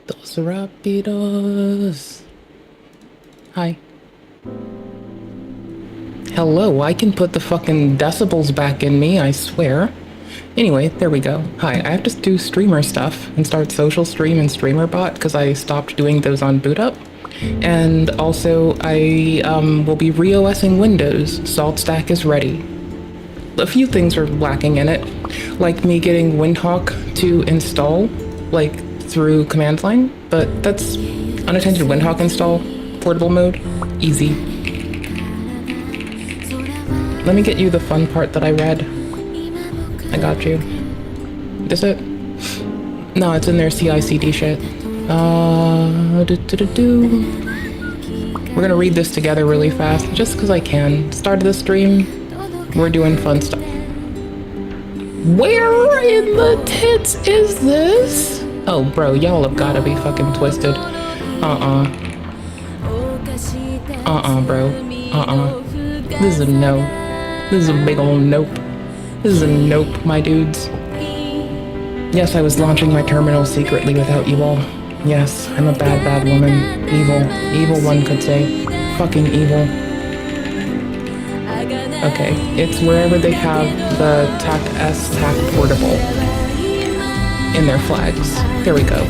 Dos rapidos. Hi. Hello, I can put the fucking decibels back in me, I swear. Anyway, there we go. Hi, I have to do streamer stuff and start social stream and streamer bot because I stopped doing those on boot up. And also, I will be re-OSing Windows. Salt Stack is ready. A few things are lacking in it, like me getting Windhawk to install, like, through command line, but that's unattended Windhawk install, portable mode, easy. Let me get you the fun part that I read. I got you. Is it? No, it's in their CI/CD shit. We're gonna read this together really fast, just because I can. Start of the stream, we're doing fun stuff. Where in the tits is this? Oh, bro, y'all have gotta be fucking twisted. Bro. This is a no. This is a big ol' nope. This is a nope, my dudes. Yes, I was launching my terminal secretly without you all. Yes, I'm a bad, bad woman. Evil. Evil, one could say. Fucking evil. Okay, it's wherever they have the TAC-S TAC portable in their flags. There we go.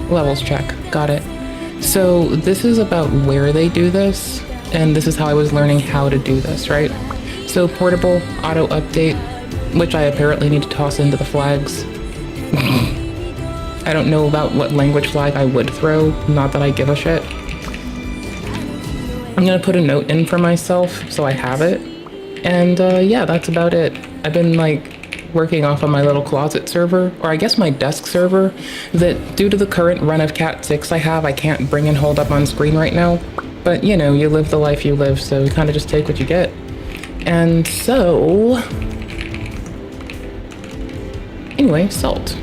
Levels check. Got it. So this is about where they do this, and this is how I was learning how to do this, right? So portable, auto update, which I apparently need to toss into the flags. I don't know about what language flag I would throw, not that I give a shit. I'm gonna put a note in for myself so I have it. And yeah, that's about it. I've been like working off of my little closet server, or I guess my desk server, that due to the current run of Cat 6 I have, I can't bring and hold up on screen right now. But you know, you live the life you live, so you kind of just take what you get. And so, anyway, salt.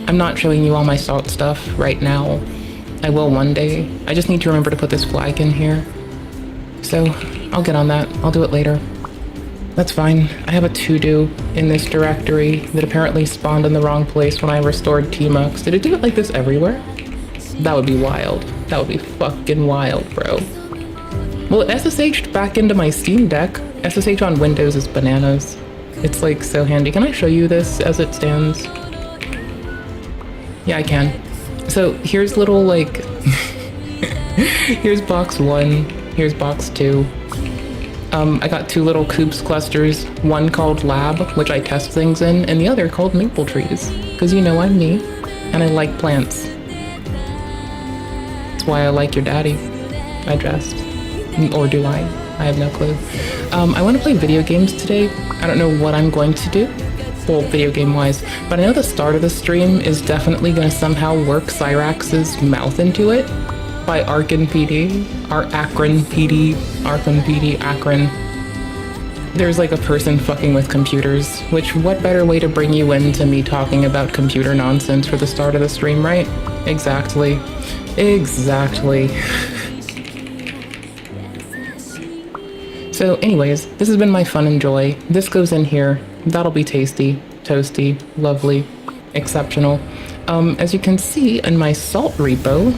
I'm not showing you all my salt stuff right now. I will one day. I just need to remember to put this flag in here. So, I'll get on that. I'll do it later. That's fine. I have a to-do in this directory that apparently spawned in the wrong place when I restored Tmux. Did it do it like this everywhere? That would be wild. That would be fucking wild, bro. Well, it SSH'd back into my Steam Deck. SSH on Windows is bananas. It's like so handy. Can I show you this as it stands? Yeah, I can. So here's little like, here's box 1, here's box 2. I got 2 little Coops clusters, one called Lab, which I test things in, and the other called Maple Trees. Because you know I'm me, and I like plants. That's why I like your daddy, I dressed. Or do I? I have no clue. I want to play video games today. I don't know what I'm going to do. Well, video game wise, but I know the start of the stream is definitely going to somehow work Cyraxx's mouth into it by Arkin PD, Akron PD, Arkham PD, Akron. There's like a person fucking with computers, which what better way to bring you into me talking about computer nonsense for the start of the stream, right? Exactly. Exactly. So anyways, this has been my fun and joy. This goes in here. That'll be tasty, toasty, lovely, exceptional. As you can see in my salt repo,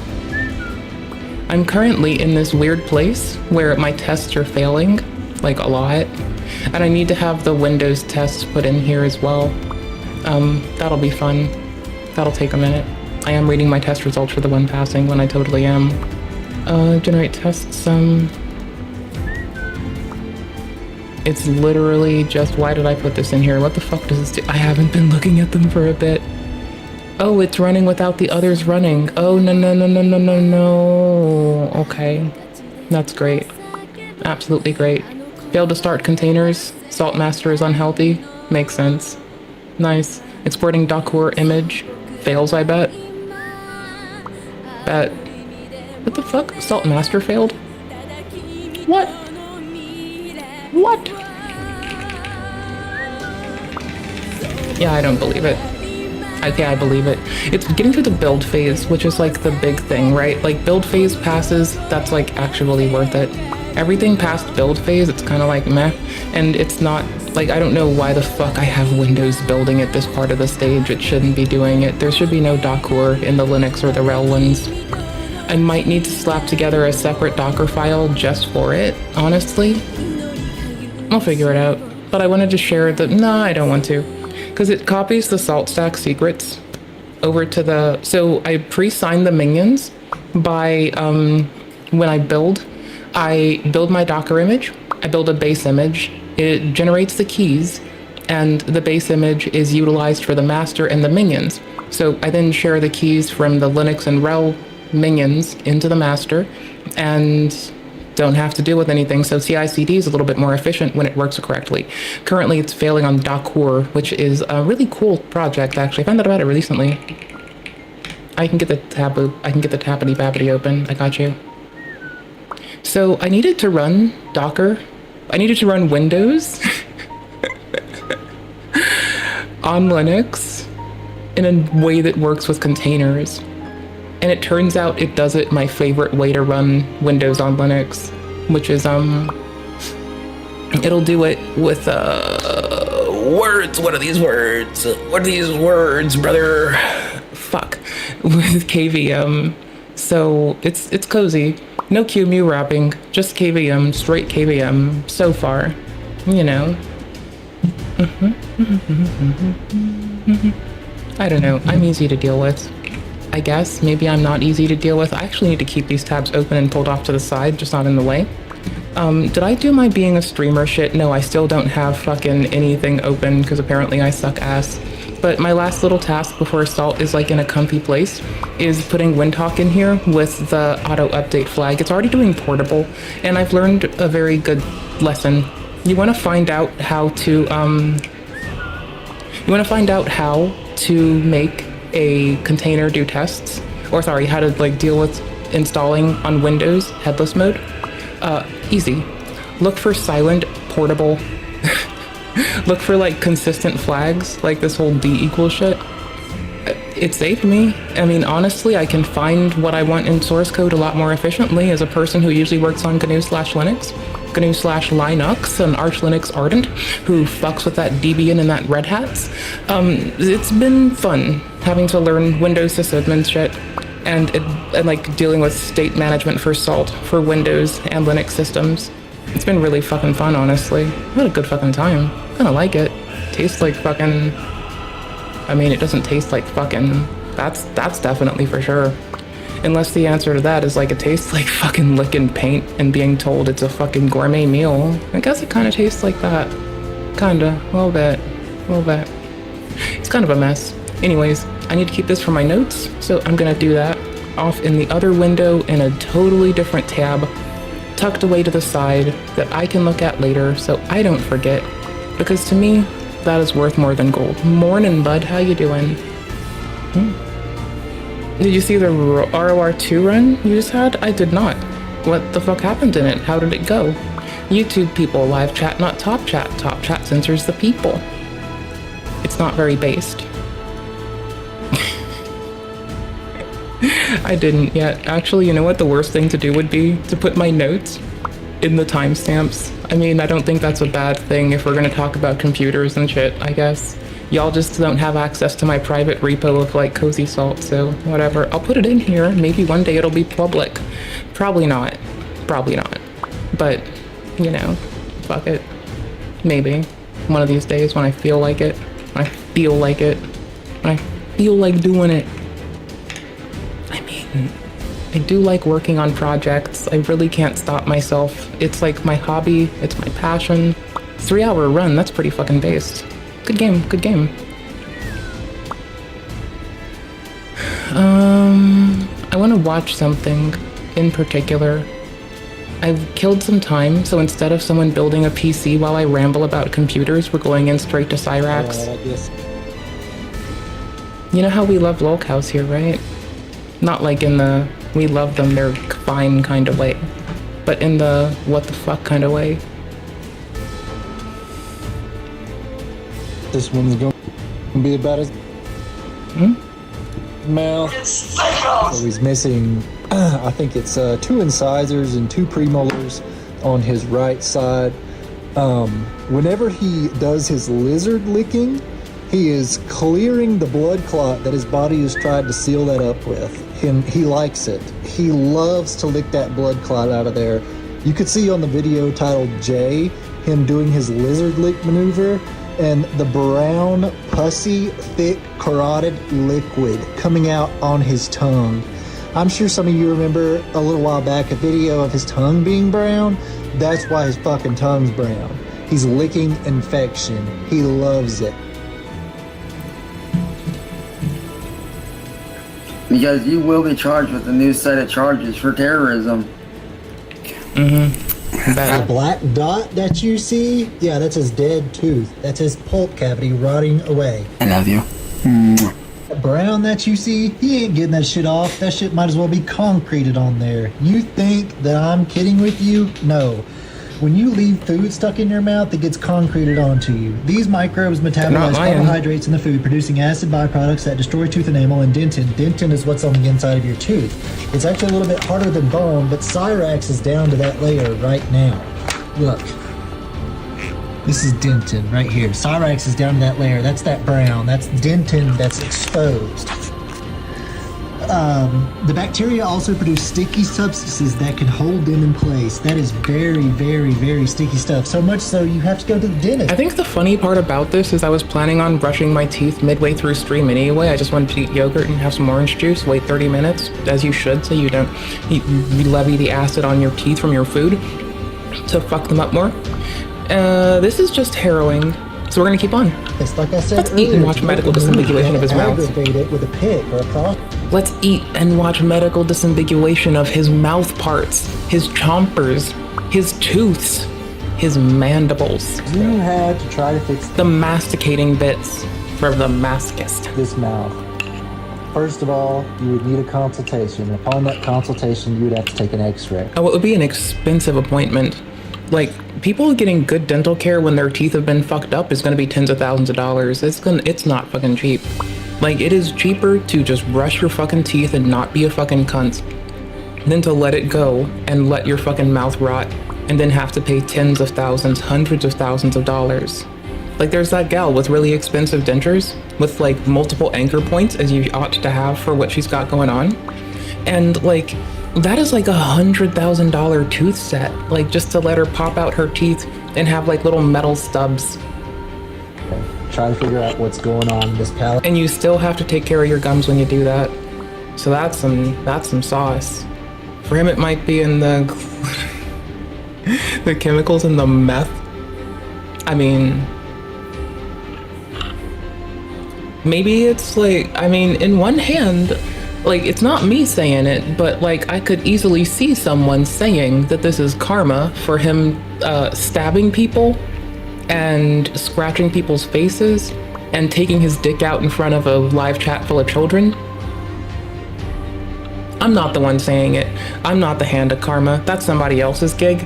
I'm currently in this weird place where my tests are failing, like a lot. And I need to have the Windows tests put in here as well. That'll be fun. That'll take a minute. I am reading my test results for the one passing when I totally am. Generate tests, it's literally just, why did I put this in here? What the fuck does this do? I haven't been looking at them for a bit. Oh, it's running without the others running. Oh, no, no, no, no, no, no, no. Okay. That's great. Absolutely great. Failed to start containers. Saltmaster is unhealthy. Makes sense. Nice. Exporting Docker image. Fails, I bet. Bet. What the fuck? Saltmaster failed? What? What? Yeah, I don't believe it. Okay, I believe it. It's getting through the build phase, which is like the big thing, right? Like build phase passes, that's like actually worth it. Everything past build phase, it's kind of like meh, and it's not Like, I don't know why the fuck I have Windows building at this part of the stage. It shouldn't be doing it. There should be no Docker in the Linux or the RHEL ones. I might need to slap together a separate Docker file just for it, honestly. I'll figure it out. But I wanted to share the... No, I don't want to. Because it copies the salt stack secrets over to the... So I pre-sign the minions by... when I build my Docker image. I build a base image. It generates the keys, and the base image is utilized for the master and the minions. So I then share the keys from the Linux and RHEL minions into the master, and don't have to deal with anything. So CI/CD is a little bit more efficient when it works correctly. Currently, it's failing on Docker, which is a really cool project. Actually, I found out about it recently. I can get the tappity bappity open. I got you. So I needed to run Docker. I needed to run Windows on Linux in a way that works with containers. And it turns out it does it my favorite way to run Windows on Linux, which is, it'll do it with, words. What are these words? What are these words, brother? Fuck. With KVM. So it's cozy. No QEMU wrapping, just KVM, straight KVM so far, you know. I don't know, I'm easy to deal with. I guess, maybe I'm not easy to deal with. I actually need to keep these tabs open and pulled off to the side, just not in the way. Did I do my being a streamer shit? No, I still don't have fucking anything open because apparently I suck ass. But my last little task before Salt is like in a comfy place is putting Windtalk in here with the auto update flag. It's already doing portable, and I've learned a very good lesson. You want to find out how to make a container do tests, or sorry, how to like deal with installing on Windows headless mode. Easy. Look for silent portable. Look for like consistent flags, like this whole D equals shit. It saved me. I mean, honestly, I can find what I want in source code a lot more efficiently as a person who usually works on GNU/Linux, GNU/Linux, an Arch Linux ardent who fucks with that Debian and that Red Hats. It's been fun having to learn Windows sysadmin shit and like dealing with state management for Salt for Windows and Linux systems. It's been really fucking fun, honestly. I had a good fucking time. Kinda like it. Tastes like fucking... I mean, it doesn't taste like fucking... That's definitely for sure. Unless the answer to that is like it tastes like fucking licking paint and being told it's a fucking gourmet meal. I guess it kinda tastes like that. Kinda. A little bit. A little bit. It's kind of a mess. Anyways, I need to keep this for my notes, so I'm gonna do that off in the other window in a totally different tab, tucked away to the side that I can look at later so I don't forget, because to me that is worth more than gold. Morning, bud, how you doing? Did you see the ROR2 run you just had? I did not. What the fuck happened in it? How did it go? YouTube people, live chat, not top chat. Top chat censors the people. It's not very based. I didn't yet. Actually, you know what the worst thing to do would be? To put my notes in the timestamps. I mean, I don't think that's a bad thing if we're gonna talk about computers and shit, I guess. Y'all just don't have access to my private repo of like Cozy Salt, so whatever. I'll put it in here. Maybe one day it'll be public. Probably not. Probably not. But, you know, fuck it. Maybe. One of these days when I feel like it. When I feel like it. When I feel like doing it. I mean, I do like working on projects. I really can't stop myself. It's like my hobby. It's my passion. 3-hour run, that's pretty fucking based. Good game, good game. I want to watch something in particular. I've killed some time, so instead of someone building a PC while I ramble about computers, we're going in straight to Cyraxx. You know how we love lolcows here, right? Not like in the we love them, they're fine kind of way, but in the what the fuck kind of way. This one's going to be about as mouth. So he's missing, I think it's 2 incisors and 2 premolars on his right side. Whenever he does his lizard licking, he is clearing the blood clot that his body has tried to seal that up with. And he likes it. He loves to lick that blood clot out of there. You could see on the video titled J, him doing his lizard lick maneuver, and the brown, pussy, thick, carotid liquid coming out on his tongue. I'm sure some of you remember a little while back a video of his tongue being brown. That's why his fucking tongue's brown. He's licking infection. He loves it. Because you will be charged with a new set of charges for terrorism. The black dot that you see, yeah, that's his dead tooth. That's his pulp cavity rotting away. I love you. That brown that you see, he ain't getting that shit off. That shit might as well be concreted on there. You think that I'm kidding with you? No. When you leave food stuck in your mouth, it gets concreted onto you. These microbes metabolize carbohydrates in the food, producing acid byproducts that destroy tooth enamel and dentin. Dentin is what's on the inside of your tooth. It's actually a little bit harder than bone, but Cyraxx is down to that layer right now. Look. This is dentin right here. Cyraxx is down to that layer. That's that brown. That's dentin that's exposed. The bacteria also produce sticky substances that can hold them in place. That is very, very, very sticky stuff. So much so you have to go to the dentist. I think the funny part about this is I was planning on brushing my teeth midway through stream anyway. I just wanted to eat yogurt and have some orange juice, wait 30 minutes, as you should, so you don't you levy the acid on your teeth from your food to fuck them up more. This is just harrowing. So we're gonna keep on. It's like I said Let's eat and watch medical disambiguation of his mouth. Aggravate it with a pick or a cross. Let's eat and watch medical disambiguation of his mouth parts, his chompers, his tooths, his mandibles. You had to try to fix the masticating bits for the masochist. this mouth. First of all, you would need a consultation. Upon that consultation, you would have to take an x-ray. Oh, it would be an expensive appointment. Like, people getting good dental care when their teeth have been fucked up is gonna be tens of thousands of dollars. It's not fucking cheap. Like, it is cheaper to just brush your fucking teeth and not be a fucking cunt than to let it go and let your fucking mouth rot and then have to pay tens of thousands, hundreds of thousands of dollars. Like, there's that gal with really expensive dentures with like multiple anchor points, as you ought to have for what she's got going on. And like, that is like $100,000 tooth set, like just to let her pop out her teeth and have like little metal stubs. Okay. Try to figure out what's going on in this palate. And you still have to take care of your gums when you do that. So that's some sauce. For him, it might be in the the chemicals in the meth. I mean, maybe it's like, I mean, in one hand, like, it's not me saying it, but like, I could easily see someone saying that this is karma for him stabbing people and scratching people's faces and taking his dick out in front of a live chat full of children. I'm not the one saying it. I'm not the hand of karma. That's somebody else's gig.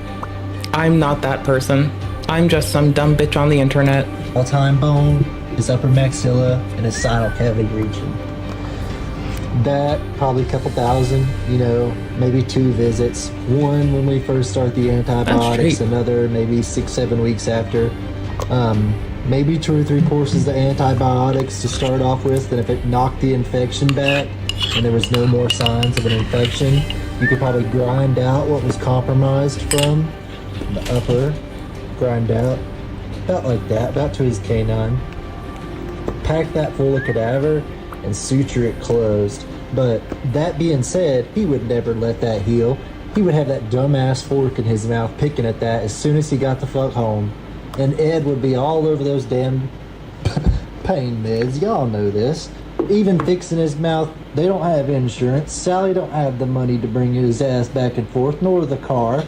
I'm not that person. I'm just some dumb bitch on the internet. All-time bone, his upper maxilla, and his sinus cavity region. That, probably a couple thousand, you know, maybe 2 visits. One when we first start the antibiotics, another maybe 6-7 weeks after. Maybe 2 or 3 courses of antibiotics to start off with, and if it knocked the infection back and there was no more signs of an infection, you could probably grind out what was compromised from the upper, grind out, about like that, about to his canine. Pack that full of cadaver and suture it closed. But that being said, he would never let that heal. He would have that dumbass fork in his mouth picking at that as soon as he got the fuck home. And Ed would be all over those damn pain meds. Y'all know this. Even fixing his mouth, they don't have insurance. Sally don't have the money to bring his ass back and forth, nor the car.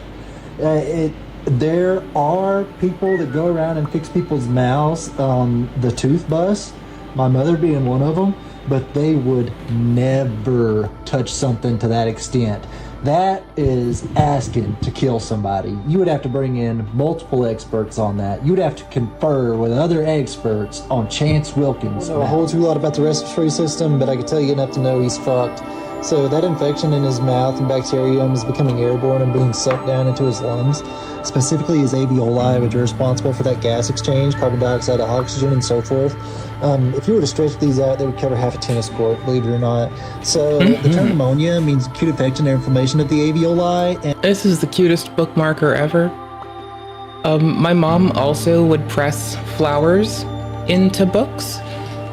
There are people that go around and fix people's mouths on the tooth bus, my mother being one of them, but they would never touch something to that extent. That is asking to kill somebody. You would have to bring in multiple experts on that. You would have to confer with other experts on Chance Wilkins. I don't know a whole too lot about the respiratory system, but I can tell you enough to know he's fucked. So that infection in his mouth and bacterium is becoming airborne and being sucked down into his lungs, specifically his alveoli, which are responsible for that gas exchange, carbon dioxide to oxygen, and so forth. If you were to stretch these out, they would cover half a tennis court, believe it or not. So the term pneumonia means acute infection or inflammation of the alveoli. And This is the cutest bookmarker ever. My mom also would press flowers into books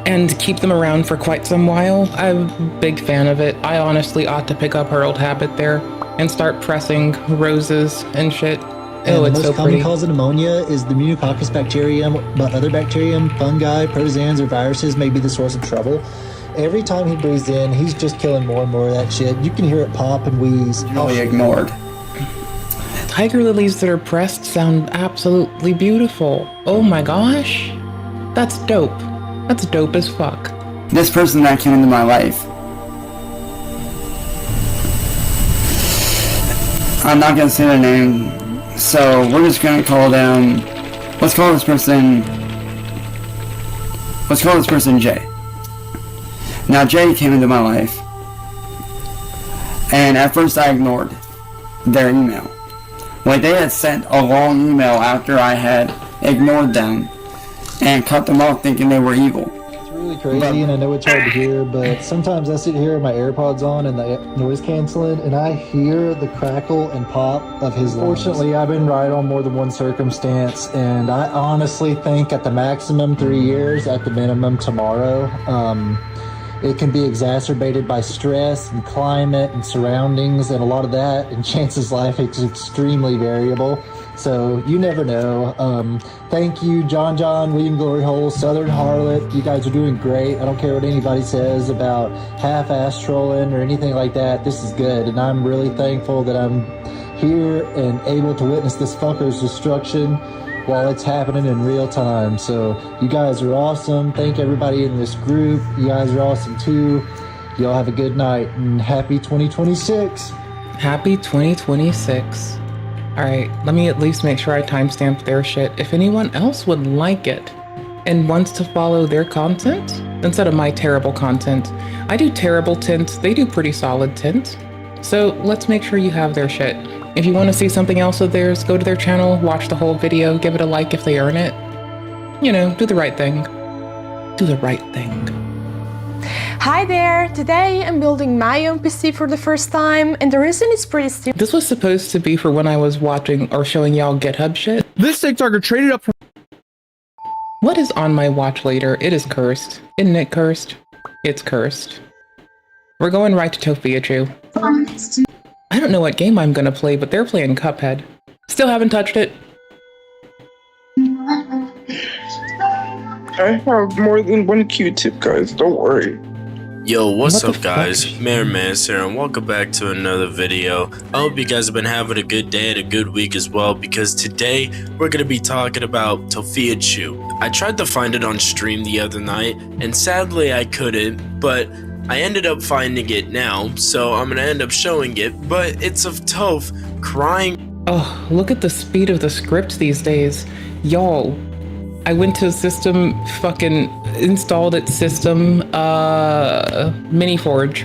and keep them around for quite some while. I'm a big fan of it. I honestly ought to pick up her old habit there and start pressing roses and shit. Oh, the it's most so common pretty. cause of pneumonia is the Pneumococcus bacterium, but other bacterium, fungi, protozoans, or viruses may be the source of trouble. Every time he breathes in, he's just killing more and more of that shit. You can hear it pop and wheeze. Really ignored. Tiger lilies that are pressed sound absolutely beautiful. Oh my gosh. That's dope. That's dope as fuck. This person that came into my life, I'm not gonna say their name, so we're just gonna call them, let's call this person Jay. Now Jay came into my life, and at first I ignored their email. Like, they had sent a long email after I had ignored them and cut them off thinking they were evil. It's really crazy, and I know it's hard to hear, but sometimes I sit here with my AirPods on and the noise canceling, and I hear the crackle and pop of his lungs. Fortunately, I've been right on more than one circumstance, and I honestly think at the maximum 3 years, at the minimum tomorrow. It can be exacerbated by stress and climate and surroundings and a lot of that, and Chance's life is extremely variable. So you never know. Thank you, John, William Glory Hole, Southern Harlot. You guys are doing great. I don't care what anybody says about half-ass trolling or anything like that. This is good, and I'm really thankful that I'm here and able to witness this fucker's destruction while it's happening in real time. So you guys are awesome. Thank everybody in this group. You guys are awesome too. Y'all have a good night and happy 2026. Happy 2026. Alright, let me at least make sure I timestamp their shit. If anyone else would like it and wants to follow their content instead of my terrible content, I do terrible tint, they do pretty solid tint. So let's make sure you have their shit. If you want to see something else of theirs, go to their channel, watch the whole video, give it a like if they earn it. You know, do the right thing. Do the right thing. Hi there! Today I'm building my own PC for the first time, and the reason is pretty simple. This was supposed to be for when I was watching or showing y'all GitHub shit. This TikToker traded up for... What is on my watch later? It is cursed. Isn't it cursed? It's cursed. We're going right to Toph. I don't know what game I'm gonna play, but they're playing Cuphead. Still haven't touched it. I have more than one Q-tip, guys. Don't worry. Yo, what's What up the guys? fuck? Man here, and welcome back to another video. I hope you guys have been having a good day and a good week as well, because today we're going to be talking about Toph. I tried to find it on stream the other night, and sadly I couldn't, but I ended up finding it now, so I'm going to end up showing it, but it's of Toph crying. Oh, look at the speed of the script these days. Y'all, I went to system, fucking installed its system, Miniforge.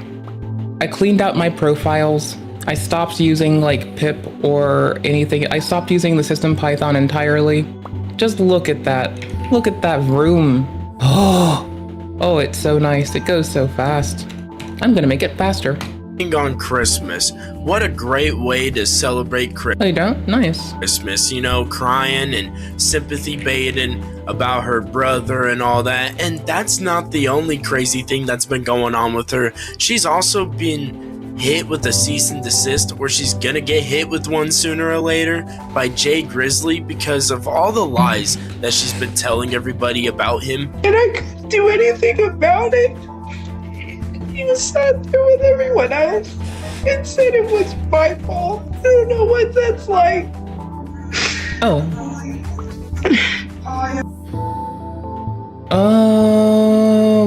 I cleaned out my profiles. I stopped using like pip or anything. I stopped using the system Python entirely. Just look at that. Look at that room. Oh, it's so nice. It goes so fast. I'm gonna make it faster. On Christmas. What a great way to celebrate Oh, you don't? Nice. Christmas, you know, crying and sympathy baiting about her brother and all that. And that's not the only crazy thing that's been going on with her. She's also been hit with a cease and desist, or she's gonna get hit with one sooner or later by Jay Grizzly because of all the lies that she's been telling everybody about him. And I couldn't do anything about it. You sat there with everyone else and said it was my fault. I don't know what that's like. Oh.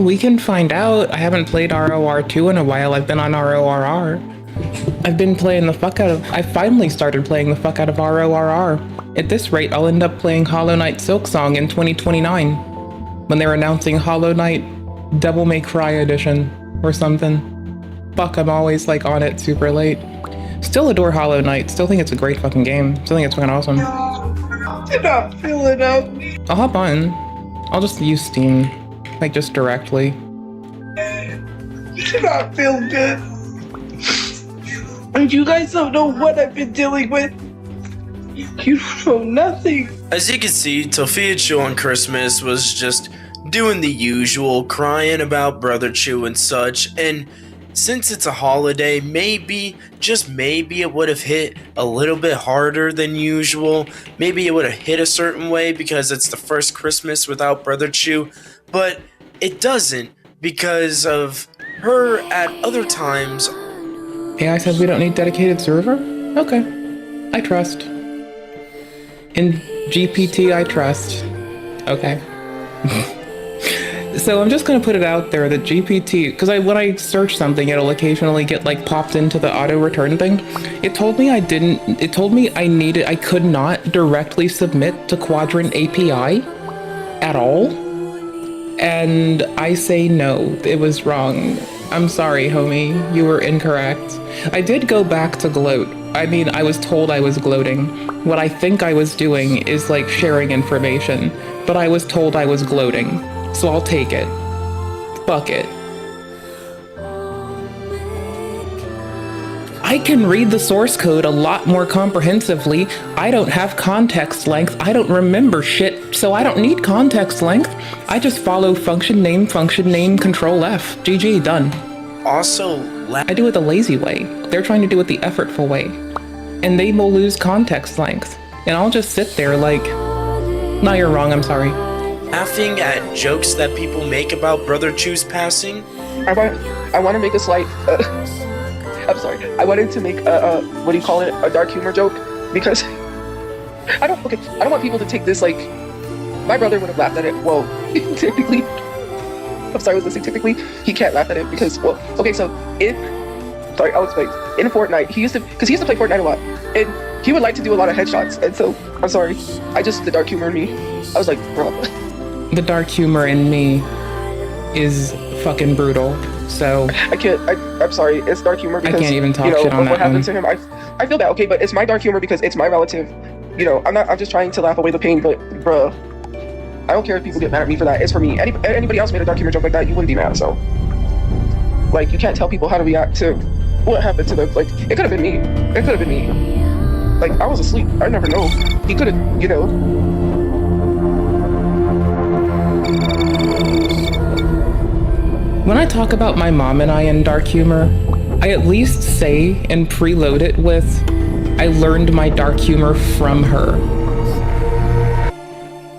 We can find out. I haven't played ROR2 in a while. I've been on RORR. I've been playing the fuck out of... I finally started playing the fuck out of RORR. At this rate, I'll end up playing Hollow Knight Silksong in 2029. When they're announcing Hollow Knight Devil May Cry Edition or something. fuck, I'm always like on it super late. Still adore Hollow Knight. Still think it's a great fucking game. Still think it's fucking awesome. Did not fill it up. I'll hop on. I'll just use Steam. Like, just directly. Did not feel good. And you guys don't know what I've been dealing with. You don't know nothing. As you can see, Tophia Chew on Christmas was just doing the usual, crying about Brother Chew and such, and since it's a holiday, maybe, just maybe it would have hit a little bit harder than usual. Maybe it would have hit a certain way because it's the first Christmas without Brother Chew, but it doesn't because of her at other times. AI says we don't need dedicated server? Okay. I trust. In GPT, I trust. Okay. So I'm just gonna put it out there that GPT, because when I search something, it'll occasionally get like popped into the auto return thing. It told me I could not directly submit to Quadrant API at all. And I say no, it was wrong. I'm sorry, homie, you were incorrect. I did go back to gloat. I mean, I was told I was gloating. What I think I was doing is like sharing information, but I was told I was gloating. So I'll take it. Fuck it. I can read the source code a lot more comprehensively. I don't have context length. I don't remember shit, so I don't need context length. I just follow function name, control F. GG, done. Also, I do it the lazy way. They're trying to do it the effortful way. And they will lose context length. And I'll just sit there like, no, you're wrong, I'm sorry. laughing at jokes that people make about Brother Chew's passing. I want to make a slight. I'm sorry. I wanted to make a what do you call it? A dark humor joke because I don't want people to take this like my brother would have laughed at it. Well, typically, I'm sorry, I was listening. Typically, he can't laugh at it because so I'll explain. In Fortnite, he used to play Fortnite a lot, and he would like to do a lot of headshots. And so I'm sorry, the dark humor in me. I was like, bro. The dark humor in me is fucking brutal. So I'm sorry. It's dark humor because I can't even talk shit on that what happened one. to him. I feel that okay, but it's my dark humor because it's my relative. I'm just trying to laugh away the pain. But bruh, I don't care if people get mad at me for that. It's for me. Anybody else made a dark humor joke like that, you wouldn't be mad. So, like, you can't tell people how to react to what happened to them. Like, it could have been me. It could have been me. Like, I was asleep. I never know. He could have, When I talk about my mom and I in dark humor, I at least say and preload it with, I learned my dark humor from her.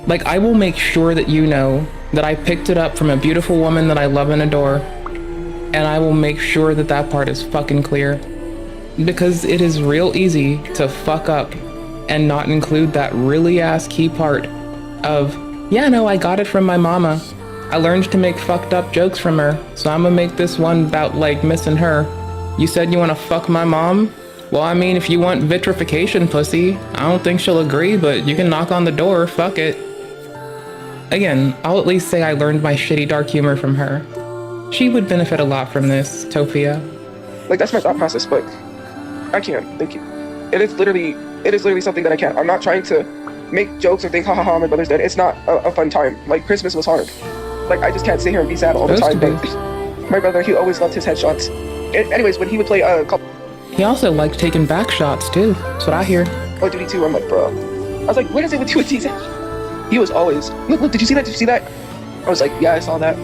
Like, I will make sure that you know that I picked it up from a beautiful woman that I love and adore, and I will make sure that that part is fucking clear. Because it is real easy to fuck up and not include that really ass key part of, yeah, no, I got it from my mama. I learned to make fucked up jokes from her, so I'm gonna make this one about, like, missing her. You said you wanna fuck my mom? Well, I mean, if you want vitrification, pussy, I don't think she'll agree, but you can knock on the door, fuck it. Again, I'll at least say I learned my shitty dark humor from her. She would benefit a lot from this, Tophia. like that's my thought process. But I can't. Thank you. It is literally something that I can't. I'm not trying to make jokes or think, ha ha ha, my brother's dead. It's not a fun time. Like, Christmas was hard. Like, I just can't sit here and be sad all the time. But my brother, he always loved his headshots. Anyways, when he would play he also liked taking back shots too. That's what I hear. Call of Duty 2, I'm like, bro. I was like, what is it with you and TZ? He was always, look, did you see that? Did you see that? I was like, yeah, I saw that.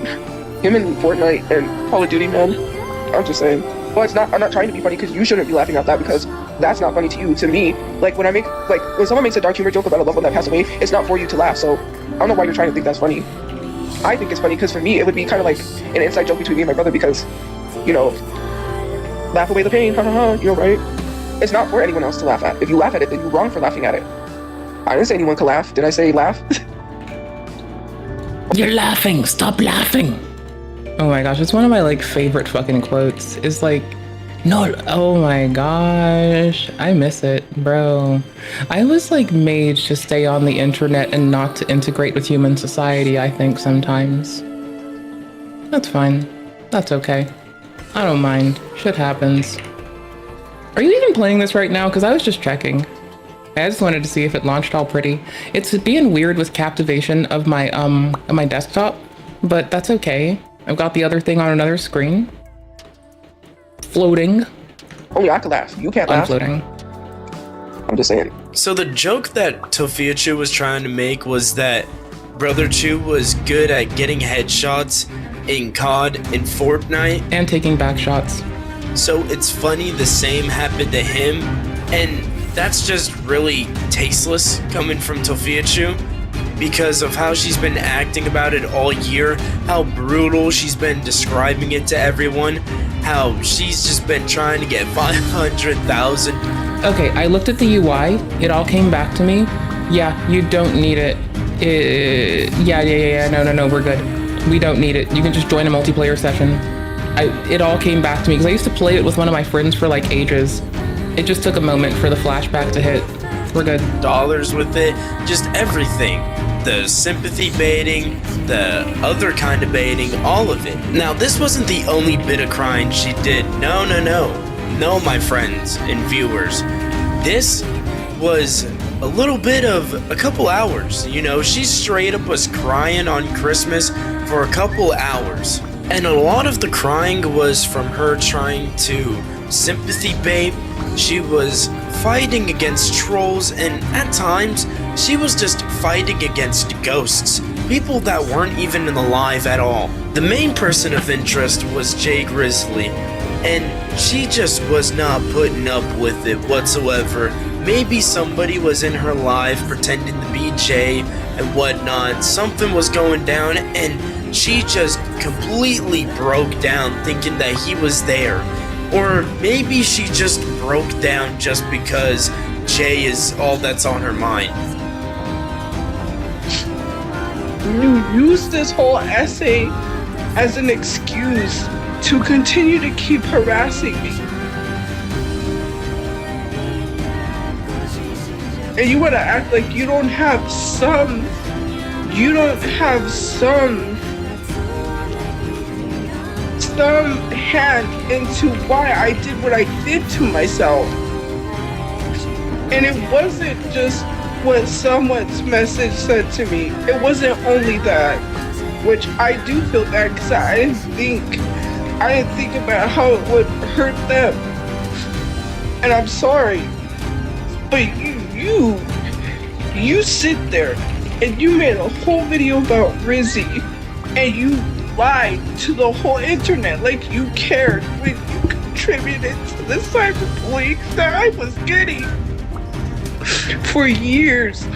Him in Fortnite and Call of Duty, man. I'm just saying. Well, I'm not trying to be funny because you shouldn't be laughing at that because that's not funny to you. To me, like when someone makes a dark humor joke about a loved one that passed away, it's not for you to laugh. So I don't know why you're trying to think that's funny. I think it's funny because for me, it would be kind of like an inside joke between me and my brother because, laugh away the pain, ha ha ha, right? It's not for anyone else to laugh at. If you laugh at it, then you're wrong for laughing at it. I didn't say anyone could laugh. Did I say laugh? You're laughing. Stop laughing. Oh my gosh, it's one of my favorite fucking quotes. It's like, no, oh my gosh, I miss it, bro. I was made to stay on the internet and not to integrate with human society, I think sometimes. That's fine. That's okay. I don't mind. Shit happens. Are you even playing this right now? Because I was just checking. I just wanted to see if it launched all pretty. It's being weird with captivation of my desktop, but that's okay. I've got the other thing on another screen. Floating. Oh yeah, I can laugh. You can't I'm laugh. floating. I'm just saying. So the joke that Toph was trying to make was that Brother Chu was good at getting headshots in COD and Fortnite. And taking back shots. So it's funny the same happened to him, and that's just really tasteless coming from Toph because of how she's been acting about it all year, how brutal she's been describing it to everyone, how she's just been trying to get 500,000. Okay, I looked at the UI. It all came back to me. Yeah, you don't need it. Yeah. No, we're good. We don't need it. You can just join a multiplayer session. It all came back to me because I used to play it with one of my friends for like ages. It just took a moment for the flashback to hit. We're good. Dollars with it, just everything. The sympathy baiting, the other kind of baiting, all of it. Now, this wasn't the only bit of crying she did. No, my friends and viewers. This was a little bit of a couple hours. You know, she straight up was crying on Christmas for a couple hours. And a lot of the crying was from her trying to sympathy bait. She was fighting against trolls, and at times, she was just fighting against ghosts. People that weren't even alive at all. The main person of interest was Jay Grizzly, and she just was not putting up with it whatsoever. Maybe somebody was in her life pretending to be Jay and whatnot. Something was going down, and she just completely broke down thinking that he was there. Or maybe she just broke down just because Jay is all that's on her mind. You use this whole essay as an excuse to continue to keep harassing me. And you wanna act like you don't have some hand into why I did what I did to myself. And it wasn't just what someone's message said to me. It wasn't only that, which I do feel bad because I didn't think about how it would hurt them. And I'm sorry. But you sit there and you made a whole video about Rizzy and you lied to the whole internet like you cared when you contributed to the cyberbullying that I was getting for years.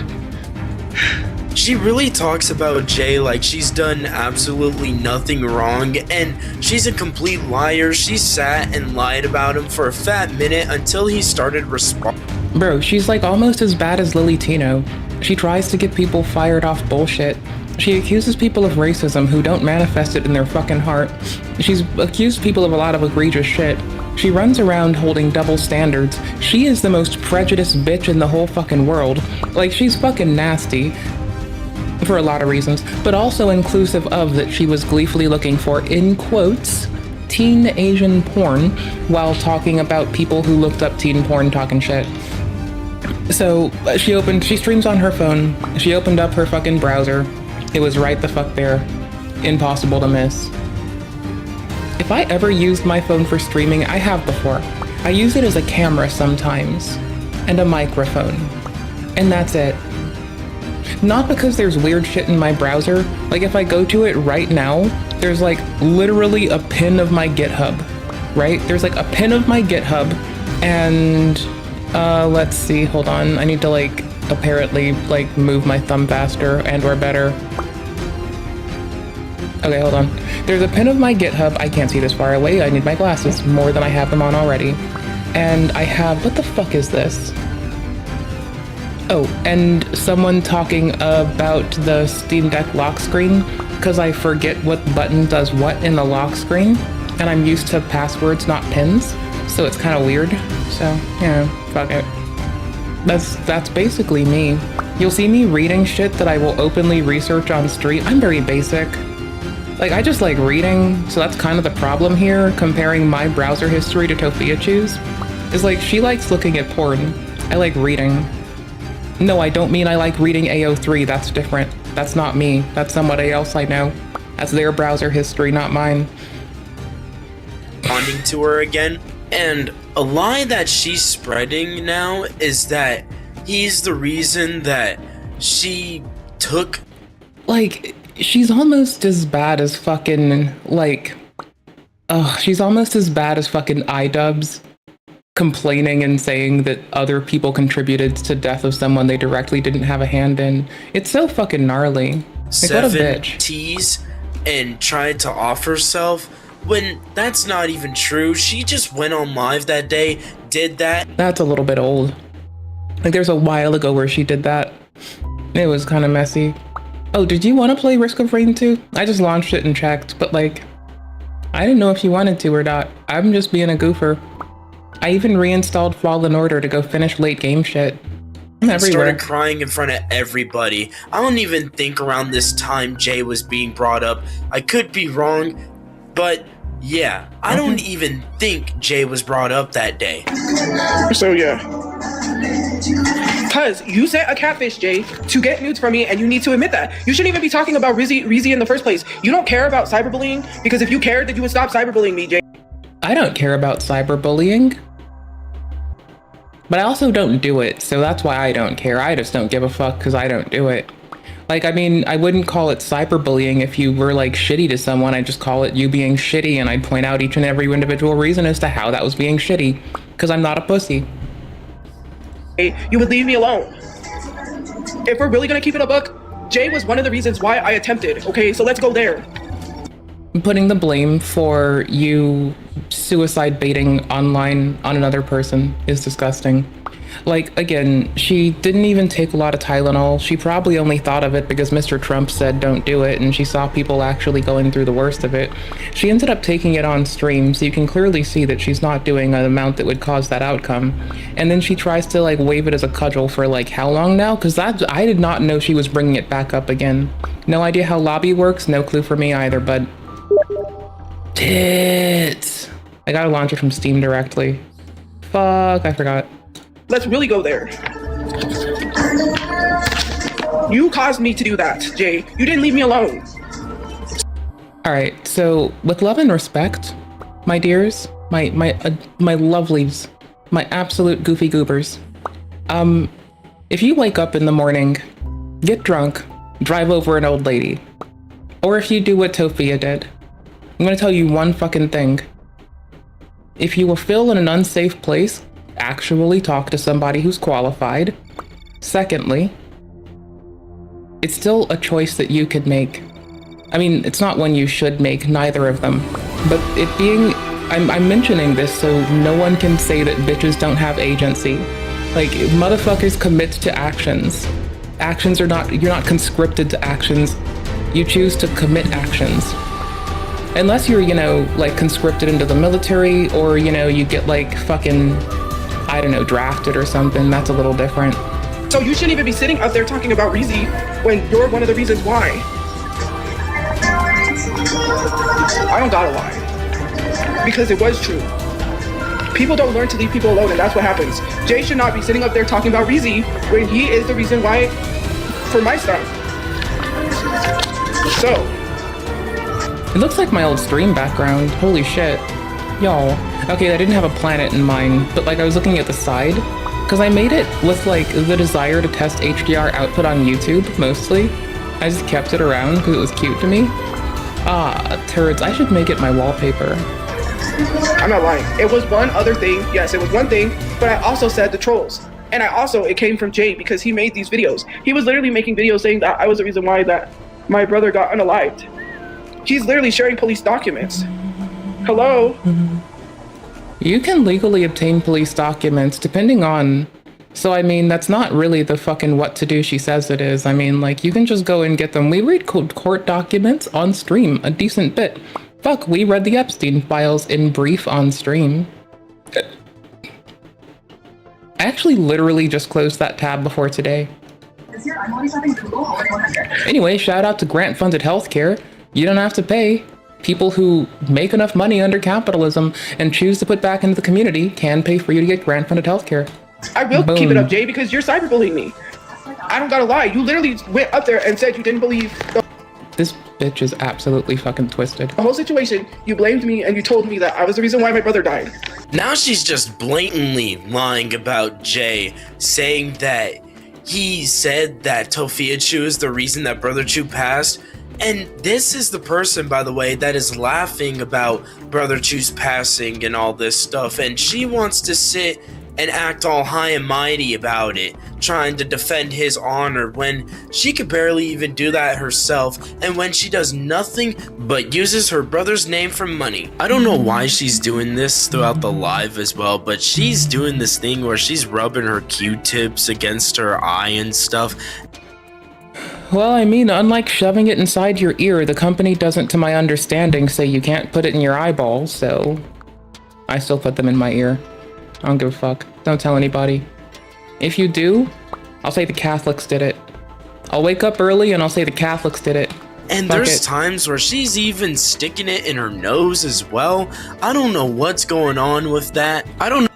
She really talks about Jay like she's done absolutely nothing wrong, and she's a complete liar. She sat and lied about him for a fat minute until he started responding. Bro, she's like almost as bad as Lily Tino. She tries to get people fired off bullshit. She accuses people of racism who don't manifest it in their fucking heart. She's accused people of a lot of egregious shit. She runs around holding double standards. She is the most prejudiced bitch in the whole fucking world. Like, she's fucking nasty. For a lot of reasons, but also inclusive of that she was gleefully looking for, in quotes, teen Asian porn while talking about people who looked up teen porn talking shit. So she streams on her phone. She opened up her fucking browser. It was right the fuck there. Impossible to miss. If I ever used my phone for streaming, I have before. I use it as a camera sometimes, and a microphone. And that's it. Not because there's weird shit in my browser. Like, if I go to it right now, there's like literally a pin of my GitHub, right? There's like a pin of my GitHub, and let's see, hold on. I need to like apparently like move my thumb faster and or better. Okay, hold on. There's a pin of my GitHub. I can't see this far away. I need my glasses more than I have them on already. And I have, what the fuck is this? Oh, and someone talking about the Steam Deck lock screen, because I forget what button does what in the lock screen, and I'm used to passwords, not pins, so it's kind of weird. So, yeah, fuck it. That's basically me. You'll see me reading shit that I will openly research on stream. I'm very basic. Like, I just like reading, so that's kind of the problem here, comparing my browser history to Tophiachu's. Is like, she likes looking at porn. I like reading. No, I don't mean I like reading AO3, that's different. That's not me, that's somebody else I know. That's their browser history, not mine. Bonding to her again, and a lie that she's spreading now is that he's the reason that she took. Like, she's almost as bad as fucking, like, she's almost as bad as fucking iDubbbz complaining and saying that other people contributed to death of someone they directly didn't have a hand in. It's so fucking gnarly. Like, what a 7 bitch. T's and tried to off herself when that's not even true. She just went on live that day, did that. That's a little bit old. Like, there's a while ago where she did that. It was kind of messy. Oh, did you want to play Risk of Rain 2? I just launched it and checked, but like, I didn't know if you wanted to or not. I'm just being a goofer. I even reinstalled Fallen Order to go finish late game shit. I'm everywhere. Started crying in front of everybody. I don't even think around this time Jay was being brought up. I could be wrong, but yeah, I don't even think Jay was brought up that day. So yeah. Cause you sent a catfish, Jay, to get nudes from me, and you need to admit that. You shouldn't even be talking about Rizzy in the first place. You don't care about cyberbullying, because if you cared, then you would stop cyberbullying me, Jay. I don't care about cyberbullying. But I also don't do it, so that's why I don't care. I just don't give a fuck because I don't do it. Like, I mean, I wouldn't call it cyberbullying if you were, like, shitty to someone. I'd just call it you being shitty, and I'd point out each and every individual reason as to how that was being shitty. Because I'm not a pussy. You would leave me alone. If we're really gonna keep it a buck, Jay was one of the reasons why I attempted, okay? So let's go there. Putting the blame for you suicide baiting online on another person is disgusting. Like, again, she didn't even take a lot of Tylenol. She probably only thought of it because Mr. Trump said don't do it, and she saw people actually going through the worst of it. She ended up taking it on stream, so you can clearly see that she's not doing an amount that would cause that outcome. And then she tries to, like, wave it as a cudgel for, like, how long now? Because I did not know she was bringing it back up again. No idea how lobby works, no clue for me either, but... Tits! I gotta launch it from Steam directly. Fuck, I forgot. Let's really go there. You caused me to do that, Jay. You didn't leave me alone. Alright, so with love and respect, my dears, my lovelies, my absolute goofy goobers, if you wake up in the morning, get drunk, drive over an old lady, or if you do what Tophia did, I'm gonna tell you one fucking thing. If you will feel in an unsafe place, actually talk to somebody who's qualified. Secondly, it's still a choice that you could make. I mean, it's not one you should make, neither of them. But it being, I'm mentioning this so no one can say that bitches don't have agency. Like, motherfuckers commit to actions. Actions are not, you're not conscripted to actions. You choose to commit actions. Unless you're, you know, like conscripted into the military, or, you know, you get like fucking, I don't know, drafted or something. That's a little different. So you shouldn't even be sitting out there talking about Rizzy when you're one of the reasons why. I don't gotta lie. Because it was true. People don't learn to leave people alone, and that's what happens. Jay should not be sitting up there talking about Rizzy when he is the reason why for my stuff. So. It looks like my old stream background. Holy shit. Y'all. Okay, I didn't have a planet in mind, but like I was looking at the side, because I made it with like the desire to test HDR output on YouTube, mostly. I just kept it around because it was cute to me. Ah, turds, I should make it my wallpaper. I'm not lying. It was one other thing. Yes, it was one thing, but I also said the trolls. And I also, it came from Jay because he made these videos. He was literally making videos saying that I was the reason why that my brother got unalived. He's literally sharing police documents. Hello? You can legally obtain police documents depending on... So, I mean, that's not really the fucking what to do she says it is. I mean, like, you can just go and get them. We read court documents on stream a decent bit. Fuck, we read the Epstein files in brief on stream. I actually literally just closed that tab before today. Anyway, shout out to grant-funded healthcare. You don't have to pay. People who make enough money under capitalism and choose to put back into the community can pay for you to get grant-funded healthcare. I will Boom. keep it up, Jay, because you're cyberbullying me. I don't gotta lie. You literally went up there and said you didn't believe This bitch is absolutely fucking twisted. the whole situation. You blamed me and you told me that I was the reason why my brother died. Now she's just blatantly lying about Jay, saying that he said that Tophia Chu is the reason that Brother Chu passed. And this is the person, by the way, that is laughing about Brother Chu's passing and all this stuff. And she wants to sit and act all high and mighty about it, trying to defend his honor when she could barely even do that herself, and when she does nothing but uses her brother's name for money. I don't know why she's doing this throughout the live as well, but she's doing this thing where she's rubbing her Q-tips against her eye and stuff. Well, I mean, unlike shoving it inside your ear, the company doesn't, to my understanding, say you can't put it in your eyeballs, so I still put them in my ear. I don't give a fuck. Don't tell anybody. If you do, I'll say the Catholics did it. I'll wake up early and I'll say the Catholics did it. And Fuck there's it. times where she's even sticking it in her nose as well. I don't know what's going on with that. I don't know.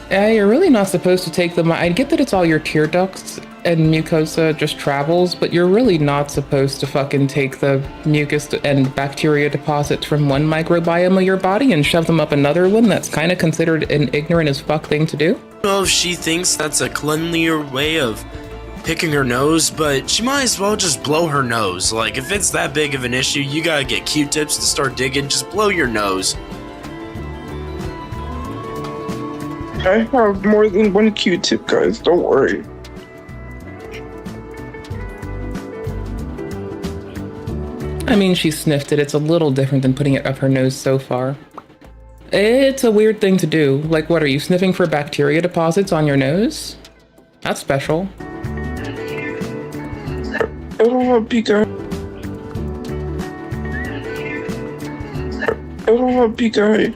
You're really not supposed to take them. I get that it's all your tear ducts and mucosa just travels, but you're really not supposed to fucking take the mucus and bacteria deposits from one microbiome of your body and shove them up another one. That's kind of considered an ignorant as fuck thing to do. I don't know if she thinks that's a cleanlier way of picking her nose, but she might as well just blow her nose. Like, if it's that big of an issue, you gotta get Q-tips to start digging, just blow your nose. I have more than one Q-tip, guys. Don't worry. I mean, she sniffed it. It's a little different than putting it up her nose so far. It's a weird thing to do. Like, what, are you sniffing for bacteria deposits on your nose? That's special. It'll help you guys. It'll help you guys.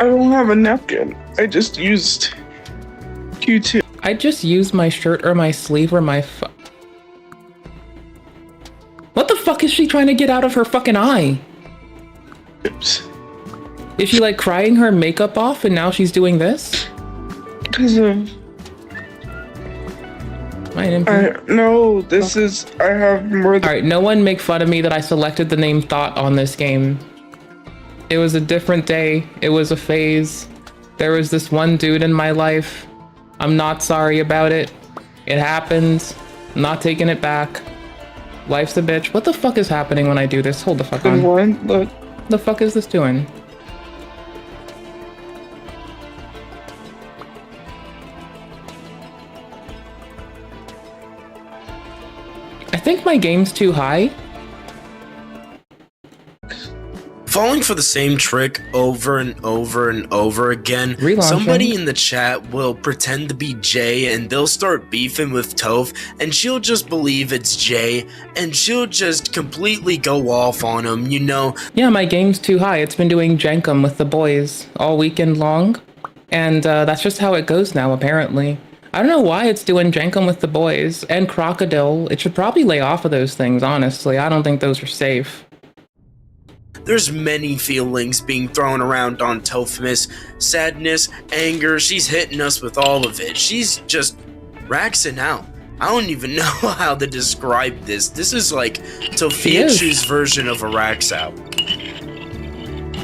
I don't have a napkin. I just used Q-tip. I just used my shirt or my sleeve or my What the fuck is she trying to get out of her fucking eye? Is she like crying her makeup off and now she's doing this? Because of... No, this is... I have more than... Alright, no one make fun of me that I selected the name Thought on this game. It was a different day. It was a phase. There was this one dude in my life. I'm not sorry about it. It happened. I'm not taking it back. Life's a bitch. What the fuck is happening when I do this? Hold the fuck on. One, look. The fuck is this doing? I think my game's too high. Falling for the same trick over and over and over again. Relaunching. Somebody in the chat will pretend to be Jay and they'll start beefing with Toph, and she'll just believe it's Jay and she'll just completely go off on him, you know. Yeah, my game's too high. It's been doing Jenkum with the boys all weekend long, and that's just how it goes now, apparently. I don't know why it's doing Jenkum with the boys and Crocodile. It should probably lay off of those things, honestly. I don't think those are safe. There's many feelings being thrown around on Tophmus. Sadness, anger, she's hitting us with all of it. She's just raxing out. I don't even know how to describe this. This is like Tophia Chu's version of a rax out.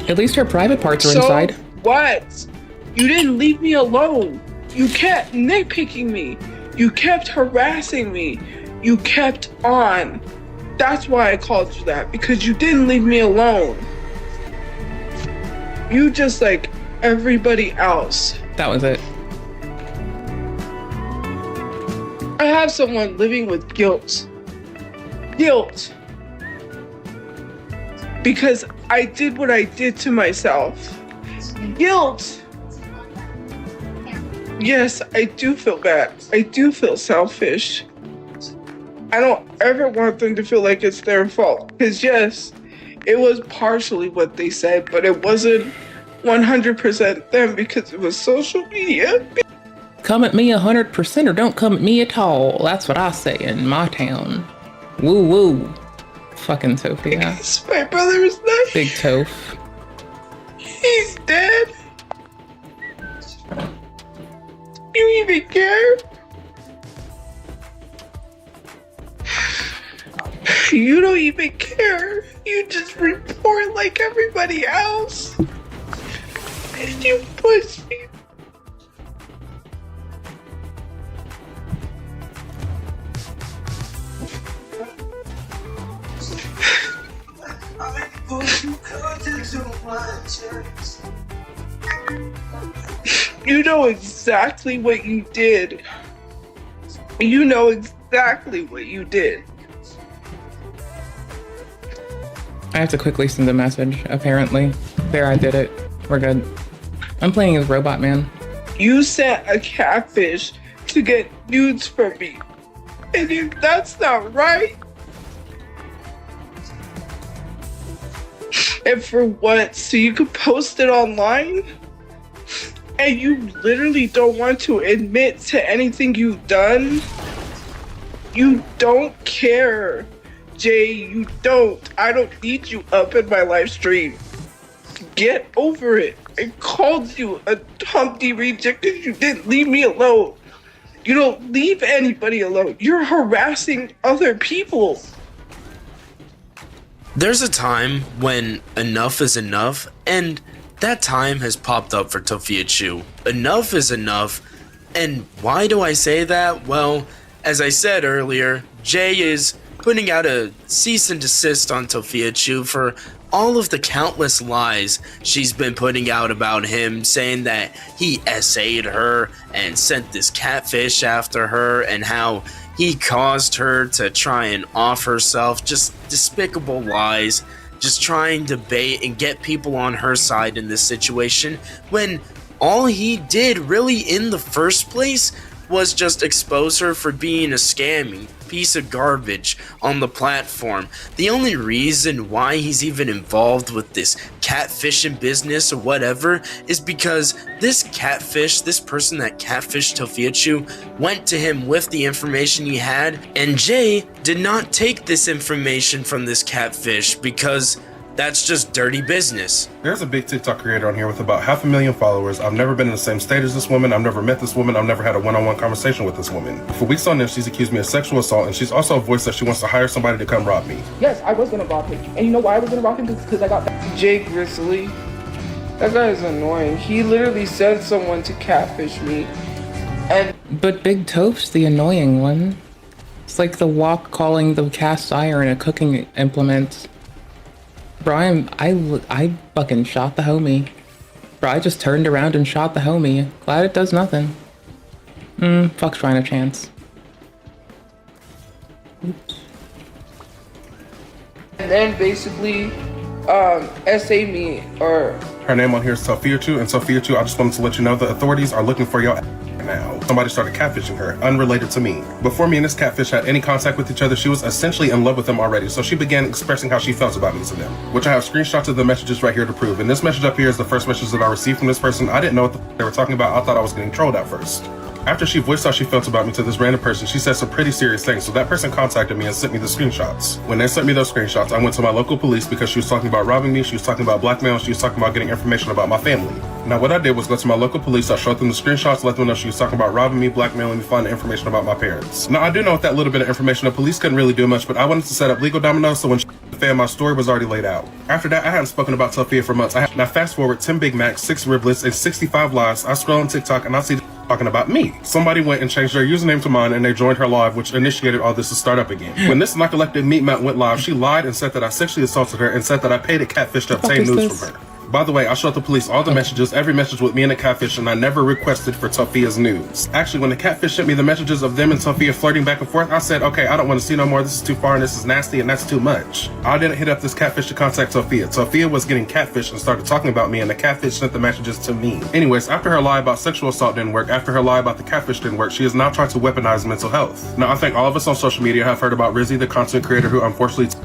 At least her private parts are So inside. what? You didn't leave me alone. You kept nitpicking me. You kept harassing me. You kept on. That's why I called you that, because you didn't leave me alone. You just like everybody else. That was it. I have someone living with guilt. Guilt. Because I did what I did to myself. Guilt. Yes, I do feel bad. I do feel selfish. I don't ever want them to feel like it's their fault. Because yes, it was partially what they said, but it wasn't 100% them because it was social media. Come at me 100% or don't come at me at all. That's what I say in my town. Woo woo. Fucking Sophia. My brother is not. Big toph. He's dead. You even care? You don't even care. You just report like everybody else. And you push me. You know exactly what you did. You know exactly what you did. I have to quickly send a message, apparently. There, I did it. We're good. I'm playing as Robot Man. You sent a catfish to get nudes from me. And if that's not right, and for what? So you could post it online? And you literally don't want to admit to anything you've done? You don't care, Jay. You don't. I don't need you up in my live stream. Get over it. I called you a Humpty reject because you didn't leave me alone. You don't leave anybody alone. You're harassing other people. There's a time when enough is enough, and that time has popped up for Tophia Chu. Enough is enough, and why do I say that? Well, as I said earlier, Jay is putting out a cease and desist on Tophia Chu for all of the countless lies she's been putting out about him, saying that he SA'd her and sent this catfish after her, and how he caused her to try and off herself. Just despicable lies, just trying to bait and get people on her side in this situation, when all he did really in the first place was just expose her for being a scammy piece of garbage on the platform. The only reason why he's even involved with this catfishing business or whatever is because this catfish, this person that catfished Tophia Chu, went to him with the information he had, and Jay did not take this information from this catfish because that's just dirty business. There's a big TikTok creator on here with about 500,000 followers. I've never been in the same state as this woman. I've never met this woman. I've never had a one-on-one conversation with this woman. For weeks on end, she's accused me of sexual assault, and she's also voiced that she wants to hire somebody to come rob me. Yes, I was gonna rob him. And you know why I was gonna rob him? Because I got that. Jay Grizzly. That guy is annoying. He literally sent someone to catfish me. And But Big Toph's the annoying one. It's like the wok calling the cast iron a cooking implement. Bro, I fucking shot the homie. Bro, I just turned around and shot the homie. Glad it does nothing. Fuck trying a chance. Oops. and then basically SA me or Her name on here is Tophia Chu, and Tophia Chu, I just wanted to let you know the authorities are looking for your now. Somebody started catfishing her, unrelated to me. Before me and this catfish had any contact with each other, she was essentially in love with them already, so she began expressing how she felt about me to them, which I have screenshots of the messages right here to prove. And this message up here is the first message that I received from this person. I didn't know what they were talking about. I thought I was getting trolled at first. After she voiced how she felt about me to this random person, she said some pretty serious things, so that person contacted me and sent me the screenshots. When they sent me those screenshots, I went to my local police because she was talking about robbing me, she was talking about blackmail, she was talking about getting information about my family. Now what I did was go to my local police, I showed them the screenshots, let them know she was talking about robbing me, blackmailing me, finding information about my parents. Now I do know with that little bit of information, the police couldn't really do much, but I wanted to set up legal dominoes so when she failed, my story was already laid out. After that, I hadn't spoken about Tophia for months. Now fast forward 10 Big Macs, 6 riblets, and 65 lives. I scroll on TikTok and I see talking about me. Somebody went and changed their username to mine and they joined her live, which initiated all this to start up again. When this Narcoleptic Meat Mount went live, she lied and said that I sexually assaulted her and said that I paid a catfish to obtain news from her. By the way, I showed the police all the messages, every message with me and the catfish, and I never requested for Tophia's nudes. Actually, when the catfish sent me the messages of them and Tophia flirting back and forth, I said, okay, I don't want to see no more. This is too far and this is nasty and that's too much. I didn't hit up this catfish to contact Tophia. Tophia was getting catfished and started talking about me, and the catfish sent the messages to me. Anyways, after her lie about sexual assault didn't work, after her lie about the catfish didn't work, she is now trying to weaponize mental health. Now, I think all of us on social media have heard about Rizzy, the content creator who unfortunately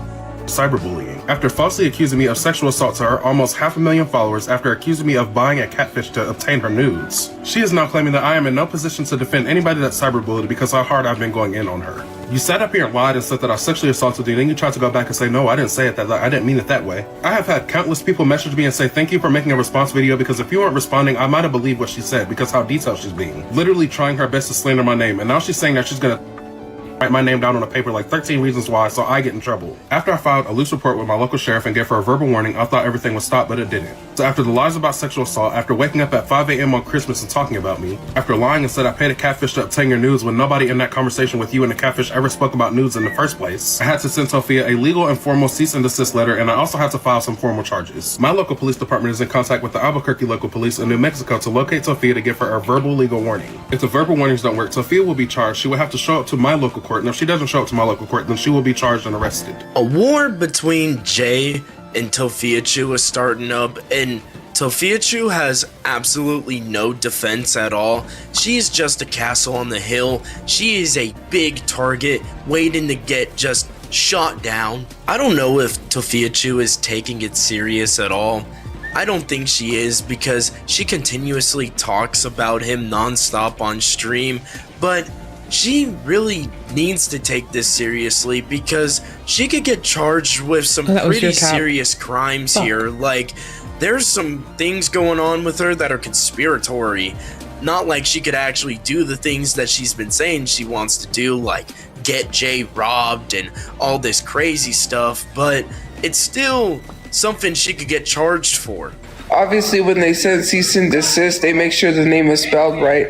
cyberbullying. After falsely accusing me of sexual assault to her almost 500,000 followers, after accusing me of buying a catfish to obtain her nudes, she is now claiming that I am in no position to defend anybody that's cyberbullied because how hard I've been going in on her. You sat up here and lied and said that I sexually assaulted you, and then you tried to go back and say, no, I didn't say it that way. I didn't mean it that way. I have had countless people message me and say, thank you for making a response video, because if you weren't responding, I might have believed what she said because how detailed she's being. Literally trying her best to slander my name, and now she's saying that she's gonna write my name down on a paper like 13 reasons why, so I get in trouble. After I filed a loose report with my local sheriff and gave her a verbal warning, I thought everything would stop, but it didn't. So after the lies about sexual assault, after waking up at 5 a.m. on Christmas and talking about me, after lying and said I paid a catfish to obtain your nudes when nobody in that conversation with you and the catfish ever spoke about nudes in the first place, I had to send Sophia a legal and formal cease and desist letter, and I also had to file some formal charges. My local police department is in contact with the Albuquerque local police in New Mexico to locate Sophia to give her a verbal legal warning. If the verbal warnings don't work, Sophia will be charged. She will have to show up to my local court, and if she doesn't show up to my local court, then she will be charged and arrested. A war between Jay and Tofiachu is starting up, and Tofiachu has absolutely no defense at all. She's just a castle on the hill. She is a big target waiting to get just shot down. I don't know if Tofiachu is taking it serious at all. I don't think she is, because she continuously talks about him nonstop on stream, but she really needs to take this seriously, because she could get charged with some pretty serious crimes here. Like, there's some things going on with her that are conspiratory. Not like she could actually do the things that she's been saying she wants to do, like get Jay robbed and all this crazy stuff, but it's still something she could get charged for. Obviously, when they send cease and desist, they make sure the name is spelled right.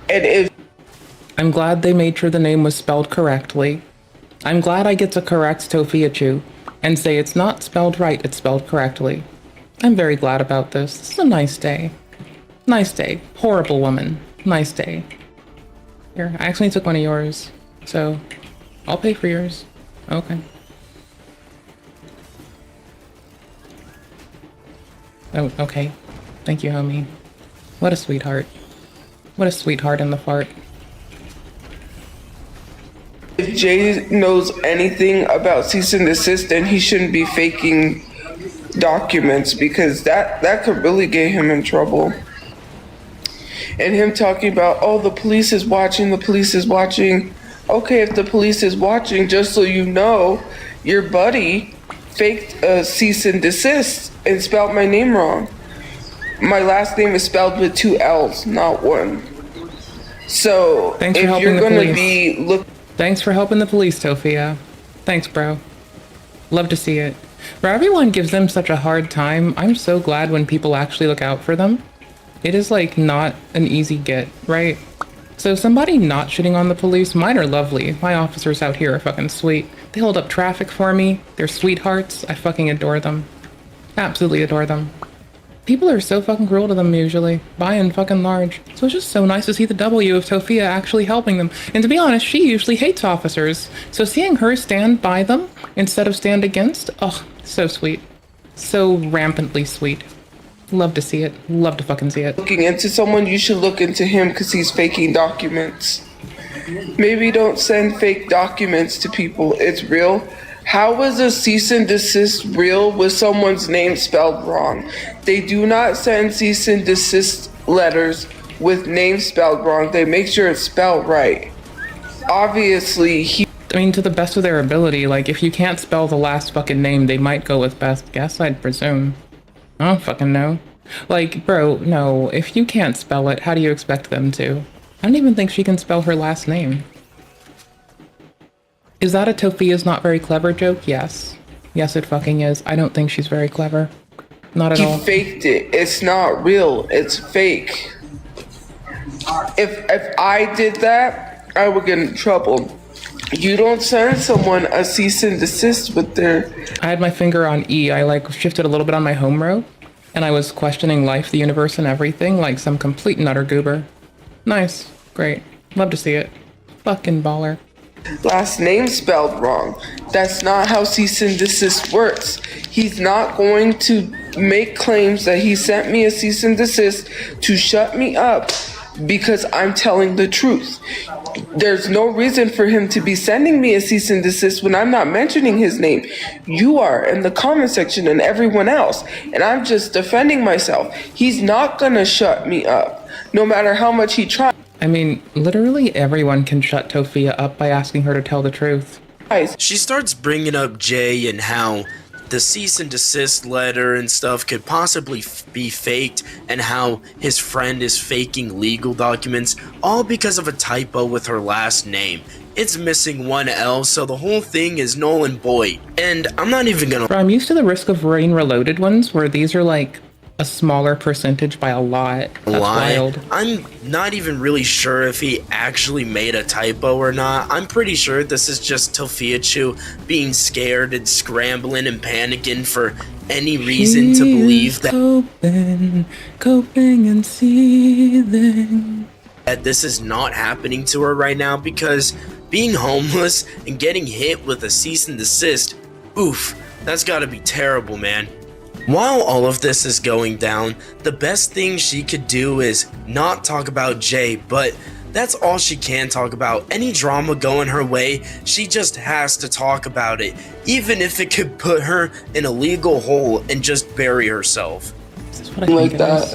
And if I'm glad they made sure the name was spelled correctly. I'm glad I get to correct Tofiachu and say it's not spelled right, it's spelled correctly. I'm very glad about this. This is a nice day. Nice day. Horrible woman. Nice day. Here, I actually took one of yours, so I'll pay for yours. Okay. Oh, okay. Thank you, homie. What a sweetheart. What a sweetheart in the fart. If Jay knows anything about cease and desist, then he shouldn't be faking documents, because that could really get him in trouble. And him talking about, oh, the police is watching, the police is watching. Okay, if the police is watching, just so you know, your buddy faked a cease and desist and spelled my name wrong. My last name is spelled with 2 L's, not 1. So Thanks for if helping you're the gonna police. be look. Thanks for helping the police, Tofia. Thanks, bro. Love to see it. Bro, everyone gives them such a hard time. I'm so glad when people actually look out for them. It is like not an easy get, right? So somebody not shitting on the police, mine are lovely. My officers out here are fucking sweet. They hold up traffic for me. They're sweethearts. I fucking adore them. Absolutely adore them. People are so fucking cruel to them usually, by and fucking large. So it's just so nice to see the W of Tofia actually helping them. And to be honest, she usually hates officers. So seeing her stand by them instead of stand against, oh, so sweet. So rampantly sweet. Love to see it. Love to fucking see it. Looking into someone, you should look into him, because he's faking documents. Maybe don't send fake documents to people. It's real. How is a cease and desist real with someone's name spelled wrong? They do not send cease and desist letters with names spelled wrong. They make sure it's spelled right. Obviously, I mean, to the best of their ability, like, if you can't spell the last fucking name, they might go with best guess, I'd presume. I don't fucking know. Like, bro, no, if you can't spell it, how do you expect them to? I don't even think she can spell her last name. Is that a Tofia's not very clever joke? Yes. Yes, it fucking is. I don't think she's very clever. Not at all. he faked it. It's not real. It's fake. If I did that, I would get in trouble. You don't send someone a cease and desist with their... I had my finger on E. I, like, shifted a little bit on my home row, and I was questioning life, the universe, and everything like some complete and utter goober. Nice. Great. Love to see it. Fucking baller. last name spelled wrong. That's not how cease and desist works. He's not going to make claims that he sent me a cease and desist to shut me up because I'm telling the truth. There's no reason for him to be sending me a cease and desist when I'm not mentioning his name. You are in the comment section and everyone else, and I'm just defending myself. He's not gonna shut me up, no matter how much he tries. I mean, literally everyone can shut Tophia up by asking her to tell the truth. She starts bringing up Jay and how the cease and desist letter and stuff could possibly be faked, and how his friend is faking legal documents, all because of a typo with her last name. It's missing one L, so the whole thing is null and void. And I'm not even gonna... Bro, I'm used to the Risk of Rain Reloaded ones, where these are like a smaller percentage by a lot. That's wild. I'm not even really sure if he actually made a typo or not. I'm pretty sure this is just Tophia being scared and scrambling and panicking for any reason to believe that coping and seething that this is not happening to her right now, because being homeless and getting hit with a cease and desist, oof, that's gotta be terrible, man. While all of this is going down, the best thing she could do is not talk about Jay, but that's all she can talk about. Any drama going her way, she just has to talk about it, even if it could put her in a legal hole and just bury herself. That's what I think it is.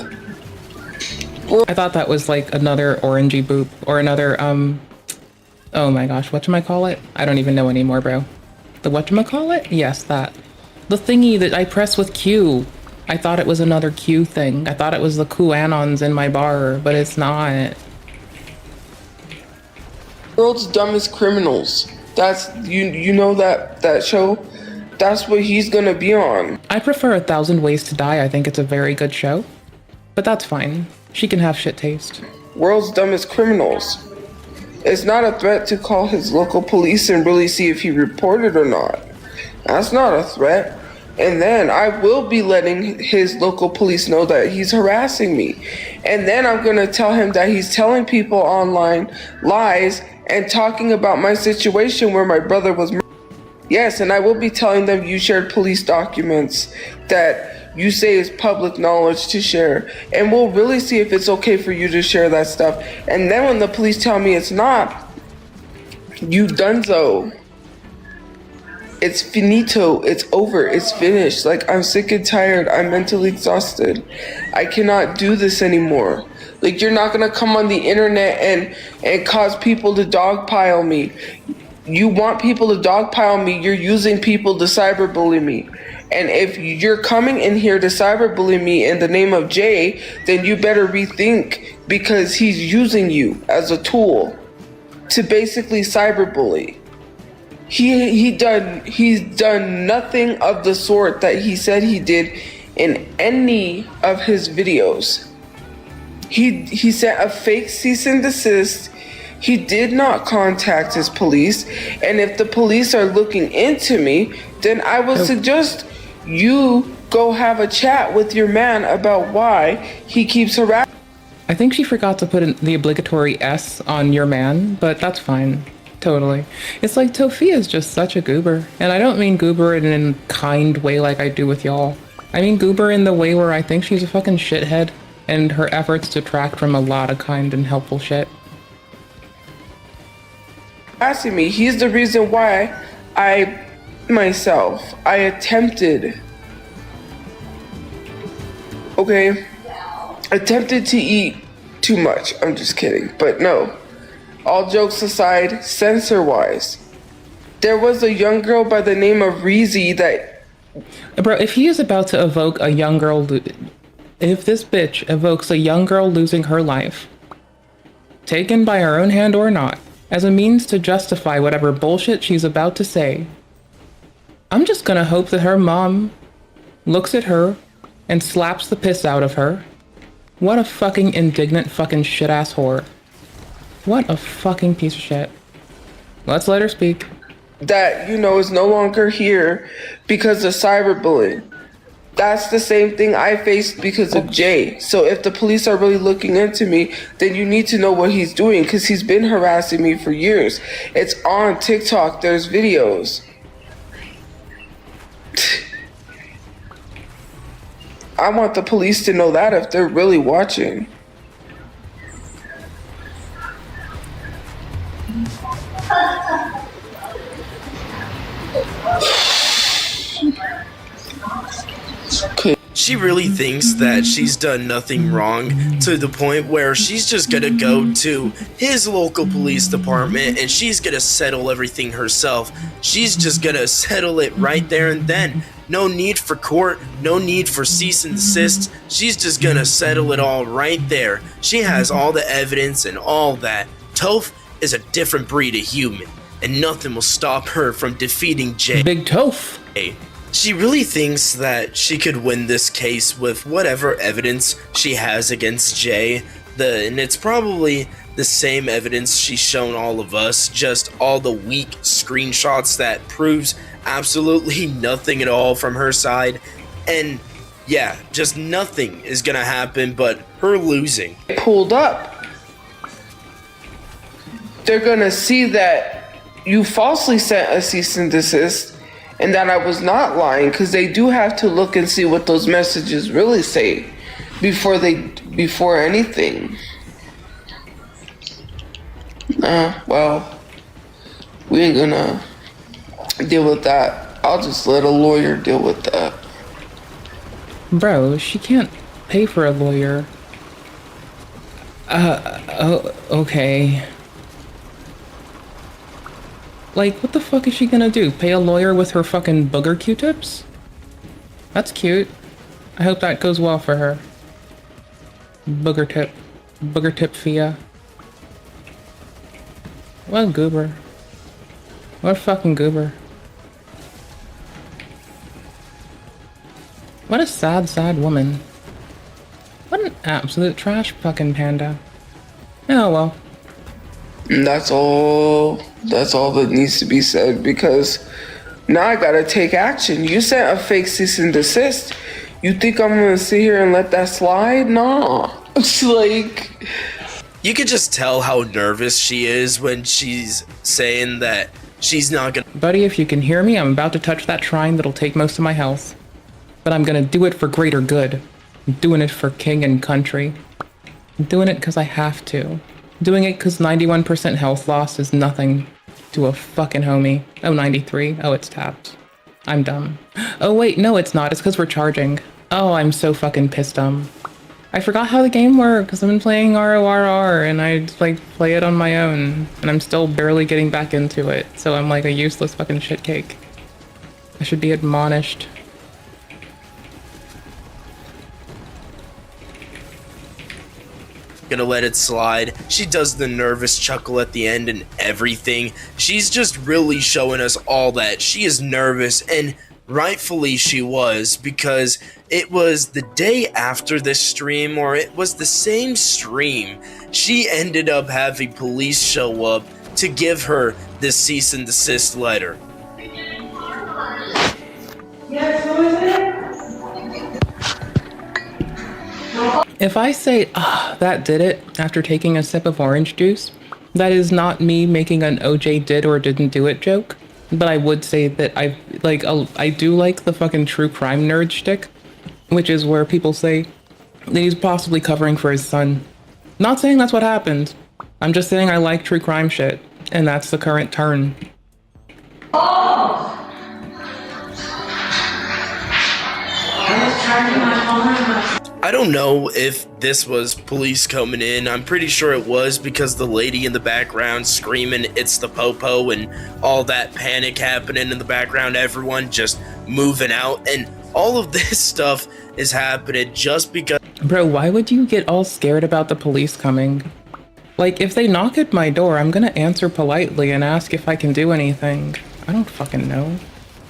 I thought that was like another orangey boop, or another, oh my gosh, whatchamacallit? I don't even know anymore, bro. The whatchamacallit? Yes, that. The thingy that I press with Q. I thought it was another Q thing. I thought it was the QAnons in my bar, but it's not. World's Dumbest Criminals. That's, you know that show? That's what he's gonna be on. I prefer 1,000 Ways to Die. I think it's a very good show. But that's fine. She can have shit taste. World's Dumbest Criminals. It's not a threat to call his local police and really see if he reported or not. That's not a threat. And then I will be letting his local police know that he's harassing me. And then I'm going to tell him that he's telling people online lies and talking about my situation where my brother was murdered. Yes, and I will be telling them you shared police documents that you say is public knowledge to share. And we'll really see if it's okay for you to share that stuff. And then when the police tell me it's not, you donezo. It's finito, it's over, it's finished. Like, I'm sick and tired, I'm mentally exhausted. I cannot do this anymore. Like, you're not gonna come on the internet and cause people to dogpile me. You want people to dogpile me, you're using people to cyberbully me. And if you're coming in here to cyberbully me in the name of Jay, then you better rethink, because he's using you as a tool to basically cyberbully. He's done nothing of the sort that he said he did in any of his videos. He sent a fake cease and desist. He did not contact his police. And if the police are looking into me, then I would suggest you go have a chat with your man about why he keeps harassing. I think she forgot to put in the obligatory S on your man, but that's fine. Totally. It's like Tophia's just such a goober. And I don't mean goober in a kind way like I do with y'all. I mean goober in the way where I think she's a fucking shithead, and her efforts detract from a lot of kind and helpful shit. Asking me, he's the reason why I attempted to eat too much. I'm just kidding, but no. All jokes aside, censor-wise, there was a young girl by the name of Reezy that... Bro, if he is about to evoke a young girl... If this bitch evokes a young girl losing her life, taken by her own hand or not, as a means to justify whatever bullshit she's about to say, I'm just gonna hope that her mom looks at her and slaps the piss out of her. What a fucking indignant fucking shit-ass whore. What a fucking piece of shit. Let's let her speak. That, is no longer here because of cyberbullying. That's the same thing I faced because of Jay. So if the police are really looking into me, then you need to know what he's doing, because he's been harassing me for years. It's on TikTok, there's videos. I want the police to know that if they're really watching. she really thinks that she's done nothing wrong to the point where she's just gonna go to his local police department and she's gonna settle everything herself. She's just gonna settle it right there and then. No need for court, no need for cease and desist. She's just gonna settle it all right there. She has all the evidence and all that. Toph is a different breed of human, and nothing will stop her from defeating Jay. Big Toph. She really thinks that she could win this case with whatever evidence she has against Jay. And it's probably the same evidence she's shown all of us, just all the weak screenshots that proves absolutely nothing at all from her side. And yeah, just nothing is gonna happen but her losing. Pulled up, they're gonna see that you falsely sent a cease and desist and that I was not lying, because they do have to look and see what those messages really say before anything. Well, we ain't gonna deal with that. I'll just let a lawyer deal with that. Bro, she can't pay for a lawyer. Okay. Like, what the fuck is she gonna do? Pay a lawyer with her fucking booger Q-tips? That's cute. I hope that goes well for her. Booger tip Fia. What a goober. What a fucking goober. What a sad, sad woman. What an absolute trash fucking panda. Oh well. And that's all that needs to be said, because now I gotta take action. You sent a fake cease and desist. You think I'm gonna sit here and let that slide? Nah. It's like, you could just tell how nervous she is when she's saying that she's not gonna. Buddy, if you can hear me, I'm about to touch that shrine that'll take most of my health. But I'm gonna do it for greater good. I'm doing it for king and country. I'm doing it because I have to. Doing it because 91% health loss is nothing to a fucking homie. Oh, 93. Oh, it's tapped. I'm dumb. Oh, wait, no, it's not. It's because we're charging. Oh, I'm so fucking pissed dumb. I forgot how the game works because I've been playing RORR and I just, like, play it on my own. And I'm still barely getting back into it. So I'm like a useless fucking shit cake. I should be admonished. Gonna let it slide. She does the nervous chuckle at the end and everything. She's just really showing us all that she is nervous, and rightfully she was, because it was the day after this stream, or it was the same stream, she ended up having police show up to give her this cease and desist letter. If I say, that did it, after taking a sip of orange juice, that is not me making an OJ did or didn't do it joke, but I would say that I do like the fucking true crime nerd shtick, which is where people say that he's possibly covering for his son. Not saying that's what happened. I'm just saying I like true crime shit, and that's the current turn. I don't know if this was police coming in. I'm pretty sure it was, because the lady in the background screaming, "It's the popo," and all that panic happening in the background, everyone just moving out, and all of this stuff is happening just because. Bro, why would you get all scared about the police coming? Like, if they knock at my door, I'm gonna answer politely and ask if I can do anything. I don't fucking know.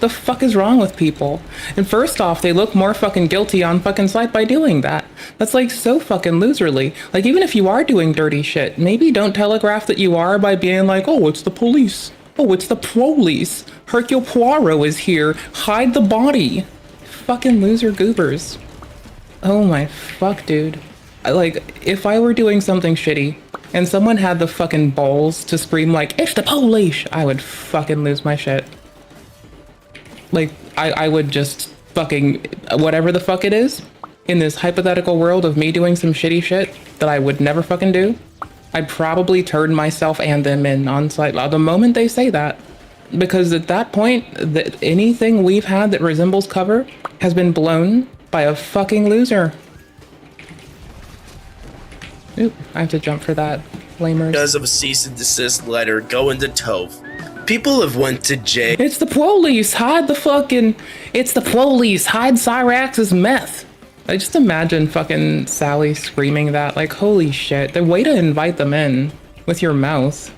The fuck is wrong with people? And first off, they look more fucking guilty on fucking sight by doing that. That's like so fucking loserly. Like, even if you are doing dirty shit, maybe don't telegraph that you are by being like, oh, it's the police. Oh, it's the police. Hercule Poirot is here. Hide the body. Fucking loser goobers. Oh my fuck, dude. If I were doing something shitty and someone had the fucking balls to scream like, it's the police, I would fucking lose my shit. Like, I would just fucking, whatever the fuck it is, in this hypothetical world of me doing some shitty shit that I would never fucking do, I'd probably turn myself and them in on sight the moment they say that. Because at that point, anything we've had that resembles cover has been blown by a fucking loser. Oop, I have to jump for that. Lamers. Because of a cease and desist letter going to toph. People have went to jail. It's the police! Hide the fucking... It's the police! Hide Cyraxx's meth! I just imagine fucking Sally screaming that, like, holy shit. The way to invite them in with your mouth.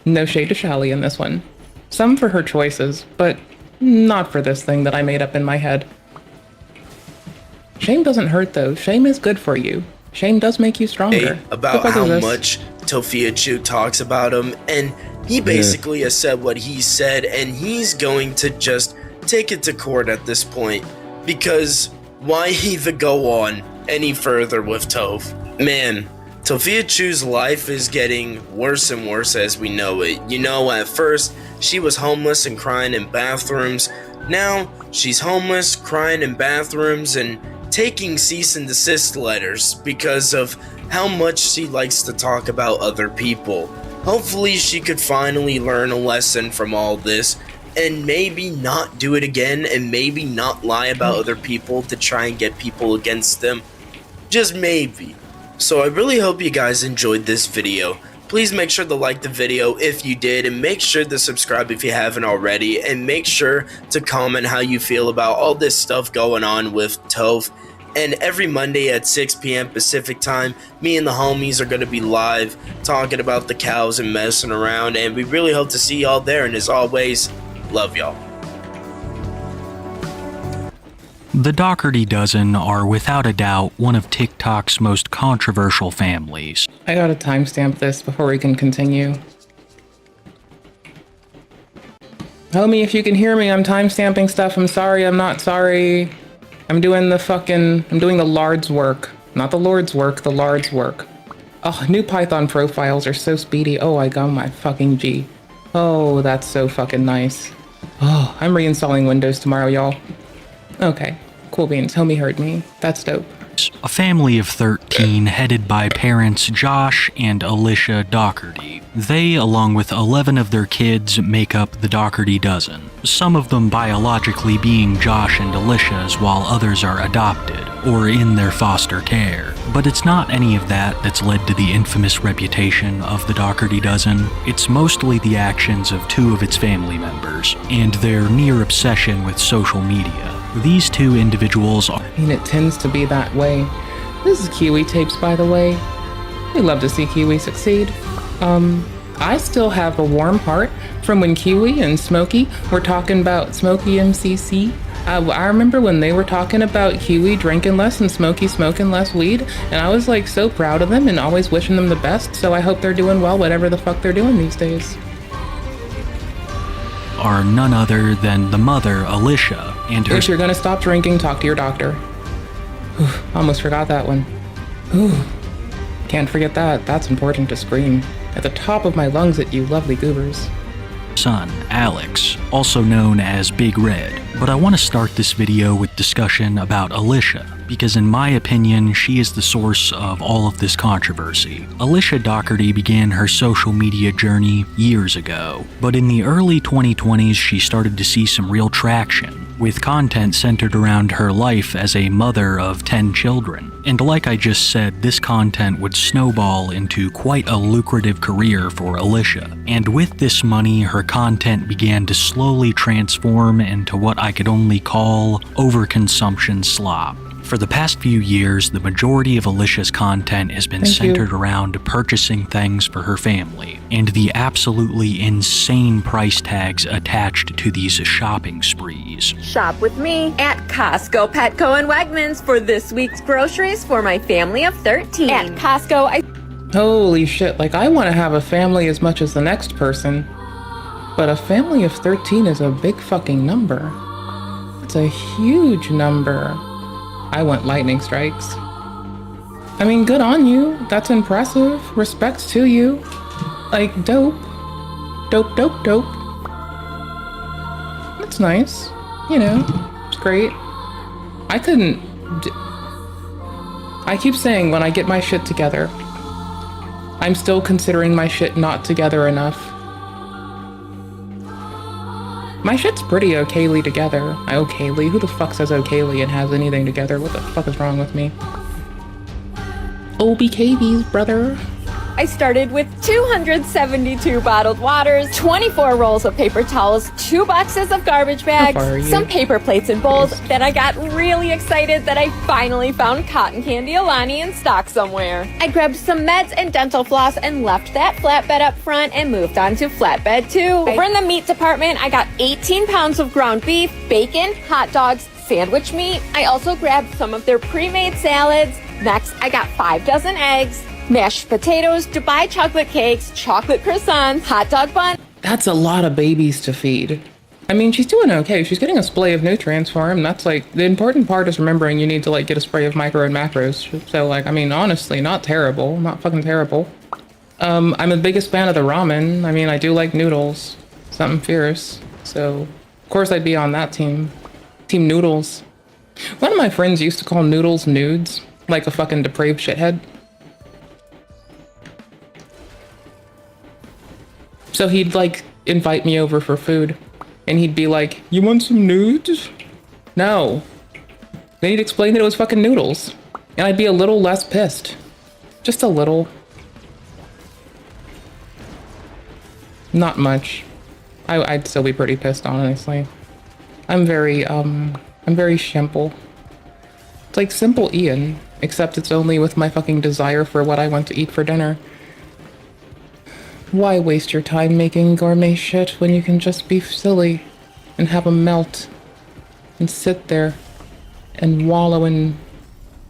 No shade to Sally in this one. Some for her choices, but not for this thing that I made up in my head. Shame doesn't hurt though. Shame is good for you. Shame does make you stronger. About how much Tofiachu talks about him, and he basically has said what he said, and he's going to just take it to court at this point, because why even go on any further with Toph? Man, Tofiachu's life is getting worse and worse as we know it. You know, at first, she was homeless and crying in bathrooms. Now, she's homeless, crying in bathrooms, and taking cease and desist letters because of how much she likes to talk about other people. Hopefully she could finally learn a lesson from all this and maybe not do it again, and maybe not lie about other people to try and get people against them. Just maybe. So I really hope you guys enjoyed this video. Please make sure to like the video if you did, and make sure to subscribe if you haven't already, and make sure to comment how you feel about all this stuff going on with Toph. And every Monday at 6 p.m. Pacific time, me and the homies are going to be live talking about the cows and messing around, and we really hope to see y'all there, and as always, love y'all. The Dougherty Dozen are without a doubt one of TikTok's most controversial families. I gotta timestamp this before we can continue. Homie, if you can hear me, I'm timestamping stuff. I'm sorry, I'm not sorry. I'm doing the Lard's work. Not the Lord's work, the Lard's work. Oh, new Python profiles are so speedy. Oh, I got my fucking G. Oh, that's so fucking nice. Oh, I'm reinstalling Windows tomorrow, y'all. Okay, cool beans. Homie heard me. That's dope. A family of 13 headed by parents Josh and Alicia Dougherty. They, along with 11 of their kids, make up the Dougherty Dozen. Some of them biologically being Josh and Alicia's, while others are adopted, or in their foster care. But it's not any of that that's led to the infamous reputation of the Dougherty Dozen. It's mostly the actions of two of its family members, and their near obsession with social media. These two individuals are... I mean, it tends to be that way. This is Kiwi Tapes, by the way. We love to see Kiwi succeed. I still have a warm heart from when Kiwi and Smokey were talking about Smokey MCC. I remember when they were talking about Kiwi drinking less and Smokey smoking less weed, and I was like so proud of them and always wishing them the best, so I hope they're doing well, whatever the fuck they're doing these days. Are none other than the mother, Alicia, and her... If you're gonna stop drinking, talk to your doctor. Almost forgot that one. Can't forget that. That's important to scream at the top of my lungs at you lovely goobers. Son, Alex, also known as Big Red. But I want to start this video with discussion about Alicia, because in my opinion, she is the source of all of this controversy. Alicia Dougherty began her social media journey years ago, but in the early 2020s, she started to see some real traction, with content centered around her life as a mother of 10 children. And like I just said, this content would snowball into quite a lucrative career for Alicia. And with this money, her content began to slowly transform into what I could only call overconsumption slop. For the past few years, the majority of Alicia's content has been centered around purchasing things for her family, and the absolutely insane price tags attached to these shopping sprees. Shop with me at Costco, Petco, and Wegmans for this week's groceries for my family of 13. At Costco, Holy shit, like I want to have a family as much as the next person, but a family of 13 is a big fucking number. It's a huge number. I want lightning strikes. I mean, good on you. That's impressive. Respect to you. Like, dope. Dope, dope, dope. That's nice. You know, it's great. I keep saying when I get my shit together, I'm still considering my shit not together enough. My shit's pretty okayly together. Okayly? Who the fuck says okayly and has anything together? What the fuck is wrong with me? OBKVs, brother. I started with 272 bottled waters, 24 rolls of paper towels, 2 boxes of garbage bags, some paper plates and bowls. Then I got really excited that I finally found cotton candy Alani in stock somewhere. I grabbed some meds and dental floss and left that flatbed up front and moved on to flatbed 2. Over in the meat department, I got 18 pounds of ground beef, bacon, hot dogs, sandwich meat. I also grabbed some of their pre-made salads. Next, I got 5 dozen eggs, mashed potatoes, Dubai chocolate cakes, chocolate croissants, hot dog bun. That's a lot of babies to feed. I mean, she's doing okay. She's getting a spray of nutrients for him. That's like, the important part is remembering you need to like get a spray of micro and macros. So like, I mean, honestly, not terrible. Not fucking terrible. I'm the biggest fan of the ramen. I mean, I do like noodles. Something fierce. So, of course I'd be on that team. Team noodles. One of my friends used to call noodles nudes. Like a fucking depraved shithead. So he'd like invite me over for food and he'd be like, "You want some nudes?" No. Then he'd explain that it was fucking noodles and I'd be a little less pissed. Just a little. Not much. I'd still be pretty pissed, honestly. I'm very simple. It's like Simple Ian, except it's only with my fucking desire for what I want to eat for dinner. Why waste your time making gourmet shit when you can just be silly and have a melt and sit there and wallow in...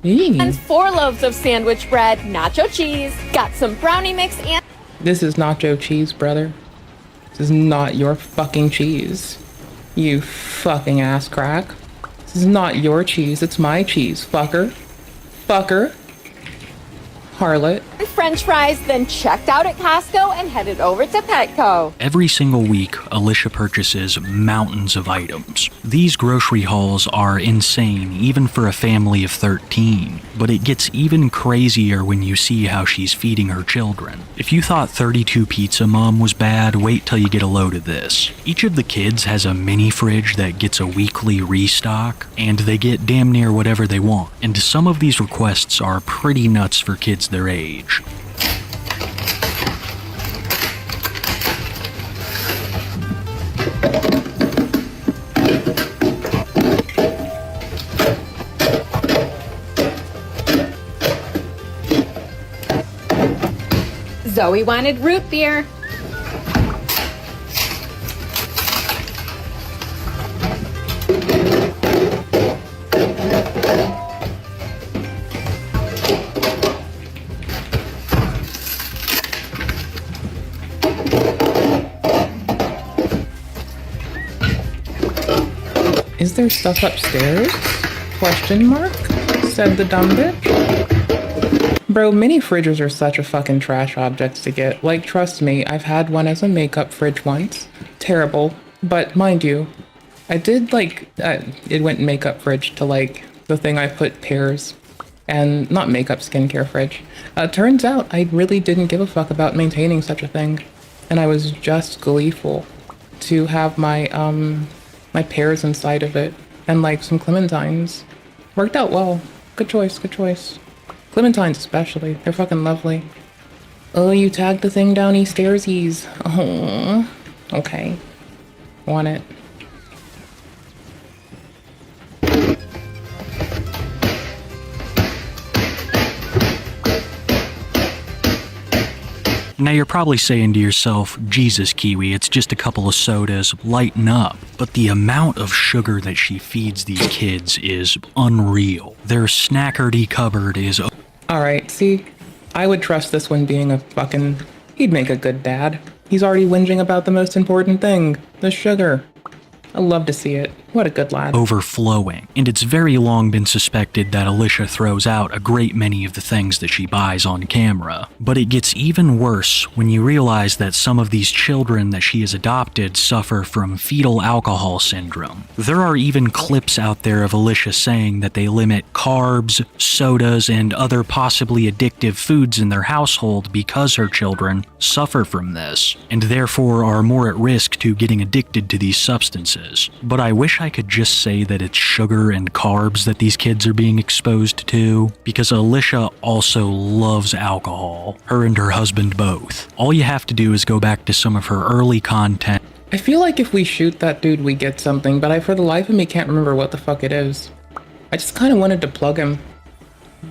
And 4 loaves of sandwich bread, nacho cheese, got some brownie mix and... This is nacho cheese, brother. This is not your fucking cheese. You fucking ass crack. This is not your cheese, it's my cheese, fucker. Fucker. Harlot. French fries, then checked out at Costco and headed over to Petco. Every single week, Alicia purchases mountains of items. These grocery hauls are insane, even for a family of 13. But it gets even crazier when you see how she's feeding her children. If you thought 32 Pizza Mom was bad, wait till you get a load of this. Each of the kids has a mini fridge that gets a weekly restock, and they get damn near whatever they want. And some of these requests are pretty nuts for kids their age. Zoe wanted root beer. Is there stuff upstairs? Question mark? Said the dumb bitch. Bro, mini fridges are such a fucking trash object to get. Like, trust me, I've had one as a makeup fridge once. Terrible. But mind you, I did like, it went makeup fridge to like the thing I put pears and not makeup skincare fridge. Turns out I really didn't give a fuck about maintaining such a thing. And I was just gleeful to have my, my pears inside of it and like some clementines. Worked out well. Good choice, good choice. Clementines especially. They're fucking lovely. Oh, you tagged the thing down Eastersies. Oh, okay. Want it. Now you're probably saying to yourself, Jesus, Kiwi, it's just a couple of sodas, lighten up. But the amount of sugar that she feeds these kids is unreal. Their snackerty cupboard is... Alright, see? I would trust this one being a fucking... He'd make a good dad. He's already whinging about the most important thing, the sugar. I love to see it. What a good lad. Overflowing, and it's very long been suspected that Alicia throws out a great many of the things that she buys on camera. But it gets even worse when you realize that some of these children that she has adopted suffer from fetal alcohol syndrome. There are even clips out there of Alicia saying that they limit carbs, sodas, and other possibly addictive foods in their household because her children suffer from this, and therefore are more at risk to getting addicted to these substances. But I wish I could just say that it's sugar and carbs that these kids are being exposed to, because Alicia also loves alcohol, her and her husband both. All you have to do is go back to some of her early content. I feel like if we shoot that dude, we get something, but I for the life of me can't remember what the fuck it is. I just kind of wanted to plug him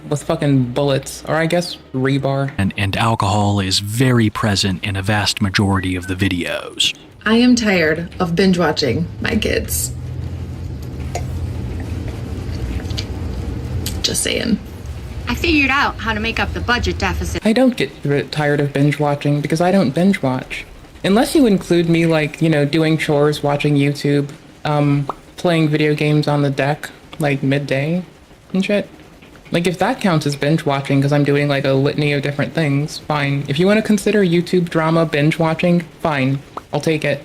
with fucking bullets, or I guess rebar. And alcohol is very present in a vast majority of the videos. I am tired of binge watching my kids. Just saying. I figured out how to make up the budget deficit. I don't get tired of binge watching because I don't binge watch. Unless you include me, like, you know, doing chores, watching YouTube, playing video games on the deck, like midday and shit. Like, if that counts as binge watching because I'm doing like a litany of different things, fine. If you want to consider YouTube drama binge watching, fine. I'll take it.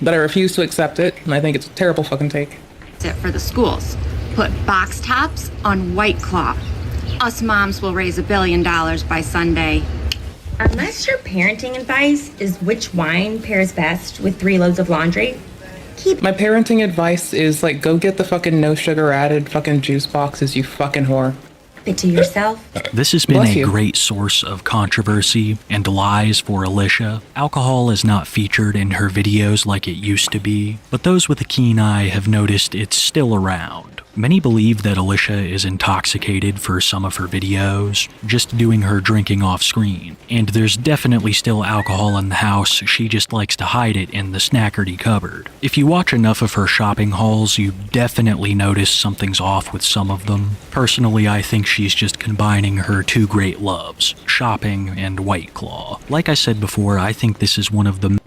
But I refuse to accept it, and I think it's a terrible fucking take. It for the schools. Put box tops on White Claw. Us moms will raise $1 billion by Sunday. Unless your parenting advice is which wine pairs best with 3 loads of laundry, My parenting advice is, like, go get the fucking no sugar added fucking juice boxes, you fucking whore. it to yourself. This has been a great source of controversy and lies for Alicia. Alcohol is not featured in her videos like it used to be, but those with a keen eye have noticed it's still around. Many believe that Alicia is intoxicated for some of her videos, just doing her drinking off screen. And there's definitely still alcohol in the house, she just likes to hide it in the snackerty cupboard. If you watch enough of her shopping hauls, you definitely notice something's off with some of them. Personally, I think she's just combining her two great loves, shopping and White Claw. Like I said before, I think this is one of the...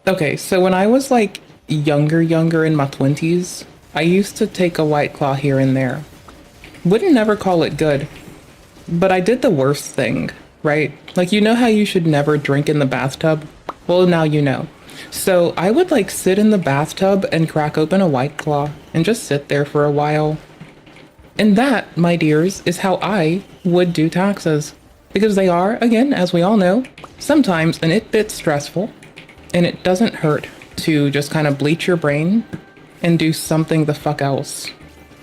Okay, so when I was like younger in my 20s, I used to take a White Claw here and there. Wouldn't never call it good, but I did the worst thing, right? Like, you know how you should never drink in the bathtub? Well, now you know. So I would like sit in the bathtub and crack open a White Claw and just sit there for a while. And that, my dears, is how I would do taxes. Because they are, again, as we all know, sometimes an bit stressful, and it doesn't hurt to just kind of bleach your brain and do something the fuck else.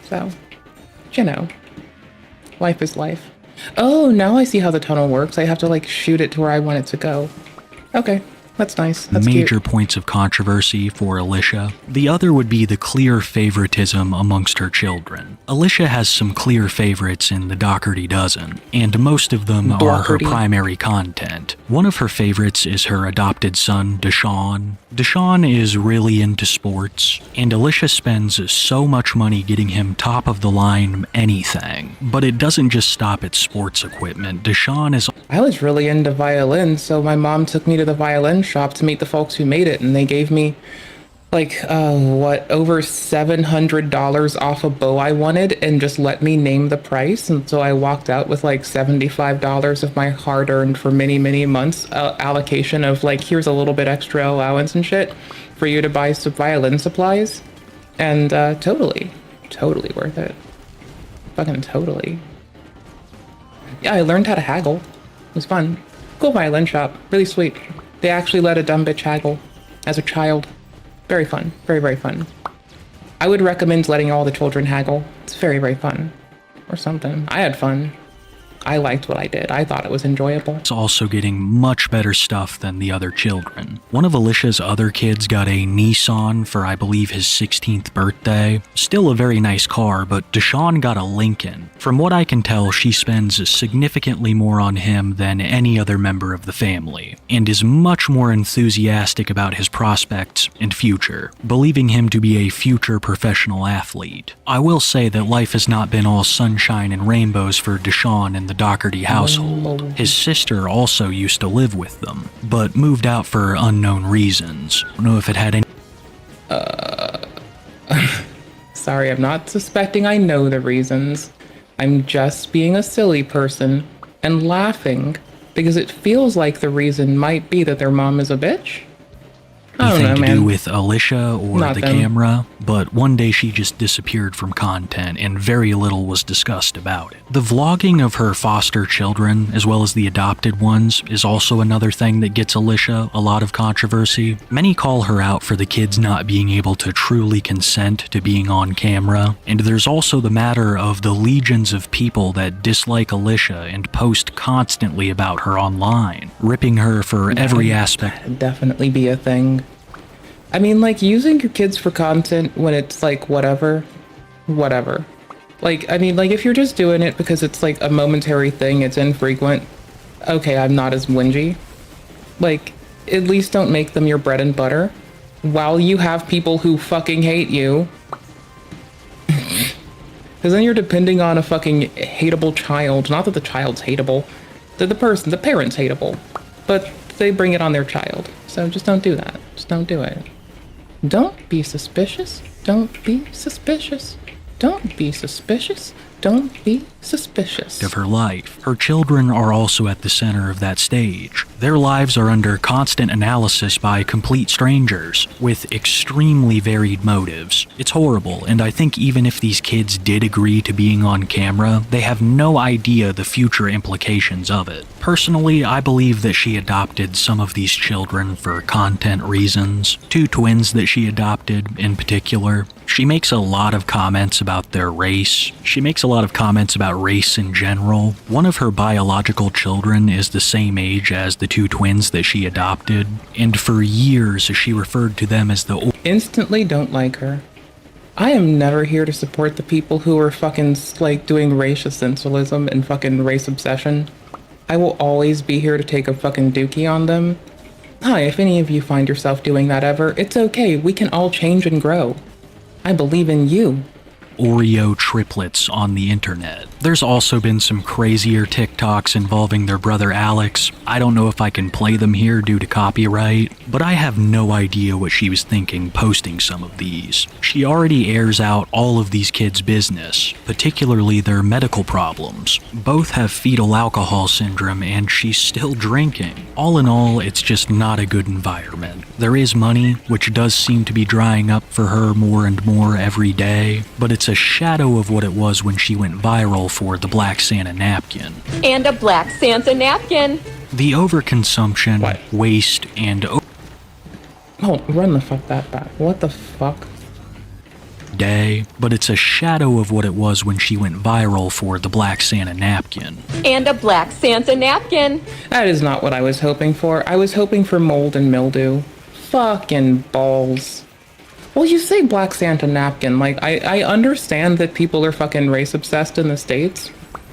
So, you know, life is life. Oh, now I see how the tunnel works. I have to like shoot it to where I want it to go. Okay, that's nice. That's major cute. Points of controversy for Alicia. The other would be the clear favoritism amongst her children. Alicia has some clear favorites in the Dougherty Dozen, and most of them are her primary content. One of her favorites is her adopted son, Deshaun. Deshaun is really into sports, and Alicia spends so much money getting him top of the line anything. But it doesn't just stop at sports equipment. Deshaun is... I was really into violin, so my mom took me to the violin shop to meet the folks who made it, and they gave me like, over $700 off a bow I wanted and just let me name the price. And so I walked out with like $75 of my hard-earned for many, many months allocation of like, here's a little bit extra allowance and shit for you to buy some violin supplies. And totally worth it. Fucking totally. Yeah, I learned how to haggle. It was fun. Cool violin shop. Really sweet. They actually let a dumb bitch haggle as a child. Very fun. Very, very fun. I would recommend letting all the children haggle. It's very, very fun. Or something. I had fun. I liked what I did. I thought it was enjoyable. It's also getting much better stuff than the other children. One of Alicia's other kids got a Nissan for, I believe, his 16th birthday. Still a very nice car, but Deshaun got a Lincoln. From what I can tell, she spends significantly more on him than any other member of the family, and is much more enthusiastic about his prospects and future, believing him to be a future professional athlete. I will say that life has not been all sunshine and rainbows for Deshaun and the Dougherty household. His sister also used to live with them, but moved out for unknown reasons. I don't know if it had any... sorry, I'm not suspecting I know the reasons. I'm just being a silly person and laughing because it feels like the reason might be that their mom is a bitch. I don't know, Anything to man. do with Alicia or Not the them. camera, but one day she just disappeared from content and very little was discussed about it. The vlogging of her foster children, as well as the adopted ones, is also another thing that gets Alicia a lot of controversy. Many call her out for the kids not being able to truly consent to being on camera, and there's also the matter of the legions of people that dislike Alicia and post constantly about her online, ripping her for every aspect. That'd definitely be a thing. I mean, like, using your kids for content when it's like whatever. Like, I mean, like, if you're just doing it because it's like a momentary thing, it's infrequent, okay, I'm not as whingy. Like, at least don't make them your bread and butter while you have people who fucking hate you. Because then you're depending on a fucking hateable child. Not that the child's hateable, the parent's hateable, but they bring it on their child. So just don't do that. Just don't do it. Don't be suspicious. Don't be suspicious. Don't be suspicious. Don't be suspicious. Of her life. Her children are also at the center of that stage. Their lives are under constant analysis by complete strangers, with extremely varied motives. It's horrible, and I think even if these kids did agree to being on camera, they have no idea the future implications of it. Personally, I believe that she adopted some of these children for content reasons. 2 twins that she adopted, in particular. She makes a lot of comments about their race. She makes a lot of comments about race in general. One of her biological children is the same age as the 2 twins that she adopted, and for years she referred to them as the Instantly don't like her. I am never here to support the people who are fucking like doing racial sensualism and fucking race obsession. I will always be here to take a fucking dookie on them. Hi, if any of you find yourself doing that ever, it's okay. We can all change and grow. I believe in you. Oreo triplets on the internet. There's also been some crazier TikToks involving their brother Alex. I don't know if I can play them here due to copyright, but I have no idea what she was thinking posting some of these. She already airs out all of these kids' business, particularly their medical problems. Both have fetal alcohol syndrome and she's still drinking. All in all, it's just not a good environment. There is money, which does seem to be drying up for her more and more every day, but it's a shadow of what it was when she went viral for the Black Santa napkin. And a Black Santa napkin. The overconsumption, waste, and Oh, run the fuck that back. What the fuck? Day, but it's a shadow of what it was when she went viral for the Black Santa napkin. And a Black Santa napkin. That is not what I was hoping for. I was hoping for mold and mildew. Fucking balls. Well, you say Black Santa napkin. Like, I understand that people are fucking race obsessed in the States.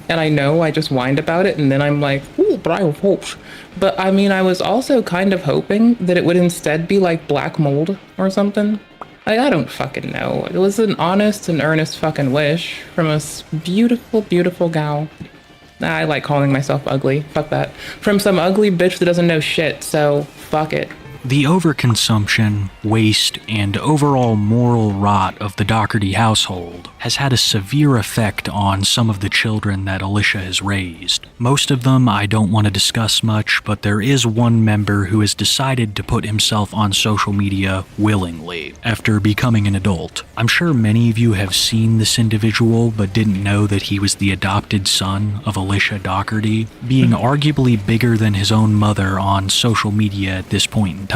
And I know I just whined about it and then I'm like, ooh, but I have hopes. But I mean, I was also kind of hoping that it would instead be like black mold or something. I don't fucking know. It was an honest and earnest fucking wish from a beautiful, beautiful gal. I like calling myself ugly. Fuck that. From some ugly bitch that doesn't know shit, so fuck it. The overconsumption, waste, and overall moral rot of the Dougherty household has had a severe effect on some of the children that Alicia has raised. Most of them I don't want to discuss much, but there is one member who has decided to put himself on social media willingly after becoming an adult. I'm sure many of you have seen this individual but didn't know that he was the adopted son of Alicia Dougherty, being arguably bigger than his own mother on social media at this point in time.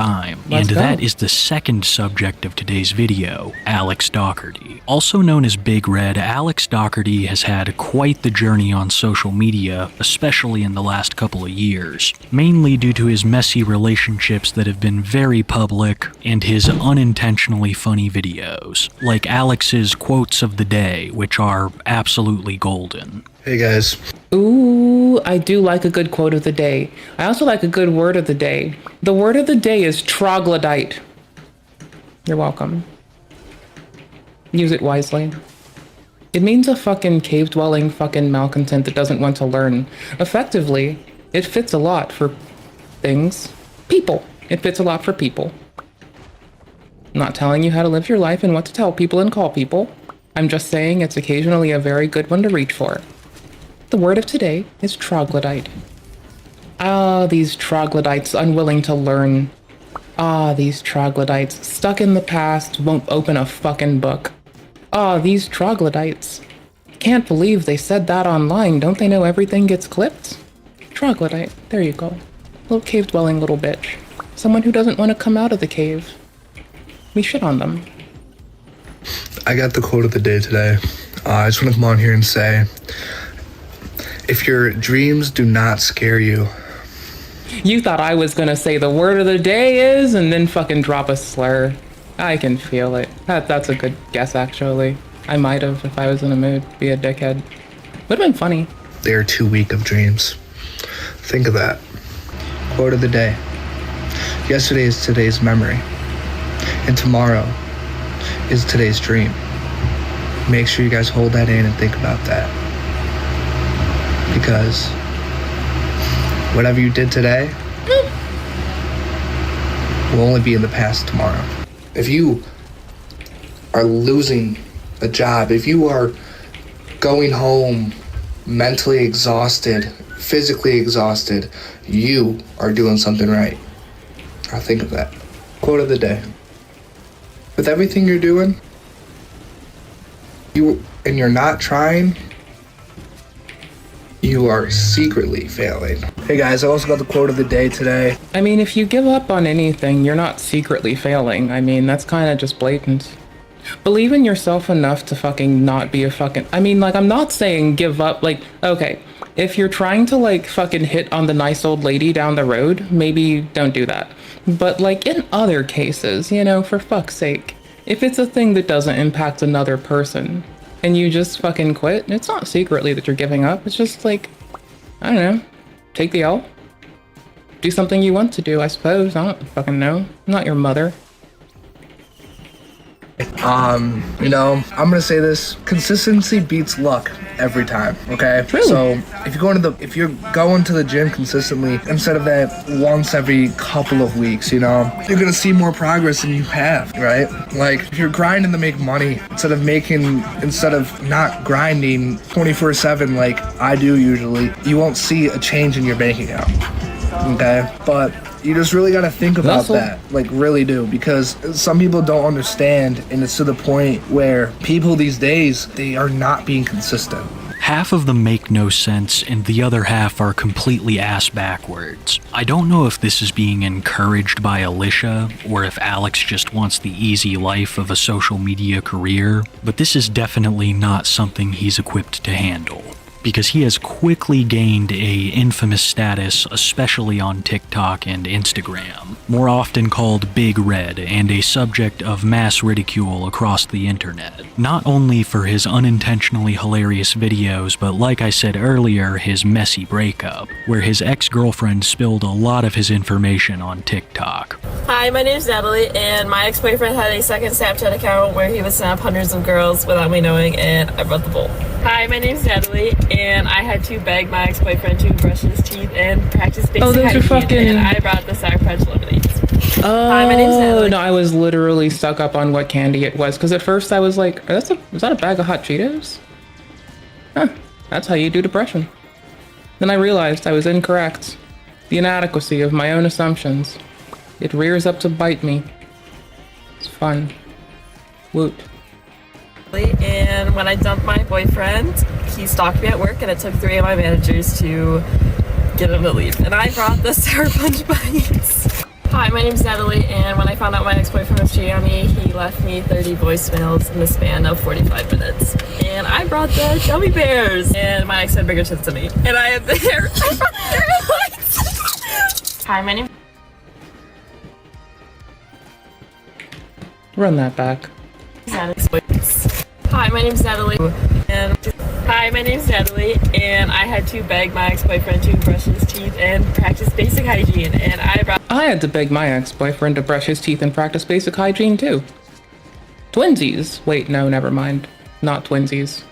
Let's And go. that is the second subject of today's video, Alex Dougherty. Also known as Big Red, Alex Dougherty has had quite the journey on social media, especially in the last couple of years, mainly due to his messy relationships that have been very public and his unintentionally funny videos, like Alex's quotes of the day, which are absolutely golden. Hey guys. Ooh, I do like a good quote of the day. I also like a good word of the day. The word of the day is troglodyte. You're welcome. Use it wisely. It means a fucking cave-dwelling fucking malcontent that doesn't want to learn. Effectively, it fits a lot for things. People. It fits a lot for people. I'm not telling you how to live your life and what to tell people and call people. I'm just saying it's occasionally a very good one to reach for. The word of today is troglodyte. Ah, these troglodytes unwilling to learn. Ah, these troglodytes stuck in the past won't open a fucking book. Ah, these troglodytes. Can't believe they said that online. Don't they know everything gets clipped? Troglodyte, there you go. Little cave-dwelling little bitch. Someone who doesn't want to come out of the cave. We shit on them. I got the quote of the day today. I just want to come on here and say, if your dreams do not scare you. You thought I was gonna say the word of the day is and then fucking drop a slur. I can feel it. That's a good guess, actually. I might have if I was in a mood. Be a dickhead. Would've been funny. They are too weak of dreams. Think of that. Quote of the day. Yesterday is today's memory. And tomorrow is today's dream. Make sure you guys hold that in and think about that. Because whatever you did today will only be in the past tomorrow. If you are losing a job, if you are going home mentally exhausted, physically exhausted, you are doing something right. I'll think of that. Quote of the day. With everything you're doing, and you're not trying, you are secretly failing. Hey guys, I also got the quote of the day today. I mean, if you give up on anything, you're not secretly failing. I mean, that's kind of just blatant. Believe in yourself enough to fucking not be a fucking... I mean, like, I'm not saying give up, like, okay, if you're trying to, like, fucking hit on the nice old lady down the road, maybe don't do that. But, like, in other cases, you know, for fuck's sake, if it's a thing that doesn't impact another person, and you just fucking quit, it's not secretly that you're giving up. It's just like, I don't know, take the L. Do something you want to do, I suppose. I don't fucking know. I'm not your mother. You know, I'm gonna say this: consistency beats luck every time. Okay. True. So if you're going to the gym consistently instead of that once every couple of weeks, you know, you're gonna see more progress than you have, right? Like if you're grinding to make money instead of not grinding 24/7 like I do usually, you won't see a change in your bank account. Okay, but you just really got to think about that, like really do, because some people don't understand, and it's to the point where people these days, they are not being consistent. Half of them make no sense, and the other half are completely ass backwards. I don't know if this is being encouraged by Alicia, or if Alex just wants the easy life of a social media career, but this is definitely not something he's equipped to handle, because he has quickly gained a infamous status, especially on TikTok and Instagram, more often called Big Red and a subject of mass ridicule across the internet. Not only for his unintentionally hilarious videos, but like I said earlier, his messy breakup, where his ex-girlfriend spilled a lot of his information on TikTok. Hi, my name's Natalie, and my ex-boyfriend had a second Snapchat account where he would snap hundreds of girls without me knowing, and I brought the bull. Hi, my name's Natalie, and I had to beg my ex-boyfriend to brush his teeth and practice basic hygiene, and I brought the Sour Punch lemonades. Hi, my name's Natalie. No, I was literally stuck up on what candy it was, because at first I was like, is that a bag of hot Cheetos? Huh, that's how you do depression. Then I realized I was incorrect. The inadequacy of my own assumptions. It rears up to bite me. It's fun. Woot. And when I dumped my boyfriend, he stalked me at work, and it took 3 of my managers to get him to leave. And I brought the Sour Punch bites. Hi, my name's Natalie, and when I found out my ex-boyfriend was cheating on me, he left me 30 voicemails in the span of 45 minutes. And I brought the gummy bears, and my ex had bigger tits than me. And I had the hair. Hi, my name. Run that back. Hi, my name's Natalie, and I had to beg my ex-boyfriend to brush his teeth and practice basic hygiene, and I had to beg my ex-boyfriend to brush his teeth and practice basic hygiene too. Twinsies. Wait, no, never mind. Not twinsies.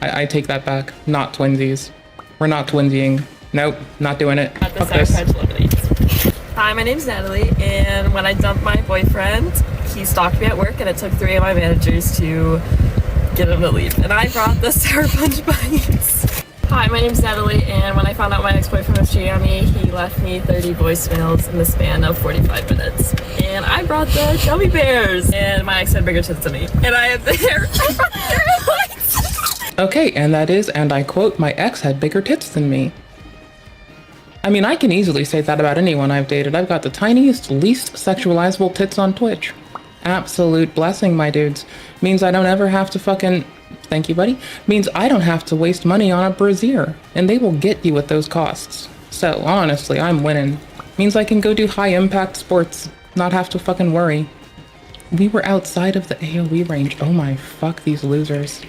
I take that back. Not twinsies. We're not twinsying. Nope, not doing it. Fuck this. Hi, my name's Natalie, and when I dumped my boyfriend, he stalked me at work, and it took 3 of my managers to get him to leave. And I brought the Sour Punch Bites. Hi, my name's Natalie, and when I found out my ex-boyfriend was cheating on me, he left me 30 voicemails in the span of 45 minutes. And I brought the gummy bears, and my ex had bigger tits than me. And I have the hair. Okay, and that is, and I quote, my ex had bigger tits than me. I mean, I can easily say that about anyone I've dated. I've got the tiniest, least sexualizable tits on Twitch. Absolute blessing, my dudes. Means I don't ever have to fucking... Thank you, buddy. Means I don't have to waste money on a brassiere, and they will get you at those costs. So, honestly, I'm winning. Means I can go do high-impact sports, not have to fucking worry. We were outside of the AoE range. Oh my fuck, these losers.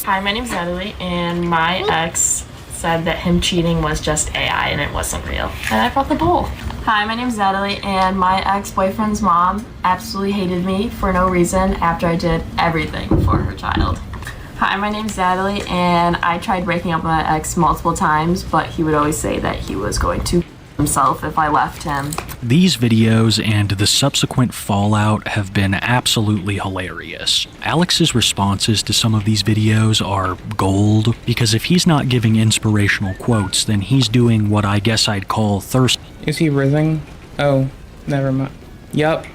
Hi, my name's Addy, and my ex said that him cheating was just AI and it wasn't real. And I brought the bowl. Hi, my name's Natalie, and my ex-boyfriend's mom absolutely hated me for no reason after I did everything for her child. Hi, my name's Natalie, and I tried breaking up with my ex multiple times, but he would always say that he was going to himself if I left him. These videos and the subsequent fallout have been absolutely hilarious. Alex's responses to some of these videos are gold, because if he's not giving inspirational quotes, then he's doing what I guess I'd call thirst. Is he rizzing? Oh, never mind. Yup.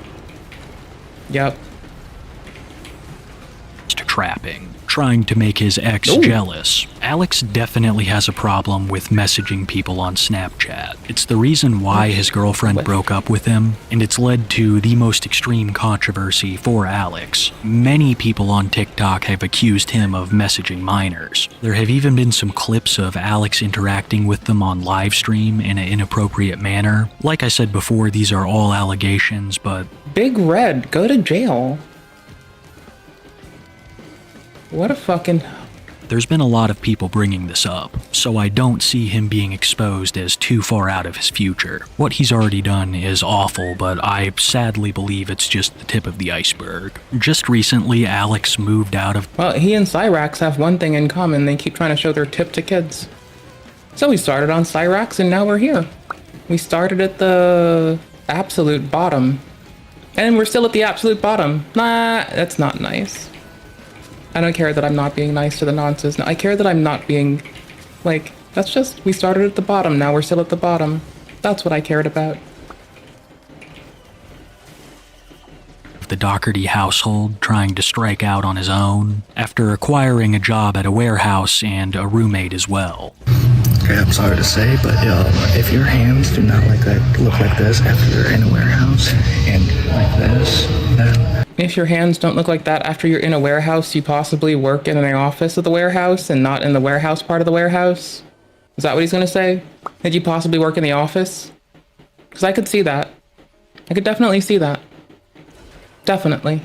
Trapping, trying to make his ex jealous. Alex definitely has a problem with messaging people on Snapchat. It's the reason why his girlfriend broke up with him, and it's led to the most extreme controversy for Alex. Many people on TikTok have accused him of messaging minors. There have even been some clips of Alex interacting with them on livestream in an inappropriate manner. Like I said before, these are all allegations, but... Big Red, go to jail. What a fucking... There's been a lot of people bringing this up, so I don't see him being exposed as too far out of his future. What he's already done is awful, but I sadly believe it's just the tip of the iceberg. Just recently, Alex moved out of... Well, he and Cyraxx have one thing in common. They keep trying to show their tip to kids. So we started on Cyraxx, and now we're here. We started at the absolute bottom. And we're still at the absolute bottom. Nah, that's not nice. I don't care that I'm not being nice to the nonces. No, I care that I'm not being, like, that's just, we started at the bottom, now we're still at the bottom. That's what I cared about. The Dougherty household, trying to strike out on his own, after acquiring a job at a warehouse and a roommate as well. Okay, I'm sorry to say, but if your hands do not look like this after you're in a warehouse and like this, then... If your hands don't look like that after you're in a warehouse, you possibly work in an office of the warehouse and not in the warehouse part of the warehouse? Is that what he's gonna say? Did you possibly work in the office? Because I could see that. I could definitely see that. Definitely.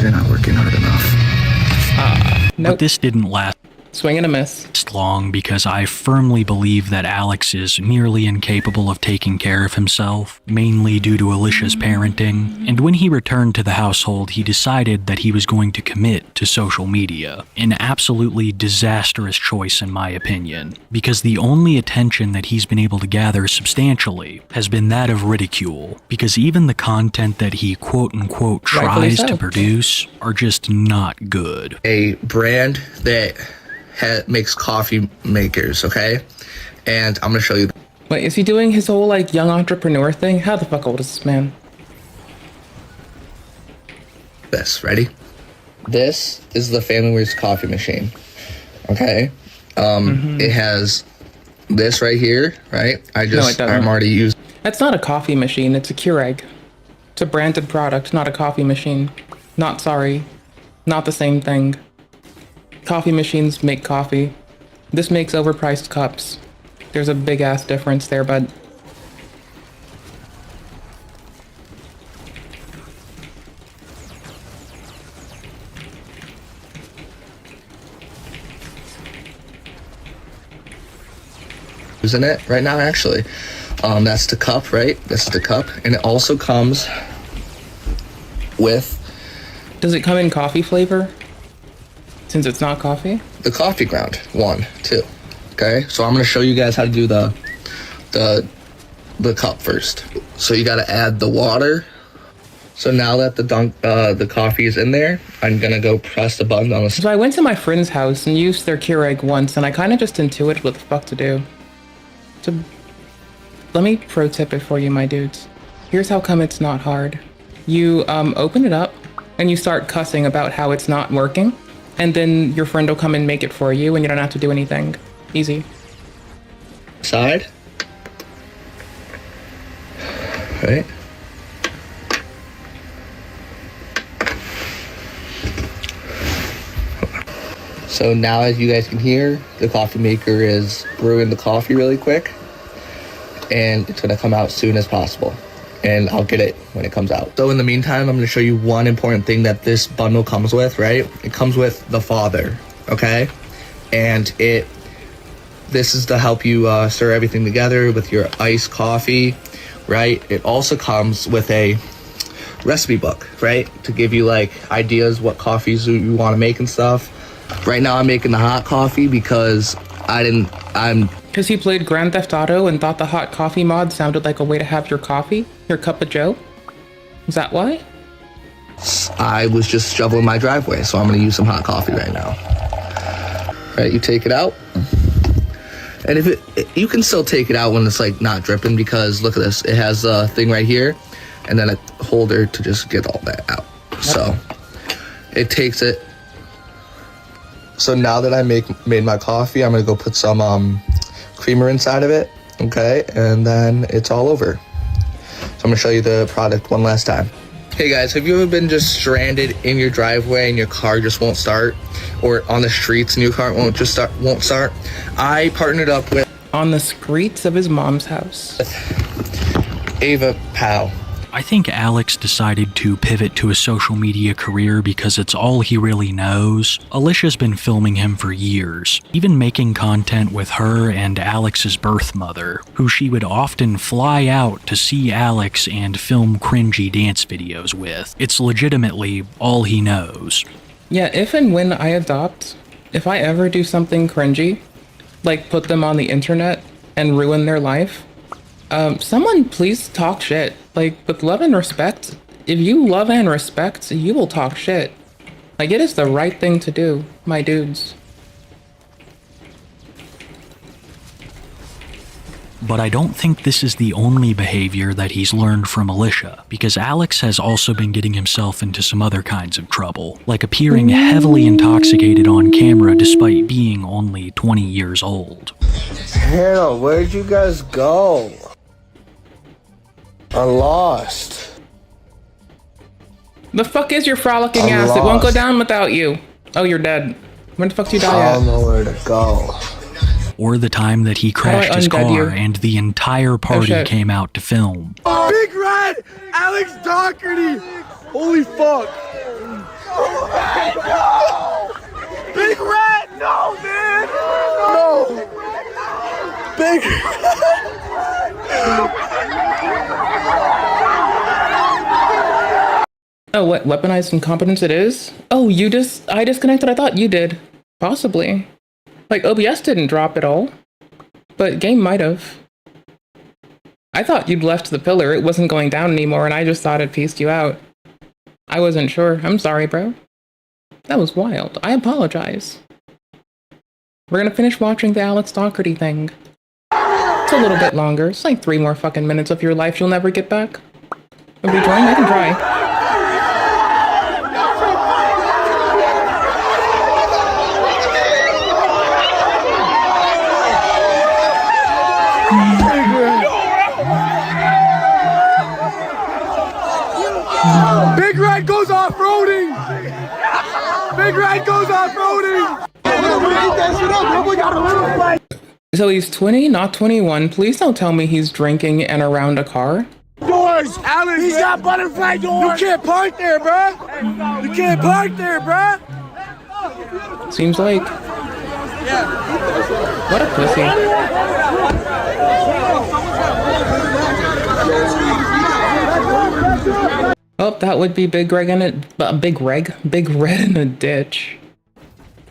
You're not working hard enough. Nope. But this didn't last. Swing and a miss. Long because I firmly believe that Alex is nearly incapable of taking care of himself, mainly due to Alicia's parenting, and when he returned to the household, he decided that he was going to commit to social media. An absolutely disastrous choice in my opinion, because the only attention that he's been able to gather substantially has been that of ridicule, because even the content that he quote-unquote tries to produce are just not good. A brand that makes coffee makers, okay? And I'm gonna show you. Wait, is he doing his whole like young entrepreneur thing? How the fuck old is this man? This, ready? This is the Family Ware's coffee machine, okay? It has this right here, right? I'm already using. That's not a coffee machine, it's a Keurig. It's a branded product, not a coffee machine. Not sorry. Not the same thing. Coffee machines make coffee. This makes overpriced cups. There's a big ass difference there, bud. Using it right now, actually. That's the cup, right? This is the cup, and it also comes with... Does it come in coffee flavor? Since it's not coffee? The coffee ground, 1, 2. Okay, so I'm gonna show you guys how to do the cup first. So you gotta add the water So now that the coffee is in there, I'm gonna go press the button on the. So I went to my friend's house and used their Keurig once, and I kind of just intuited what the fuck to do. So let me pro tip it for you, my dudes. Here's how come it's not hard. You open it up and you start cussing about how it's not working, and then your friend will come and make it for you, and you don't have to do anything. Easy. Side. Right. So now, as you guys can hear, the coffee maker is brewing the coffee really quick, and it's gonna come out as soon as possible, and I'll get it when it comes out. So in the meantime, I'm gonna show you one important thing that this bundle comes with, right? It comes with the father, okay? And this is to help you stir everything together with your iced coffee, right? It also comes with a recipe book, right? To give you like ideas what coffees you want to make and stuff. Right now I'm making the hot coffee because because he played Grand Theft Auto and thought the hot coffee mod sounded like a way to have your coffee, your cup of joe. Is that why? I was just shoveling my driveway, so I'm gonna use some hot coffee right now. Right, you take it out. And you can still take it out when it's like not dripping, because look at this. It has a thing right here and then a holder to just get all that out. So it takes it. So now that I made my coffee, I'm gonna go put some creamer inside of it, okay? And then it's all over. So I'm gonna show you the product one last time. Hey guys, have you ever been just stranded in your driveway and your car just won't start? Or on the streets and your car won't start? I partnered up with... On the streets of his mom's house. Ava Powell. I think Alex decided to pivot to a social media career because it's all he really knows. Alicia's been filming him for years, even making content with her and Alex's birth mother, who she would often fly out to see Alex and film cringy dance videos with. It's legitimately all he knows. Yeah, if and when I adopt, if I ever do something cringy, like put them on the internet and ruin their life, someone please talk shit. Like, with love and respect. If you love and respect, you will talk shit. Like, it is the right thing to do, my dudes. But I don't think this is the only behavior that he's learned from Alicia, because Alex has also been getting himself into some other kinds of trouble, like appearing heavily intoxicated on camera despite being only 20 years old. Hannah, where'd you guys go? I lost. The fuck is your frolicking ass? It won't go down without you. Oh, you're dead. When the fuck did you die at? I don't know where to go. Or the time that he crashed his car and the entire party came out to film. Big Red! Alex Dougherty! Holy fuck! No! Big Red! No, man! No! Big Oh, what weaponized incompetence it is? Oh, I disconnected? I thought you did. Possibly. Like, OBS didn't drop at all. But game might have. I thought you'd left the pillar, it wasn't going down anymore, and I just thought it pieced you out. I wasn't sure. I'm sorry, bro. That was wild. I apologize. We're gonna finish watching the Alex Dougherty thing. It's a little bit longer. It's like 3 more fucking minutes of your life you'll never get back. If you join, I can try. Big Red goes off-roading! Big Red goes off-roading! So he's 20, not 21. Please don't tell me he's drinking and around a car. Doors! Alex, he's got butterfly doors! You can't park there, bruh! You can't park there, bruh! Seems like... What a pussy. Oh, that would be Big Red in it. Big Red in a ditch.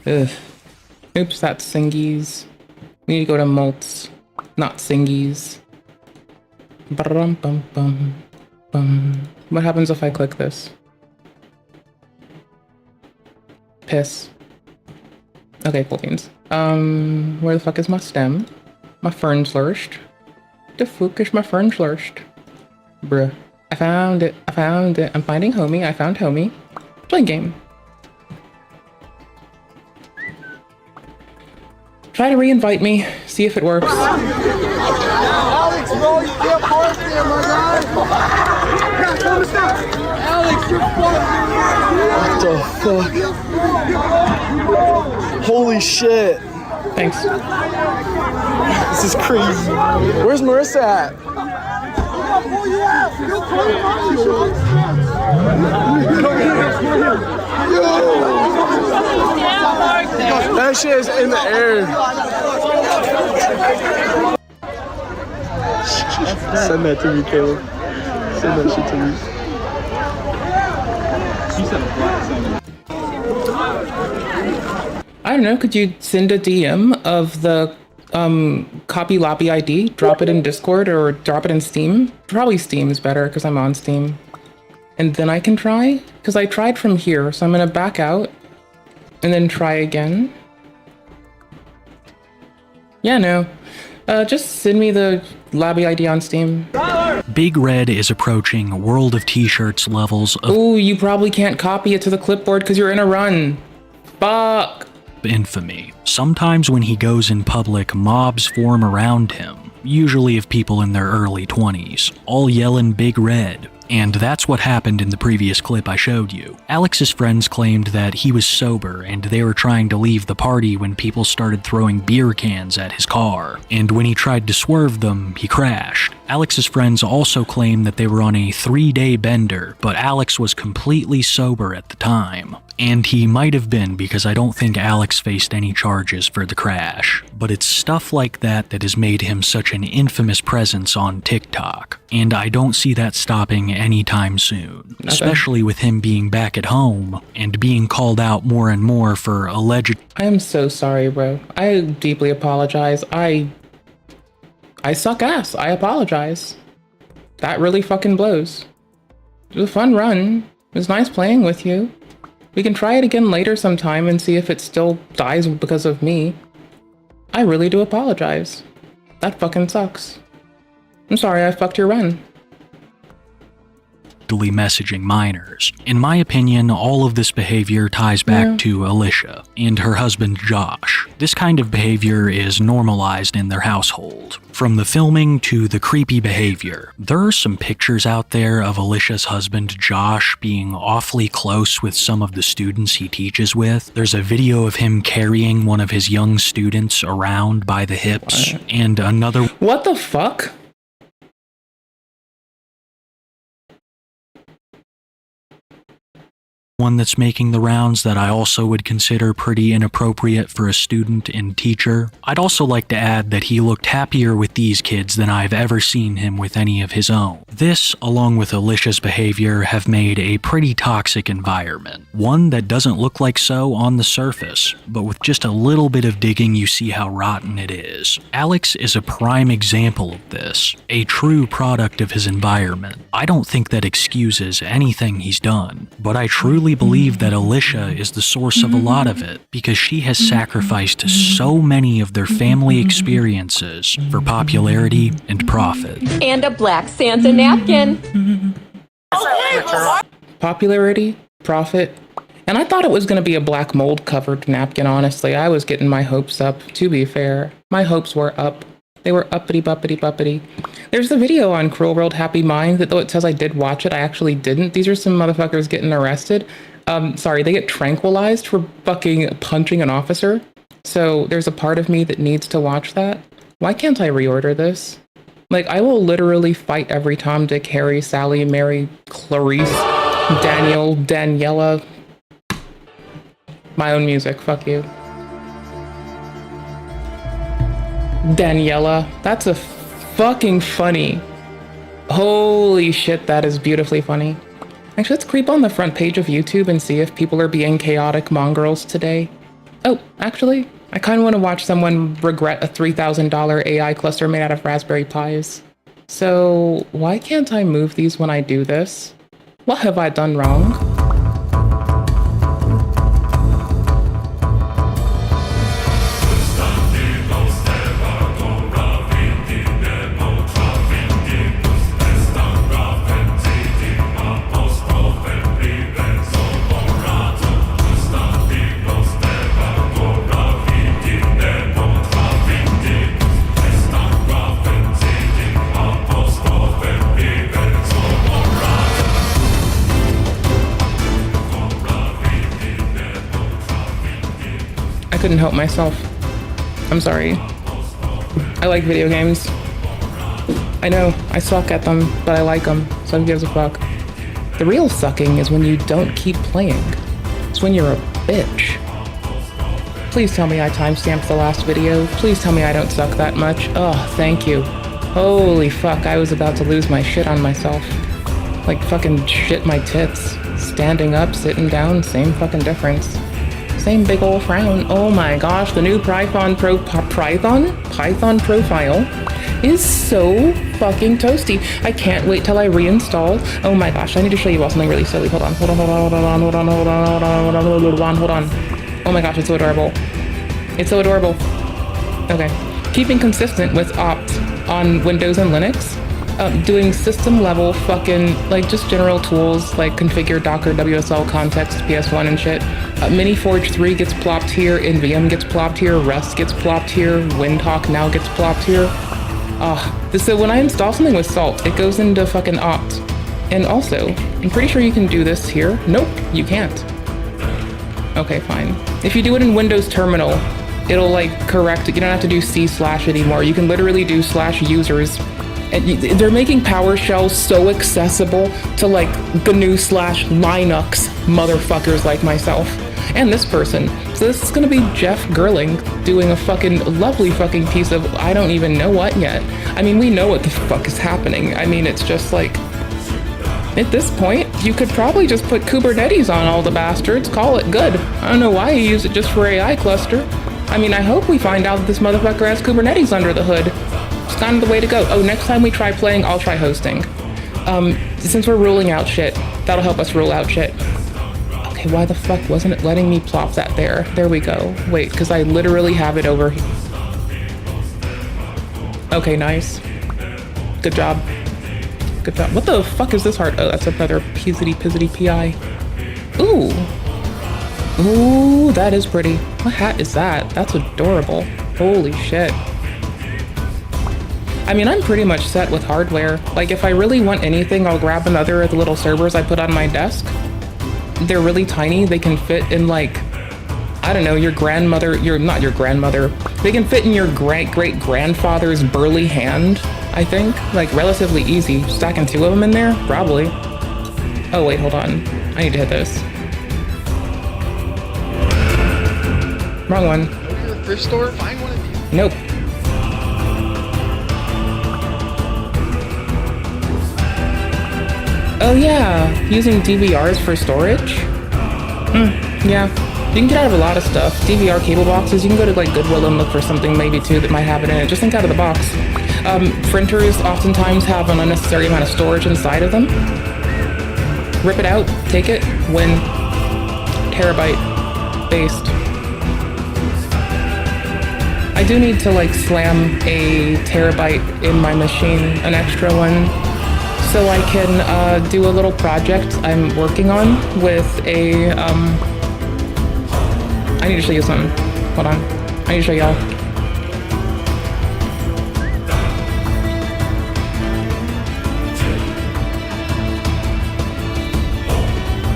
Ugh. Oops, that's Singies. We need to go to Maltz, not Singies. Bum bum bum bum What happens if I click this? Piss. Okay, cool beans. Where the fuck is my stem? My fern flourished. The fuck is my fern flourished? Bruh. I found it. I found it. I'm finding homie. I found homie. Playing game. Try to re-invite me. See if it works. Alex, bro, you can't park there, my guy. Alex, you're fucking. What the fuck? Holy shit. Thanks. This is crazy. Where's Marissa at? That shit is in the air. Send that to me, Caleb. Send that shit to me. I don't know, could you send a DM of the copy loppy ID, drop it in Discord or drop it in Steam? Probably Steam is better because I'm on Steam. And then I can try, because I tried from here, so I'm gonna back out and then try again. Yeah, no. Just send me the lobby ID on Steam. Big Red is approaching World of T-Shirts levels of Ooh, you probably can't copy it to the clipboard because you're in a run. Fuck. infamy. Sometimes when he goes in public, mobs form around him, usually of people in their early 20s, all yelling Big Red. And that's what happened in the previous clip I showed you. Alex's friends claimed that he was sober and they were trying to leave the party when people started throwing beer cans at his car. And when he tried to swerve them, he crashed. Alex's friends also claim that they were on a 3-day bender, but Alex was completely sober at the time. And he might have been, because I don't think Alex faced any charges for the crash. But it's stuff like that that has made him such an infamous presence on TikTok. And I don't see that stopping anytime soon. Especially with him being back at home and being called out more and more for alleged— I am so sorry, bro. I deeply apologize. I suck ass. I apologize. That really fucking blows. It was a fun run. It was nice playing with you. We can try it again later sometime and see if it still dies because of me. I really do apologize. That fucking sucks. I'm sorry I fucked your run. messaging minors. In my opinion, all of this behavior ties back to Alicia and her husband Josh. This kind of behavior is normalized in their household. From the filming to the creepy behavior, there are some pictures out there of Alicia's husband Josh being awfully close with some of the students he teaches with. There's a video of him carrying one of his young students around by the hips, and another— What the fuck? one that's making the rounds that I also would consider pretty inappropriate for a student and teacher. I'd also like to add that he looked happier with these kids than I've ever seen him with any of his own. This, along with Alicia's behavior, have made a pretty toxic environment. One that doesn't look like so on the surface, but with just a little bit of digging you see how rotten it is. Alex is a prime example of this, a true product of his environment. I don't think that excuses anything he's done, but I truly believe that Alicia is the source of a lot of it, because she has sacrificed so many of their family experiences for popularity and profit. And a black Santa napkin. Popularity, profit, and I thought it was going to be a black mold covered napkin, honestly. I was getting my hopes up, to be fair. My hopes were up. They were uppity buppity buppity. There's the video on Cruel World Happy Mind that though it says I did watch it, I actually didn't. These are some motherfuckers getting arrested. Sorry, they get tranquilized for fucking punching an officer. So there's a part of me that needs to watch that. Why can't I reorder this? Like, I will literally fight every Tom, Dick, Harry, Sally, Mary, Clarice, Daniel, Daniela. My own music, fuck you. Daniela, that's a fucking funny. Holy shit, that is beautifully funny. Actually, let's creep on the front page of YouTube and see if people are being chaotic mongrels today. Oh, actually, I kind of want to watch someone regret a $3,000 AI cluster made out of Raspberry Pis. So why can't I move these when I do this? What have I done wrong? I couldn't help myself. I'm sorry. I like video games. I know, I suck at them, but I like them, so who gives a fuck? The real sucking is when you don't keep playing. It's when you're a bitch. Please tell me I timestamped the last video. Please tell me I don't suck that much. Oh, thank you. Holy fuck, I was about to lose my shit on myself. Like fucking shit my tits. Standing up, sitting down, same fucking difference. Same big ol' frown. Oh my gosh, the new Python profile is so fucking toasty. I can't wait till I reinstall. Oh my gosh, I need to show you all something really silly. Hold on. Oh my gosh, it's so adorable. It's so adorable. Okay. Keeping consistent with opt on Windows and Linux. Doing system level fucking, like, just general tools like configure Docker, WSL, context, PS1 and shit. Miniforge 3 gets plopped here, NVM gets plopped here, Rust gets plopped here, Windhawk now gets plopped here. So when I install something with Salt, it goes into fucking opt. And also, I'm pretty sure you can do this here. Nope, you can't. Okay, fine. If you do it in Windows Terminal, it'll like correct it. You don't have to do C/ anymore. You can literally do /users. And they're making PowerShell so accessible to like GNU /Linux motherfuckers like myself and this person. So this is gonna be Jeff Geerling doing a fucking lovely fucking piece of I don't even know what yet. I mean, we know what the fuck is happening. I mean, it's just like, at this point, you could probably just put Kubernetes on all the bastards, call it good. I don't know why you use it just for AI cluster. I mean, I hope we find out that this motherfucker has Kubernetes under the hood. It's kind of the way to go. Oh, next time we try playing, I'll try hosting. Since we're ruling out shit, that'll help us rule out shit. Okay, why the fuck wasn't it letting me plop that there? There we go. Wait, because I literally have it over here. Okay, nice. Good job. Good job. What the fuck is this heart? Oh, that's another pizzity pi. Ooh. Ooh, that is pretty. What hat is that? That's adorable. Holy shit. I mean, I'm pretty much set with hardware. Like, if I really want anything, I'll grab another of the little servers I put on my desk. They're really tiny. They can fit in, like, I don't know, your grandmother, not your grandmother. They can fit in your great-grandfather's burly hand, I think. Like, relatively easy. Stacking 2 of them in there? Probably. Oh, wait, hold on. I need to hit this. Wrong one. Go to the thrift store, find one of these. Nope. Oh yeah, using DVRs for storage? Yeah. You can get out of a lot of stuff. DVR cable boxes, you can go to like Goodwill and look for something maybe too that might have it in it. Just think out of the box. Printers oftentimes have an unnecessary amount of storage inside of them. Rip it out, take it, win. Terabyte based. I do need to like slam a terabyte in my machine, an extra one, so I can do a little project I'm working on with a, I need to show you something. Hold on. I need to show y'all.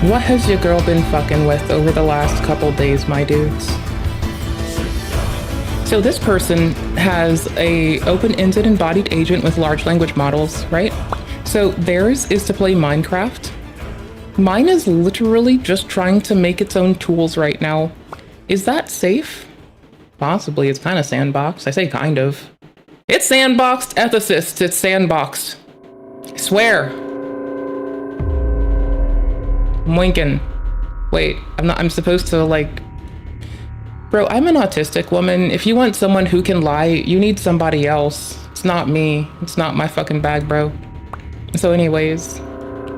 What has your girl been fucking with over the last couple days, my dudes? So this person has a open-ended embodied agent with large language models, right? So theirs is to play Minecraft. Mine is literally just trying to make its own tools right now. Is that safe? Possibly. It's kind of sandboxed. I say kind of. It's sandboxed, ethicists. It's sandboxed. I swear. I'm winking. Wait, I'm supposed to like... Bro, I'm an autistic woman. If you want someone who can lie, you need somebody else. It's not me. It's not my fucking bag, bro. So anyways,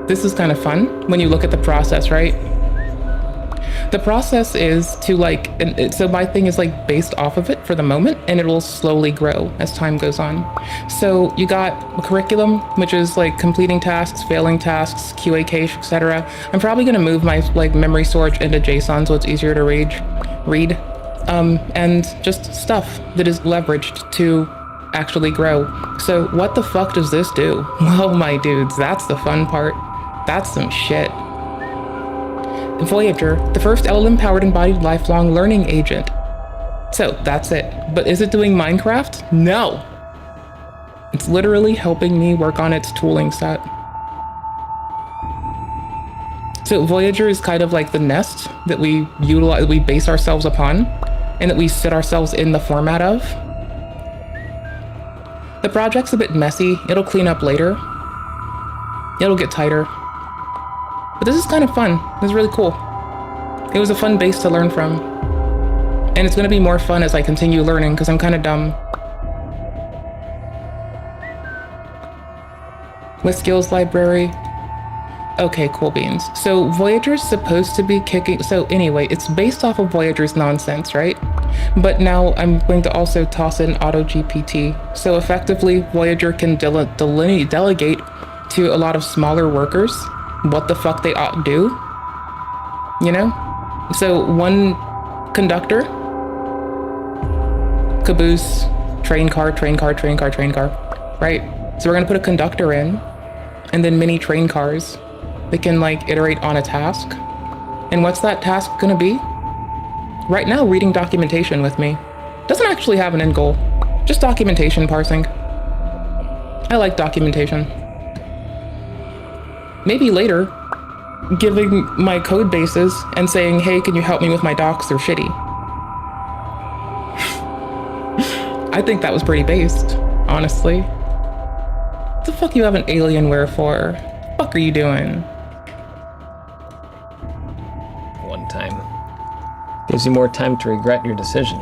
this is kind of fun when you look at the process, right? The process is to so my thing is like based off of it for the moment, and it will slowly grow as time goes on. So you got a curriculum, which is like completing tasks, failing tasks, QA cache, etc. I'm probably gonna move my memory storage into JSON so it's easier to read. And just stuff that is leveraged to actually grow. So what the fuck does this do? Well, my dudes, that's the fun part. That's some shit. Voyager, the first LLM-powered embodied lifelong learning agent. So that's it. But is it doing Minecraft? No. It's literally helping me work on its tooling set. So Voyager is kind of like the nest that we utilize, we base ourselves upon, and that we sit ourselves in the format of. The project's a bit messy. It'll clean up later. It'll get tighter. But this is kind of fun. This is really cool. It was a fun base to learn from. And it's going to be more fun as I continue learning because I'm kind of dumb. With skills library. Okay, cool beans. So Voyager's supposed to be kicking. So anyway, it's based off of Voyager's nonsense, right? But now I'm going to also toss in AutoGPT. So effectively, Voyager can delegate to a lot of smaller workers what the fuck they ought to do, you know? So one conductor, caboose, train car, right? So we're gonna put a conductor in, and then mini train cars that can iterate on a task. And what's that task gonna be? Right now, reading documentation with me. Doesn't actually have an end goal, just documentation parsing. I like documentation. Maybe later, giving my code bases and saying, hey, can you help me with my docs? They're shitty. I think that was pretty based, honestly. What the fuck you have an Alienware for? What the fuck are you doing? One time. Gives you more time to regret your decision.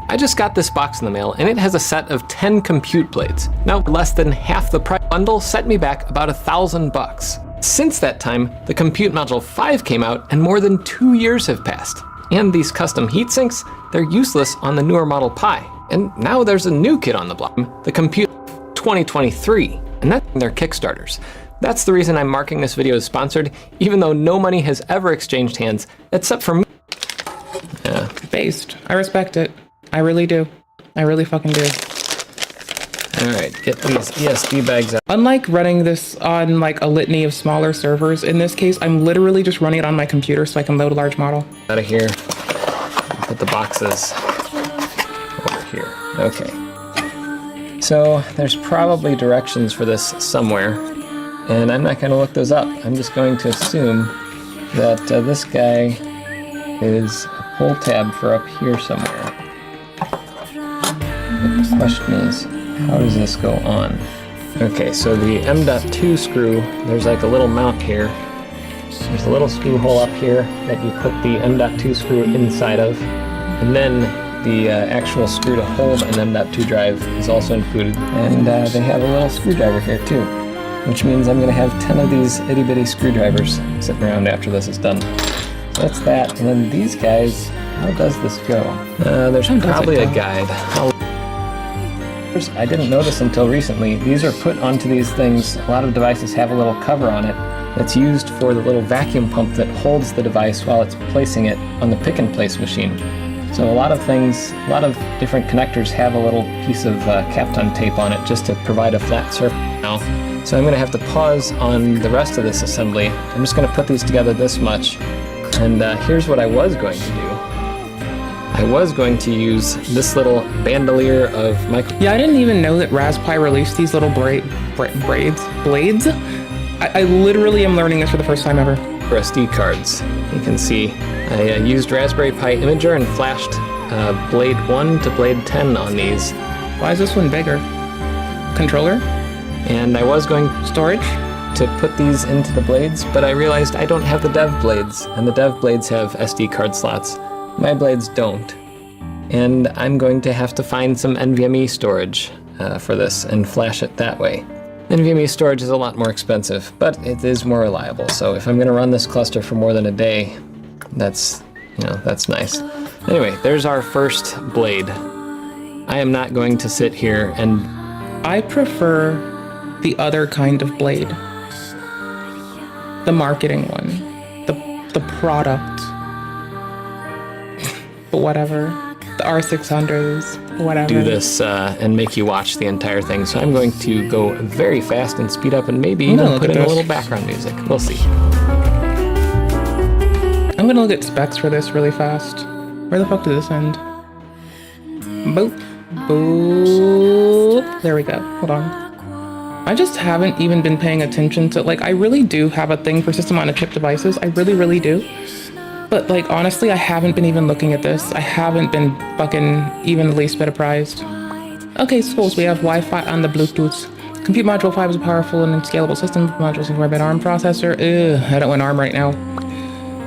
I just got this box in the mail, and it has a set of 10 compute blades. Now, less than half the price bundle set me back about $1,000. Since that time, the Compute Module 5 came out, and more than 2 years have passed. And these custom heatsinks, they're useless on the newer Model Pi. And now there's a new kid on the block, the Compute 2023, and that's their Kickstarters. That's the reason I'm marking this video as sponsored, even though no money has ever exchanged hands, except for me. Yeah. Based. I respect it. I really do. I really fucking do. Alright, get these ESD bags out. Unlike running this on a litany of smaller servers, in this case, I'm literally just running it on my computer so I can load a large model. Out of here. Put the boxes over here. Okay. So there's probably directions for this somewhere, and I'm not going to look those up. I'm just going to assume that this guy is a pull tab for up here somewhere. The question is, how does this go on? Okay, so the M.2 screw, there's a little mount here. There's a little screw hole up here that you put the M.2 screw inside of. And then the actual screw to hold an M.2 drive is also included. And they have a little screwdriver here too, which means I'm gonna have 10 of these itty bitty screwdrivers sitting around after this is done. So that's that, and then these guys, how does this go? There's probably a guide. I didn't notice until recently, these are put onto these things. A lot of devices have a little cover on it that's used for the little vacuum pump that holds the device while it's placing it on the pick and place machine. So a lot of things, a lot of different connectors have a little piece of Kapton tape on it just to provide a flat surface now. So I'm going to have to pause on the rest of this assembly. I'm just going to put these together this much. And here's what I was going to do. I was going to use this little bandolier of micro... Yeah, I didn't even know that Raspberry released these little blades. I literally am learning this for the first time ever. SD cards. You can see I used Raspberry Pi Imager and flashed blade 1 to blade 10 on these. Why is this one bigger? Controller? And I was going storage to put these into the blades, but I realized I don't have the dev blades, and the dev blades have SD card slots. My blades don't. And I'm going to have to find some NVMe storage for this and flash it that way. NVMe storage is a lot more expensive, but it is more reliable. So if I'm gonna run this cluster for more than a day, that's nice. Anyway, there's our first blade. I am not going to sit here and... I prefer the other kind of blade. The marketing one. The product. But whatever. The R600s, whatever. Do this and make you watch the entire thing. So I'm going to go very fast and speed up and maybe even put in a little background music. We'll see. I'm gonna look at specs for this really fast. Where the fuck did this end? Boop. Boop. There we go. Hold on. I just haven't even been paying attention to, like, I really do have a thing for system-on-a-chip devices. I really, really do. But, like, honestly, I haven't been even looking at this. I haven't been fucking even the least bit apprised. Okay, schools, we have Wi-Fi on the Bluetooth. Compute Module 5 is a powerful and scalable system. Module 64-bit ARM processor. Ugh, I don't want ARM right now.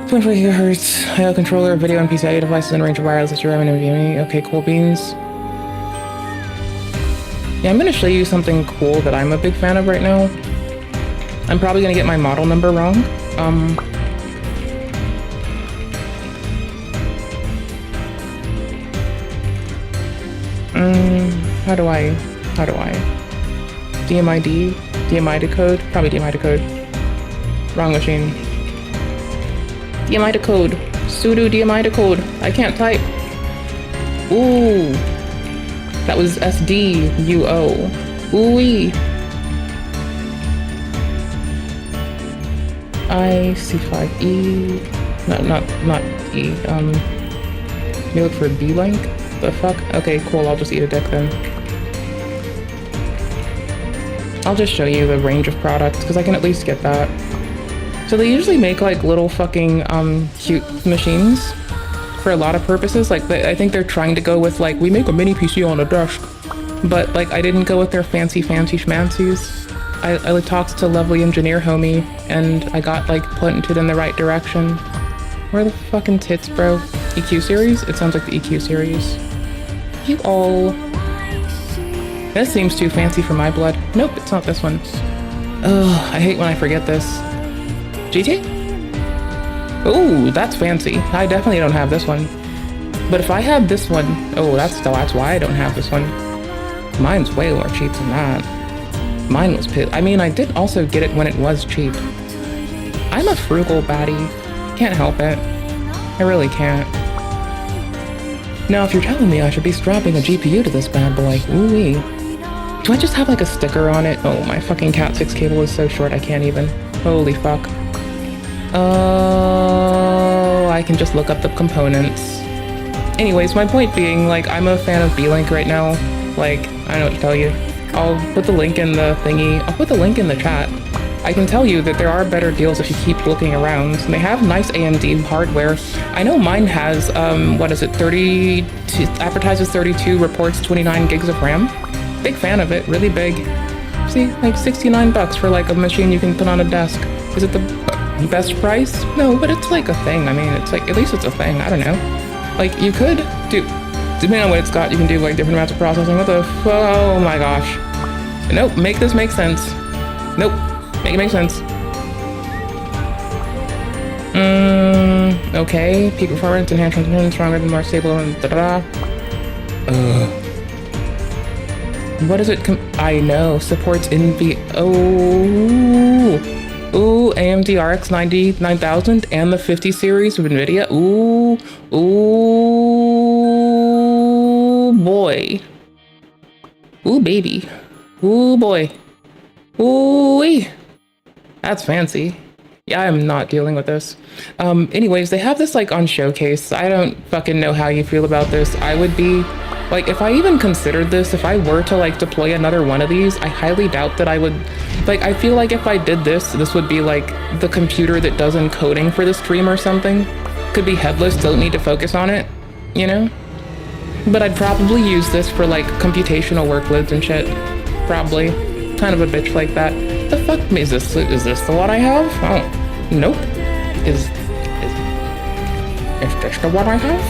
24 gigahertz, IO controller, video and PCIe devices in range of wireless HRM and NVMe. Okay, cool beans. Yeah, I'm gonna show you something cool that I'm a big fan of right now. I'm probably gonna get my model number wrong. How do I? DMID? DMI decode? Probably DMI decode. Wrong machine. DMI decode. Sudo DMI decode. I can't type. Ooh. That was SDUO. Ooh-wee. IC5E. No, not E. Let me look for D-Link. The fuck? Okay, cool. I'll just eat a dick then. I'll just show you the range of products because I can at least get that. So they usually make like little fucking cute machines for a lot of purposes. Like I think they're trying to go with like, we make a mini PC on a desk, but like I didn't go with their fancy schmancies. I like talked to lovely engineer homie and I got like pointed in the right direction. Where the fucking tits, bro? EQ series? It sounds like the EQ series. You all. This seems too fancy for my blood. Nope, it's not this one. Ugh, I hate when I forget this. GT? Ooh, that's fancy. I definitely don't have this one. But if I had this one, oh, that's why I don't have this one. Mine's way more cheap than that. Mine was I mean, I did also get it when it was cheap. I'm a frugal baddie. Can't help it. I really can't. Now, if you're telling me I should be strapping a GPU to this bad boy, ooh-wee. Do I just have like a sticker on it? Oh, my fucking Cat 6 cable is so short I can't even. Holy fuck. Oh, I can just look up the components. Anyways, my point being, like, I'm a fan of B-Link right now. Like, I don't know what to tell you. I'll put the link in the thingy. I'll put the link in the chat. I can tell you that there are better deals if you keep looking around. And they have nice AMD hardware. I know mine has, what is it, 32, advertises 32, reports 29 gigs of RAM. Big fan of it, really big. See, like 69 bucks for like a machine you can put on a desk. Is it the best price? No, but it's like a thing. I mean, it's like, at least it's a thing, I don't know. Like, you could do, depending on what it's got, you can do like different amounts of processing. What the, oh my gosh. Nope, make this make sense. Nope. Make it make sense. Okay. Peak performance, enhanced transmission, stronger than more stable, and da-da-da. What is it? I know. Supports NV. Ooh, AMD RX 9000 and the 50 series of NVIDIA. Ooh, boy. Ooh, baby. Ooh, boy. Ooh-wee. That's fancy. Yeah, I'm not dealing with this. Anyways, they have this like on showcase. I don't fucking know how you feel about this. I would be, like, if I even considered this, if I were to like deploy another one of these, I highly doubt that I would, like, I feel like if I did this, this would be like the computer that does encoding for the stream or something. Could be headless, don't need to focus on it, you know? But I'd probably use this for like computational workloads and shit. Probably. Kind of a bitch like that. The fuck is this the one I have? Oh, nope. Is this the one I have?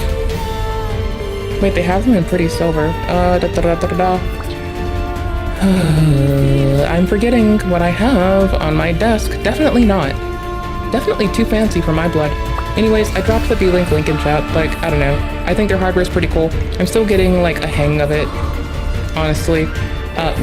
Wait, they have them in pretty silver. I'm forgetting what I have on my desk. Definitely not. Definitely too fancy for my blood. Anyways, I dropped the B-Link link in chat. Like, I don't know. I think their hardware is pretty cool. I'm still getting like a hang of it, honestly,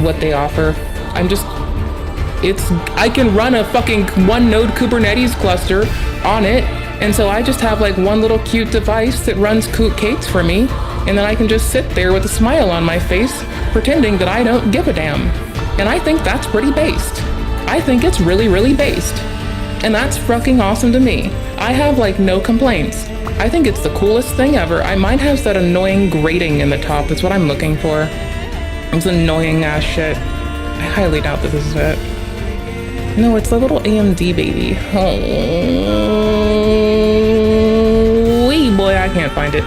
what they offer. I can run a fucking one node Kubernetes cluster on it. And so I just have like one little cute device that runs cakes for me. And then I can just sit there with a smile on my face, pretending that I don't give a damn. And I think that's pretty based. I think it's really, really based. And that's fucking awesome to me. I have like no complaints. I think it's the coolest thing ever. I might have that annoying grating in the top. That's what I'm looking for. It's annoying ass shit. I highly doubt that this is it. No, it's the little AMD baby. Oh, wee boy, I can't find it.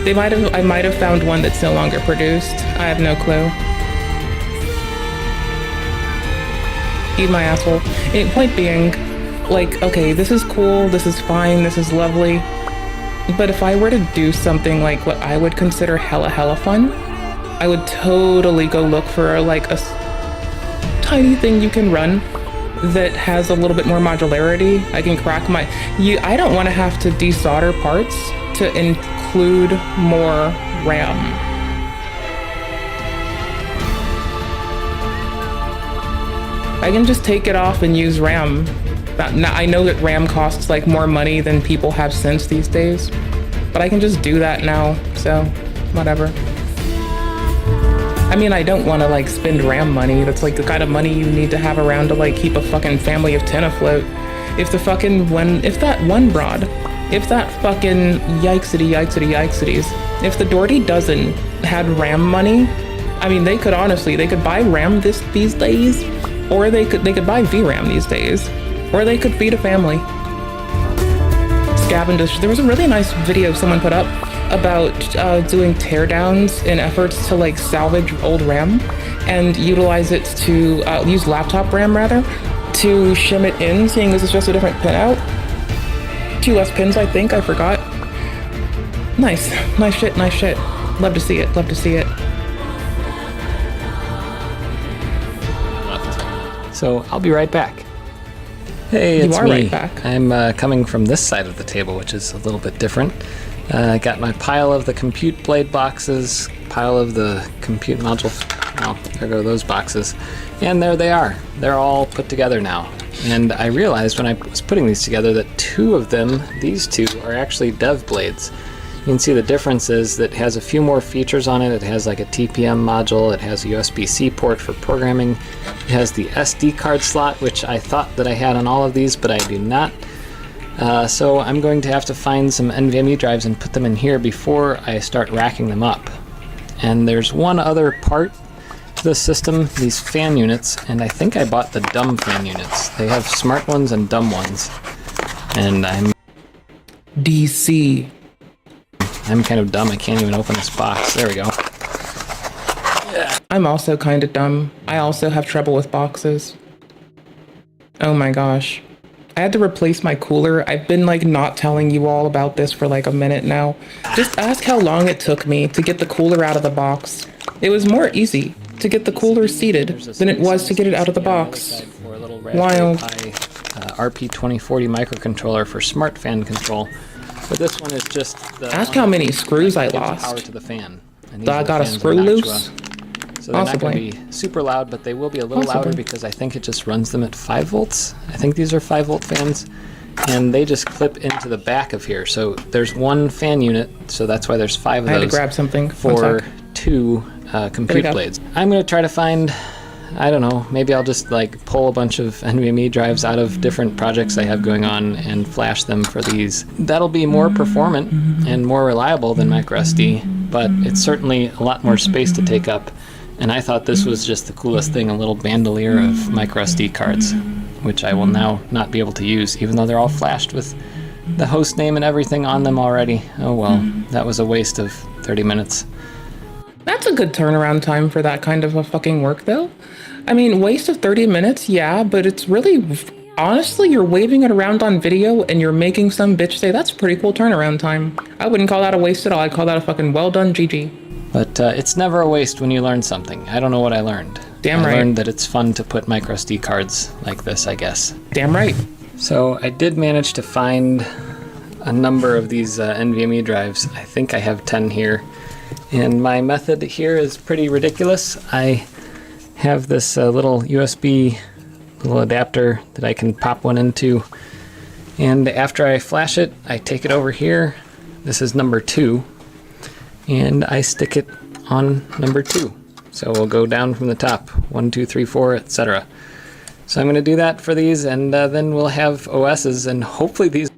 I might have found one that's no longer produced. I have no clue. Eat my asshole. Point being, like, okay, this is cool, this is fine, this is lovely. But if I were to do something like what I would consider hella fun, I would totally go look for like a tiny thing you can run that has a little bit more modularity. I can crack I don't want to have to desolder parts to include more RAM. I can just take it off and use RAM. I know that RAM costs like more money than people have sense these days, but I can just do that now, so whatever. I mean, I don't want to like spend RAM money. That's like the kind of money you need to have around to like keep a fucking family of 10 afloat. If that fucking yikesities, if the Dougherty Dozen had RAM money, I mean, they could buy RAM these days, or they could buy VRAM these days, or they could feed a family. Scavengers. There was a really nice video someone put up about doing teardowns in efforts to like salvage old RAM and utilize it to use laptop RAM rather to shim it in, seeing this is just a different pin out. 2 less pins, I think. I forgot. Nice shit. Love to see it. So I'll be right back. Hey, it's me. Right back. I'm coming from this side of the table, which is a little bit different. I got my pile of the compute blade boxes, pile of the compute module. Well, there go those boxes. And there they are. They're all put together now. And I realized when I was putting these together that 2 of them, these 2, are actually dev blades. You can see the difference is that it has a few more features on it. It has like a TPM module, it has a USB-C port for programming, it has the SD card slot, which I thought that I had on all of these, but I do not. So I'm going to have to find some NVMe drives and put them in here before I start racking them up. And there's one other part to the system, these fan units, and I think I bought the dumb fan units. They have smart ones and dumb ones. And I'm kind of dumb, I can't even open this box. There we go. I'm also kind of dumb. I also have trouble with boxes. Oh my gosh. I had to replace my cooler. I've been like not telling you all about this for like a minute now. Just ask how long it took me to get the cooler out of the box. It was more easy to get the cooler seated than it was to get it out of the box. Wild. RP2040 microcontroller for smart fan control. But this one is just the ask how many screws I lost. Power to the fan. I got a screw loose. So they're not going to be super loud, but they will be a little louder because I think it just runs them at 5 volts. I think these are 5 volt fans, and they just clip into the back of here. So there's one fan unit, so that's why there's 5 of those. I had to grab something for 2 compute blades. I'm going to try to find, I don't know, maybe I'll just like pull a bunch of NVMe drives out of different projects I have going on and flash them for these. That'll be more performant and more reliable than microSD, but it's certainly a lot more space to take up. And I thought this was just the coolest thing, a little bandolier of microSD cards, which I will now not be able to use, even though they're all flashed with the host name and everything on them already. Oh well, that was a waste of 30 minutes. That's a good turnaround time for that kind of a fucking work, though. I mean, waste of 30 minutes, yeah, but it's really, honestly, you're waving it around on video and you're making some bitch say that's a pretty cool turnaround time. I wouldn't call that a waste at all. I'd call that a fucking well done GG. But it's never a waste when you learn something. I don't know what I learned. Damn right. I learned that it's fun to put micro SD cards like this, I guess. Damn right. So I did manage to find a number of these NVMe drives. I think I have 10 here. And my method here is pretty ridiculous. I have this little USB little adapter that I can pop one into. And after I flash it, I take it over here. This is number 2. And I stick it on number 2. So we'll go down from the top, 1, 2, 3, 4, etc. So I'm going to do that for these, and then we'll have OSs, and hopefully these.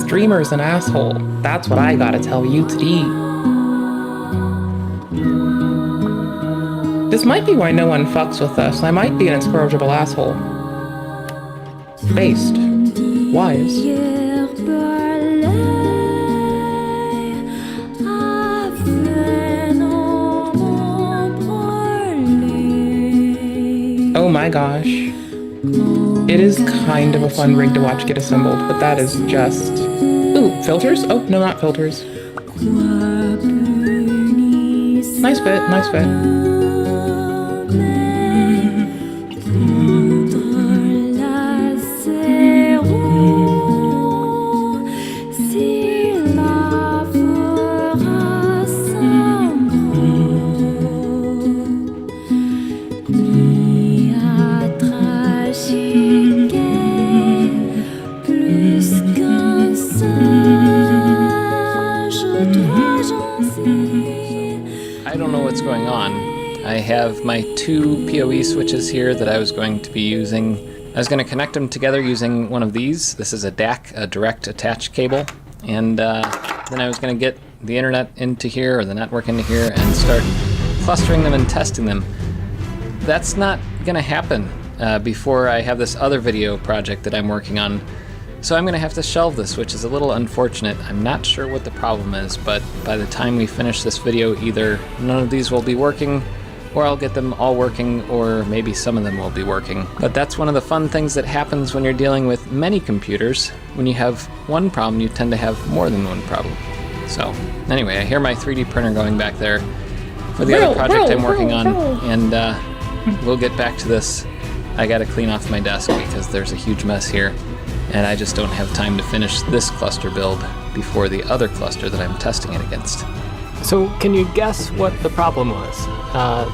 Streamer's an asshole. That's what I gotta tell you today. This might be why no one fucks with us. I might be an incorrigible asshole. Based. Wise. Oh my gosh. It is kind of a fun rig to watch get assembled, but that is just... Ooh, filters? Oh, no, not filters. Nice bit, nice bit. Going on. I have my 2 PoE switches here that I was going to be using. I was going to connect them together using one of these. This is a DAC, a direct attach cable, and then I was going to get the internet into here, or the network into here, and start clustering them and testing them. That's not going to happen before I have this other video project that I'm working on. So I'm going to have to shelve this, which is a little unfortunate. I'm not sure what the problem is, but by the time we finish this video, either none of these will be working, or I'll get them all working, or maybe some of them will be working. But that's one of the fun things that happens when you're dealing with many computers. When you have one problem, you tend to have more than one problem. So anyway, I hear my 3D printer going back there for the other project I'm working on, and we'll get back to this. I got to clean off my desk because there's a huge mess here. And I just don't have time to finish this cluster build before the other cluster that I'm testing it against. So can you guess what the problem was?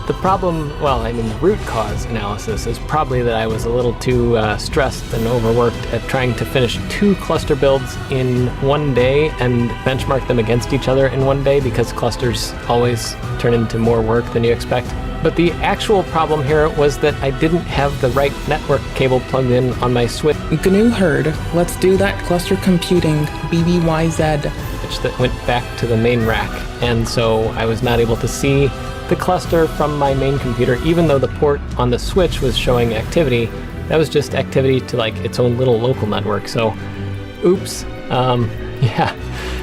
The problem, well, I mean, the root cause analysis is probably that I was a little too stressed and overworked at trying to finish 2 cluster builds in one day and benchmark them against each other in one day, because clusters always turn into more work than you expect. But the actual problem here was that I didn't have the right network cable plugged in on my switch. GNU heard. Let's do that cluster computing. BBYZ. Which that went back to the main rack. And so I was not able to see the cluster from my main computer, even though the port on the switch was showing activity. That was just activity to like its own little local network. So, oops. Yeah.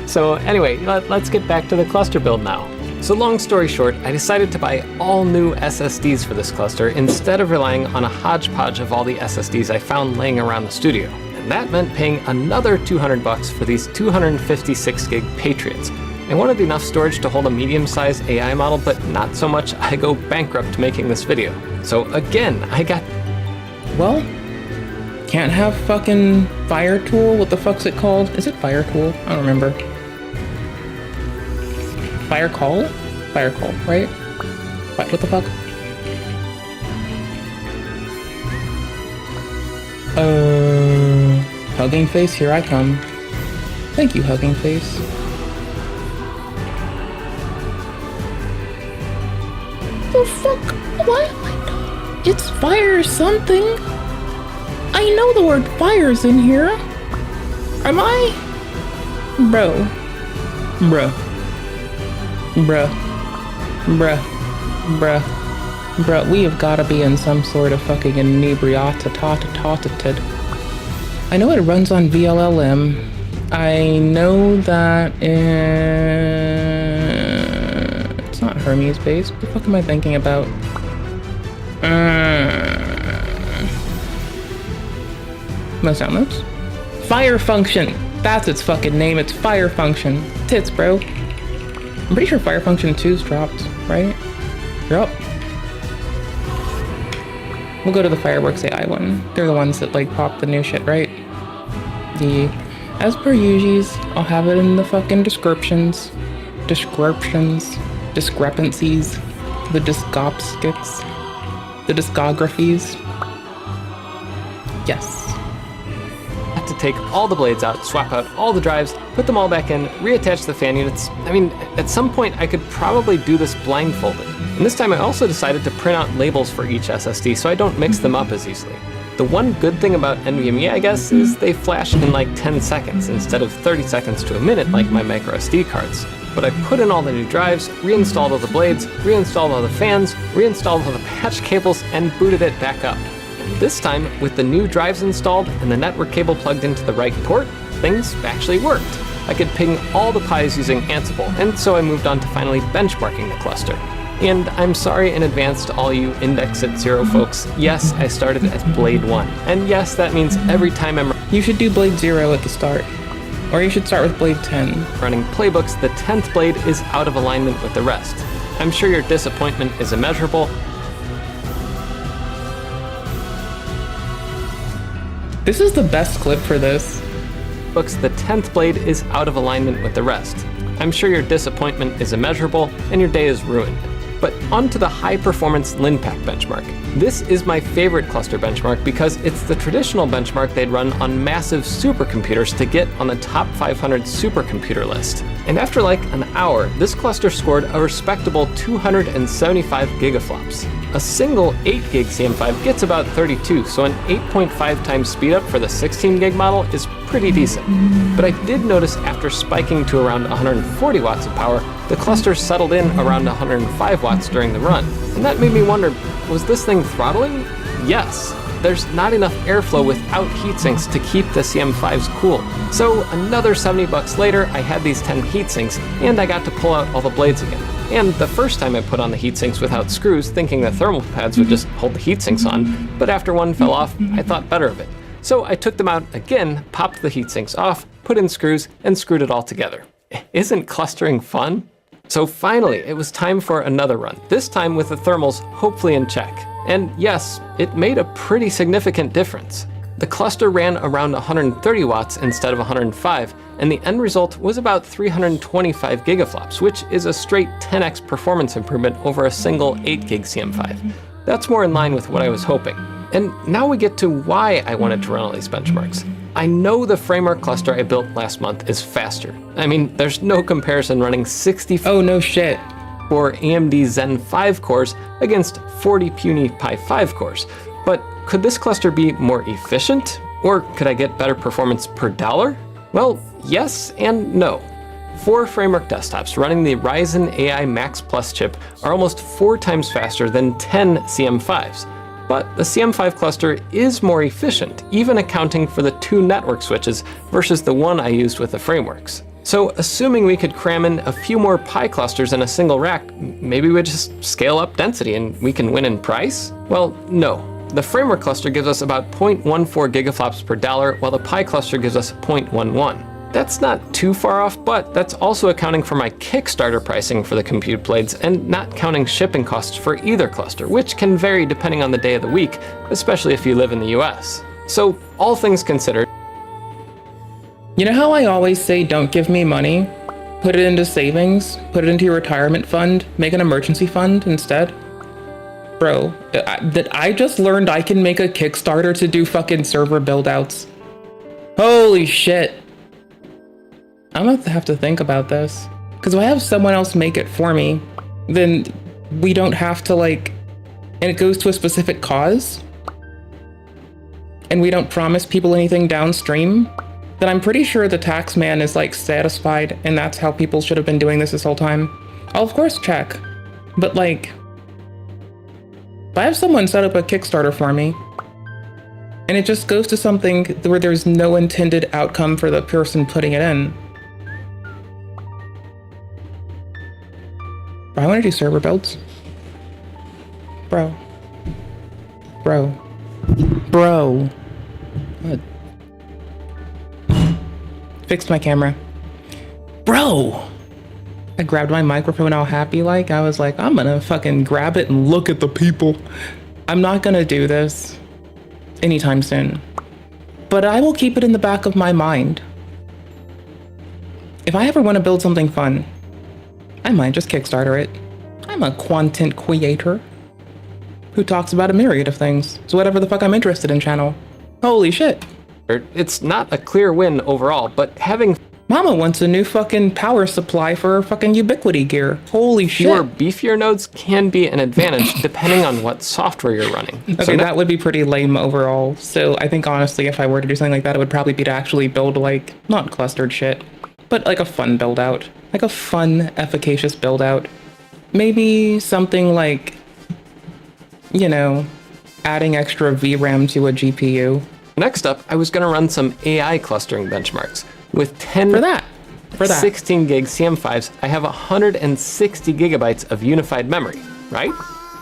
So anyway, let's get back to the cluster build now. So long story short, I decided to buy all new SSDs for this cluster instead of relying on a hodgepodge of all the SSDs I found laying around the studio. And that meant paying another $200 for these 256 gig Patriots. I wanted enough storage to hold a medium-sized AI model, but not so much I go bankrupt making this video. So again, I got... Well, can't have fucking Fire Tool? What the fuck's it called? Is it Fire Tool? I don't remember. Fire Call, right? What the fuck? Hugging Face, here I come. Thank you, Hugging Face. The fuck? Why am I not? It's fire something. I know the word fire's in here. Am I? Bruh. We have gotta be in some sort of fucking inebriated. I know it runs on VLLM. I know that it's not Hermes based. What the fuck am I thinking about? Most downloads? Fire Function. That's its fucking name. It's Fire Function. Tits, bro. I'm pretty sure Fire Function 2's dropped, right? You're up. We'll go to the Fireworks AI one. They're the ones that like pop the new shit, right? As per usuals, I'll have it in the fucking descriptions. Discrepancies. The discopskips. The discographies. Yes. To take all the blades out, swap out all the drives, put them all back in, reattach the fan units. I mean, at some point I could probably do this blindfolded. And this time I also decided to print out labels for each SSD so I don't mix them up as easily. The one good thing about NVMe, I guess, is they flash in like 10 seconds instead of 30 seconds to a minute like my micro SD cards. But I put in all the new drives, reinstalled all the blades, reinstalled all the fans, reinstalled all the patch cables, and booted it back up. This time, with the new drives installed and the network cable plugged into the right port, things actually worked. I could ping all the Pis using Ansible, and so I moved on to finally benchmarking the cluster. And I'm sorry in advance to all you Index at 0 folks. Yes, I started at Blade 1. And yes, that means every time I'm... You should do Blade 0 at the start. Or you should start with Blade 10. Running playbooks, the 10th blade is out of alignment with the rest. I'm sure your disappointment is immeasurable. This is the best clip for this. Books, the 10th blade is out of alignment with the rest. I'm sure your disappointment is immeasurable and your day is ruined. But onto the high-performance LinPack benchmark. This is my favorite cluster benchmark because it's the traditional benchmark they'd run on massive supercomputers to get on the top 500 supercomputer list. And after like an hour, this cluster scored a respectable 275 gigaflops. A single 8 gig CM5 gets about 32, so an 8.5 times speedup for the 16 gig model is pretty decent. But I did notice after spiking to around 140 watts of power, the cluster settled in around 105 watts during the run. And that made me wonder, was this thing throttling? Yes. There's not enough airflow without heatsinks to keep the CM5s cool. So another $70 later, I had these 10 heatsinks, and I got to pull out all the blades again. And the first time I put on the heatsinks without screws, thinking the thermal pads would just hold the heatsinks on, but after one fell off, I thought better of it. So I took them out again, popped the heatsinks off, put in screws, and screwed it all together. Isn't clustering fun? So finally, it was time for another run, this time with the thermals hopefully in check. And yes, it made a pretty significant difference. The cluster ran around 130 watts instead of 105, and the end result was about 325 gigaflops, which is a straight 10x performance improvement over a single 8 gig CM5. That's more in line with what I was hoping. And now we get to why I wanted to run all these benchmarks. I know the framework cluster I built last month is faster. I mean, there's no comparison running 60 oh no shit for AMD Zen 5 cores against 40 puny Pi 5 cores. But could this cluster be more efficient? Or could I get better performance per dollar? Well, yes and no. 4 framework desktops running the Ryzen AI Max Plus chip are almost 4 times faster than 10 CM5s. But the CM5 cluster is more efficient, even accounting for the 2 network switches versus the one I used with the frameworks. So assuming we could cram in a few more Pi clusters in a single rack, maybe we just scale up density and we can win in price? Well, no. The framework cluster gives us about 0.14 gigaflops per dollar, while the Pi cluster gives us 0.11. That's not too far off, but that's also accounting for my Kickstarter pricing for the compute blades and not counting shipping costs for either cluster, which can vary depending on the day of the week, especially if you live in the US. So all things considered, you know how I always say don't give me money? Put it into savings, put it into your retirement fund, make an emergency fund instead? Bro, that I just learned I can make a Kickstarter to do fucking server build-outs. Holy shit. I'm gonna have to think about this. Because if I have someone else make it for me, then we don't have to and it goes to a specific cause, and we don't promise people anything downstream, then I'm pretty sure the tax man is satisfied, and that's how people should have been doing this whole time. I'll of course check, but if I have someone set up a Kickstarter for me, And it just goes to something where there's no intended outcome for the person putting it in. Bro, I want to do server builds. Bro. What? Fixed my camera. Bro! I grabbed my microphone all happy like. I was like, I'm gonna fucking grab it and look at the people. I'm not gonna do this anytime soon. But I will keep it in the back of my mind. If I ever want to build something fun, I might just Kickstarter it. I'm a content creator who talks about a myriad of things. So whatever the fuck I'm interested in channel. Holy shit. It's not a clear win overall, but having Mama wants a new fucking power supply for her fucking Ubiquity gear. Holy shit. fewer beefier nodes can be an advantage depending on what software you're running. Okay, that would be pretty lame overall. So I think honestly, if I were to do something like that, it would probably be to actually build like, not clustered shit, but like a fun build out. Like a fun, efficacious build out. Maybe something like, you know, adding extra VRAM to a GPU. Next up, I was going to run some AI clustering benchmarks. With 10 For that. 16 gig CM5s, I have 160 gigabytes of unified memory, right?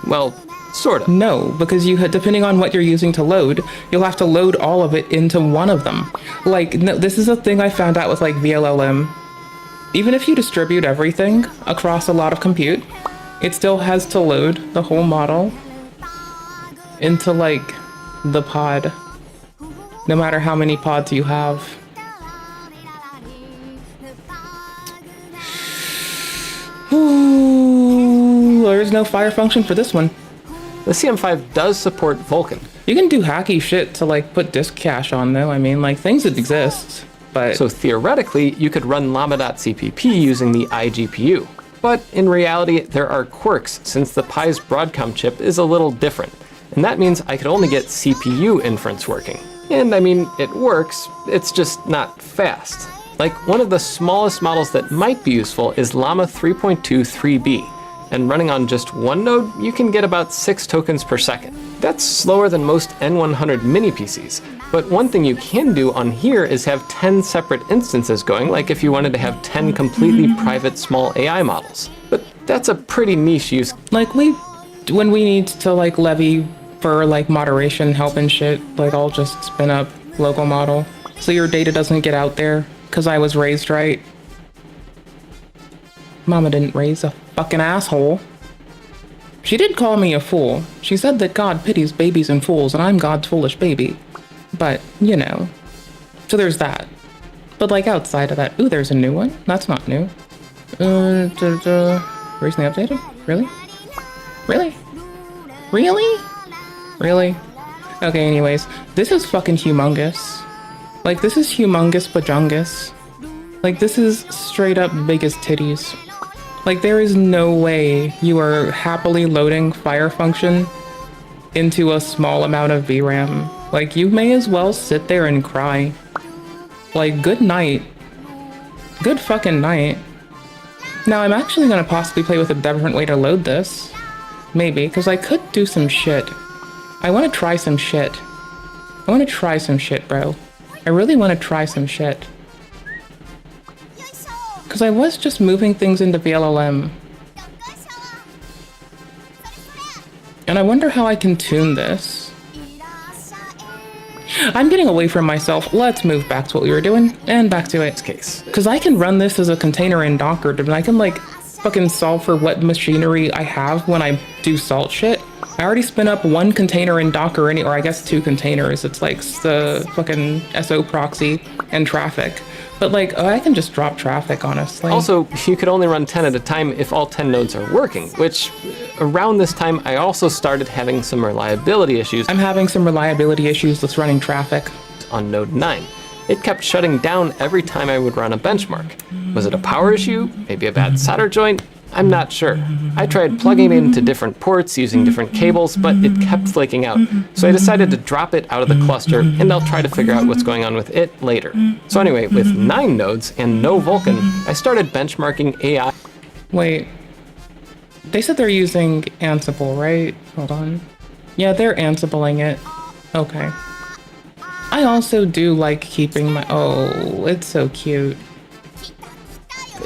Well, sort of. No, because depending on what you're using to load, you'll have to load all of it into one of them. Like, no, this is a thing I found out with like VLLM. Even if you distribute everything across a lot of compute, it still has to load the whole model into like the pod, no matter how many pods you have. Ooh, there's no fire function for this one. The CM5 does support Vulkan. You can do hacky shit to like put disk cache on though. I mean, like things that exist, but So theoretically, you could run llama.cpp using the iGPU. But in reality, there are quirks since the Pi's Broadcom chip is a little different. And that means I could only get CPU inference working. And I mean, it works, it's just not fast. Like, one of the smallest models that might be useful is Llama 3.2 3B, and running on just one node, you can get about 6 tokens per second. That's slower than most N100 mini PCs, but one thing you can do on here is have 10 separate instances going, like if you wanted to have 10 completely private small AI models. But that's a pretty niche use. Like when we need to like levy for like moderation help and shit, like I'll just spin up local model so your data doesn't get out there. Because I was raised right. Mama didn't raise a fucking asshole. She did call me a fool. She said that God pities babies and fools, and I'm God's foolish baby. But, you know. So there's that. But like outside of that, ooh, there's a new one? That's not new. Recently updated? Really? Really? Really? Really? Okay, anyways. This is fucking humongous. Like, this is humongous bajungus. Like, this is straight up biggest titties. Like, there is no way you are happily loading fire function into a small amount of VRAM. Like, you may as well sit there and cry. Like, good night. Good fucking night. Now, I'm actually gonna possibly play with a different way to load this. Maybe, because I could do some shit. I want to try some shit. I want to try some shit, bro. I really want to try some shit. Because I was just moving things into VLLM. And I wonder how I can tune this. I'm getting away from myself. Let's move back to what we were doing and back to its case. Because I can run this as a container in Docker and I can like fucking solve for what machinery I have when I do salt shit. I already spin up one container in Docker, or I guess 2 containers. It's like the fucking SO proxy and traffic. But like, I can just drop traffic, honestly. Also, you could only run 10 at a time if all 10 nodes are working, which around this time, I also started having some reliability issues. I'm having some reliability issues with running traffic. On node 9. It kept shutting down every time I would run a benchmark. Was it a power issue? Maybe a bad solder joint? I'm not sure. I tried plugging it into different ports using different cables, but it kept flaking out. So I decided to drop it out of the cluster, and I'll try to figure out what's going on with it later. So anyway, with 9 nodes and no Vulkan, I started benchmarking AI. Wait. They said they're using Ansible, right? Hold on. Yeah, they're Ansibling it. Okay. I also do like keeping my, oh, it's so cute.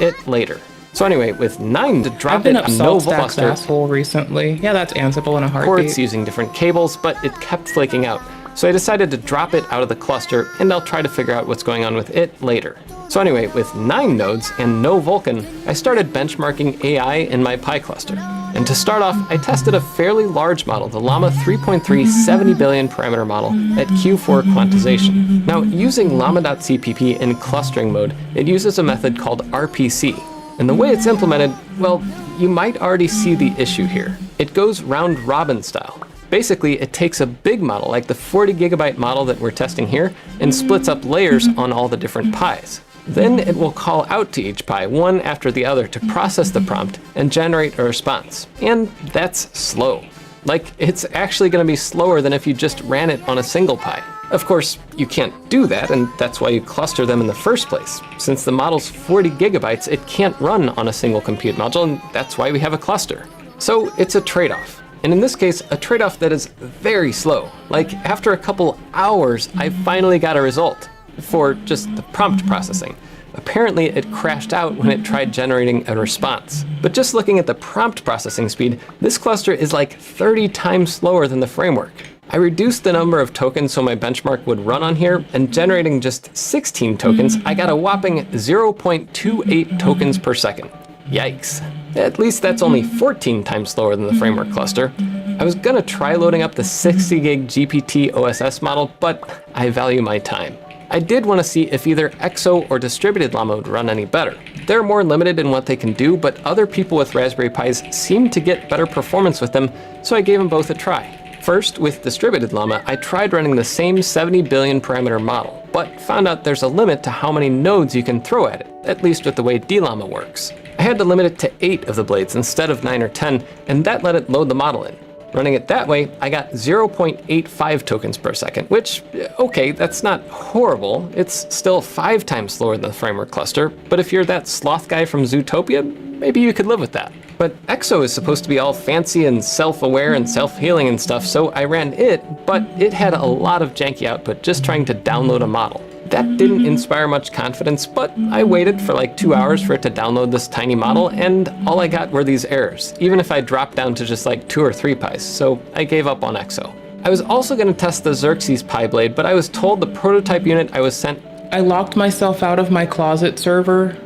It later. So anyway, with 9 to drop I've been it up on no Saltstack's cluster, asshole recently. Yeah, that's Ansible in a heartbeat. ports using different cables, but it kept flaking out. So I decided to drop it out of the cluster, and I'll try to figure out what's going on with it later. So anyway, with 9 nodes and no Vulkan, I started benchmarking AI in my Pi cluster. And to start off, I tested a fairly large model, the Llama 3.3 70 billion parameter model at Q4 quantization. Now, using llama.cpp in clustering mode, it uses a method called RPC. And the way it's implemented, well, you might already see the issue here. It goes round robin style. Basically, it takes a big model, like the 40 gigabyte model that we're testing here, and splits up layers on all the different Pis. Then it will call out to each Pi, one after the other, to process the prompt and generate a response. And that's slow. Like, it's actually going to be slower than if you just ran it on a single Pi. Of course, you can't do that, and that's why you cluster them in the first place. Since the model's 40 gigabytes, it can't run on a single compute module, and that's why we have a cluster. So it's a trade-off. And in this case, a trade-off that is very slow. Like, after a couple hours, I finally got a result for just the prompt processing. Apparently, it crashed out when it tried generating a response. But just looking at the prompt processing speed, this cluster is like 30 times slower than the framework. I reduced the number of tokens so my benchmark would run on here, and generating just 16 tokens, I got a whopping 0.28 tokens per second. Yikes. At least that's only 14 times slower than the framework cluster. I was gonna try loading up the 60 gig GPT OSS model, but I value my time. I did want to see if either EXO or distributed llama would run any better. They're more limited in what they can do, but other people with Raspberry Pis seem to get better performance with them, so I gave them both a try. First, with distributed llama, I tried running the same 70 billion parameter model, but found out there's a limit to how many nodes you can throw at it, at least with the way dllama works. I had to limit it to 8 of the blades instead of 9 or 10, and that let it load the model in. Running it that way, I got 0.85 tokens per second, which, okay, that's not horrible. It's still 5 times slower than the framework cluster, but if you're that sloth guy from Zootopia, maybe you could live with that. But EXO is supposed to be all fancy and self-aware and self-healing and stuff, so I ran it, but it had a lot of janky output just trying to download a model. That didn't inspire much confidence, but I waited for like 2 hours for it to download this tiny model, and all I got were these errors, even if I dropped down to just like 2 or 3 Pis, so I gave up on EXO. I was also going to test the Xerxes Pi blade, but I was told the prototype unit I was sent... I locked myself out of my closet server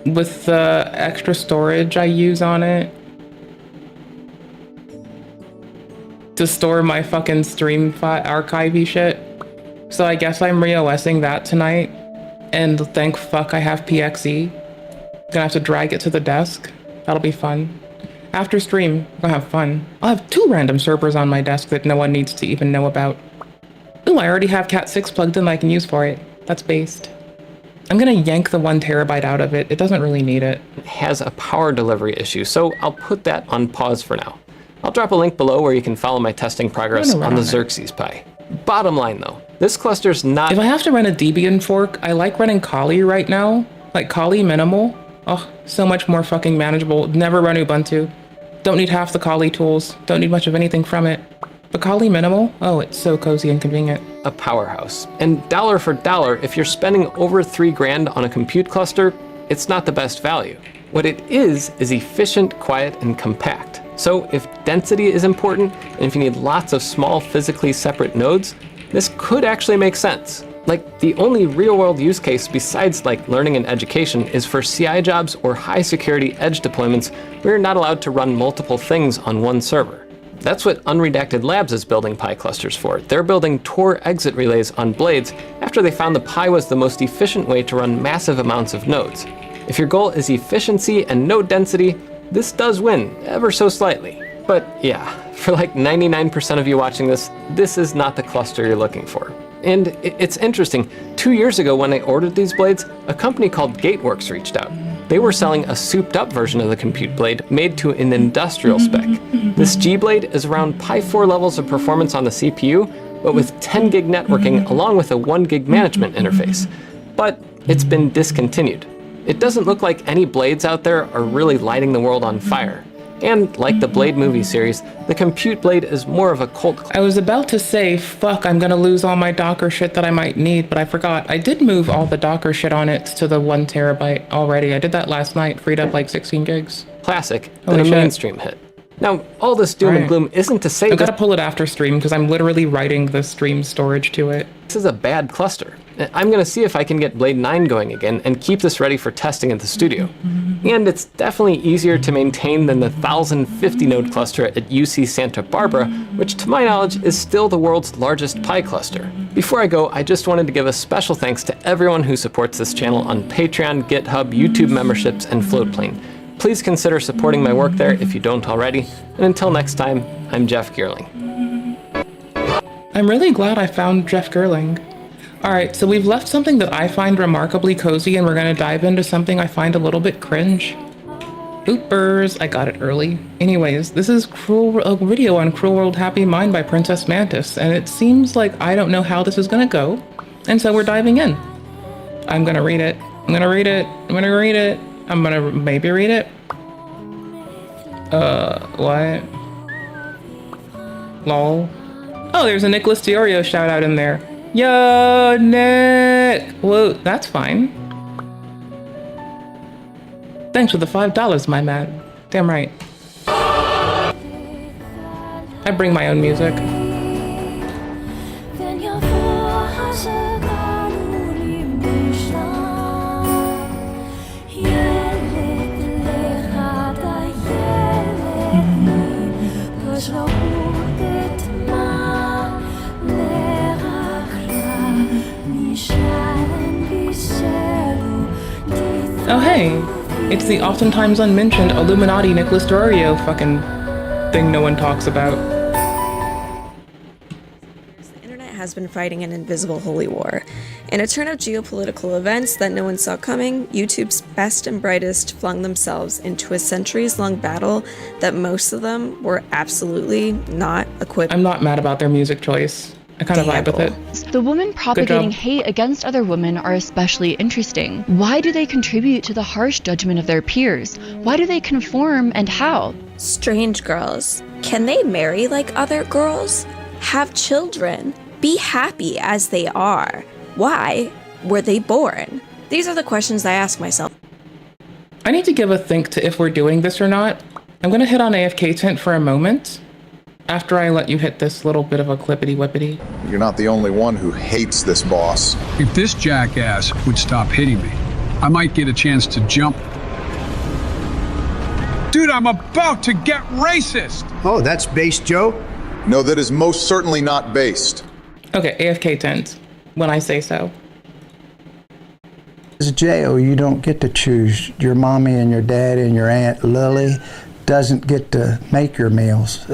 with the extra storage I use on it to store my fucking stream archivey shit. So I guess I'm re-OSing that tonight, and thank fuck I have PXE. Gonna have to drag it to the desk. That'll be fun. After stream, we're gonna have fun. I'll have 2 random servers on my desk that no one needs to even know about. Ooh, I already have Cat 6 plugged in that I can use for it. That's based. I'm gonna yank the 1 terabyte out of it. It doesn't really need it. It has a power delivery issue, so I'll put that on pause for now. I'll drop a link below where you can follow my testing progress on the Xerxes Pi. Bottom line though, this cluster's not... If I have to run a Debian fork, I like running Kali right now. Like Kali minimal. Oh, so much more fucking manageable. Never run Ubuntu. Don't need half the Kali tools. Don't need much of anything from it. But Kali minimal? Oh, it's so cozy and convenient. A powerhouse. And dollar for dollar, if you're spending over $3,000 on a compute cluster, it's not the best value. What it is efficient, quiet, and compact. So if density is important, and if you need lots of small physically separate nodes, this could actually make sense. Like, the only real-world use case besides like learning and education is for CI jobs or high-security edge deployments where you're not allowed to run multiple things on one server. That's what Unredacted Labs is building Pi clusters for. They're building Tor exit relays on blades after they found the Pi was the most efficient way to run massive amounts of nodes. If your goal is efficiency and node density, this does win, ever so slightly. But yeah, for like 99% of you watching this, this is not the cluster you're looking for. And it's interesting, 2 years ago when I ordered these blades, a company called Gateworks reached out. They were selling a souped up version of the compute blade made to an industrial spec. This G blade is around Pi 4 levels of performance on the CPU, but with 10 gig networking along with a 1 gig management interface. But it's been discontinued. It doesn't look like any blades out there are really lighting the world on fire. And like the Blade movie series, the Compute Blade is more of a cult. I was about to say, fuck, I'm gonna lose all my Docker shit that I might need, but I forgot. I did move all the Docker shit on it to the 1 terabyte already. I did that last night, freed up like 16 gigs. Classic, Holy then a shit. mainstream hit. Now, all this doom and gloom isn't to say I've gotta pull it after stream because I'm literally writing the stream storage to it. this is a bad cluster. I'm gonna see if I can get Blade 9 going again and keep this ready for testing at the studio. And it's definitely easier to maintain than the 1,050 node cluster at UC Santa Barbara, which to my knowledge is still the world's largest Pi cluster. Before I go, I just wanted to give a special thanks to everyone who supports this channel on Patreon, GitHub, YouTube memberships, and Floatplane. Please consider supporting my work there if you don't already. And until next time, I'm Jeff Geerling. I'm really glad I found Jeff Geerling. Alright, so we've left something that I find remarkably cozy and we're gonna dive into something I find a little bit cringe. Oopers, I got it early. Anyways, this is a video on Cruel World Happy Mind by Princess Mantis, and it seems like I don't know how this is gonna go, and so we're diving in. I'm gonna read it. I'm gonna read it. I'm gonna read it. I'm gonna maybe read it. What? Lol. Oh, there's a Nicholas Diorio shout out in there. Yo, Nick! Whoa, that's fine. Thanks for the $5, my man. Damn right. I bring my own music. Oh hey, it's the oftentimes unmentioned Illuminati Nicholas Diorio fucking thing no one talks about. The internet has been fighting an invisible holy war. In a turn of geopolitical events that no one saw coming, YouTube's best and brightest flung themselves into a centuries-long battle that most of them were absolutely not equipped. I'm not mad about their music choice. I kind of vibe with it. The women propagating hate against other women are especially interesting. Why do they contribute to the harsh judgment of their peers? Why do they conform and how? Strange girls. Can they marry like other girls? Have children? Be happy as they are? Why were they born? These are the questions I ask myself. I need to give a think to if we're doing this or not. I'm gonna hit on AFK tent for a moment. After I let you hit this little bit of a clippity-whippity. You're not the only one who hates this boss. If this jackass would stop hitting me, I might get a chance to jump. Dude, I'm about to get racist! Oh, that's based, Joe? No, that is most certainly not based. Okay, AFK tent, when I say so. As a jail, you don't get to choose. Your mommy and your daddy and your Aunt Lily doesn't get to make your meals.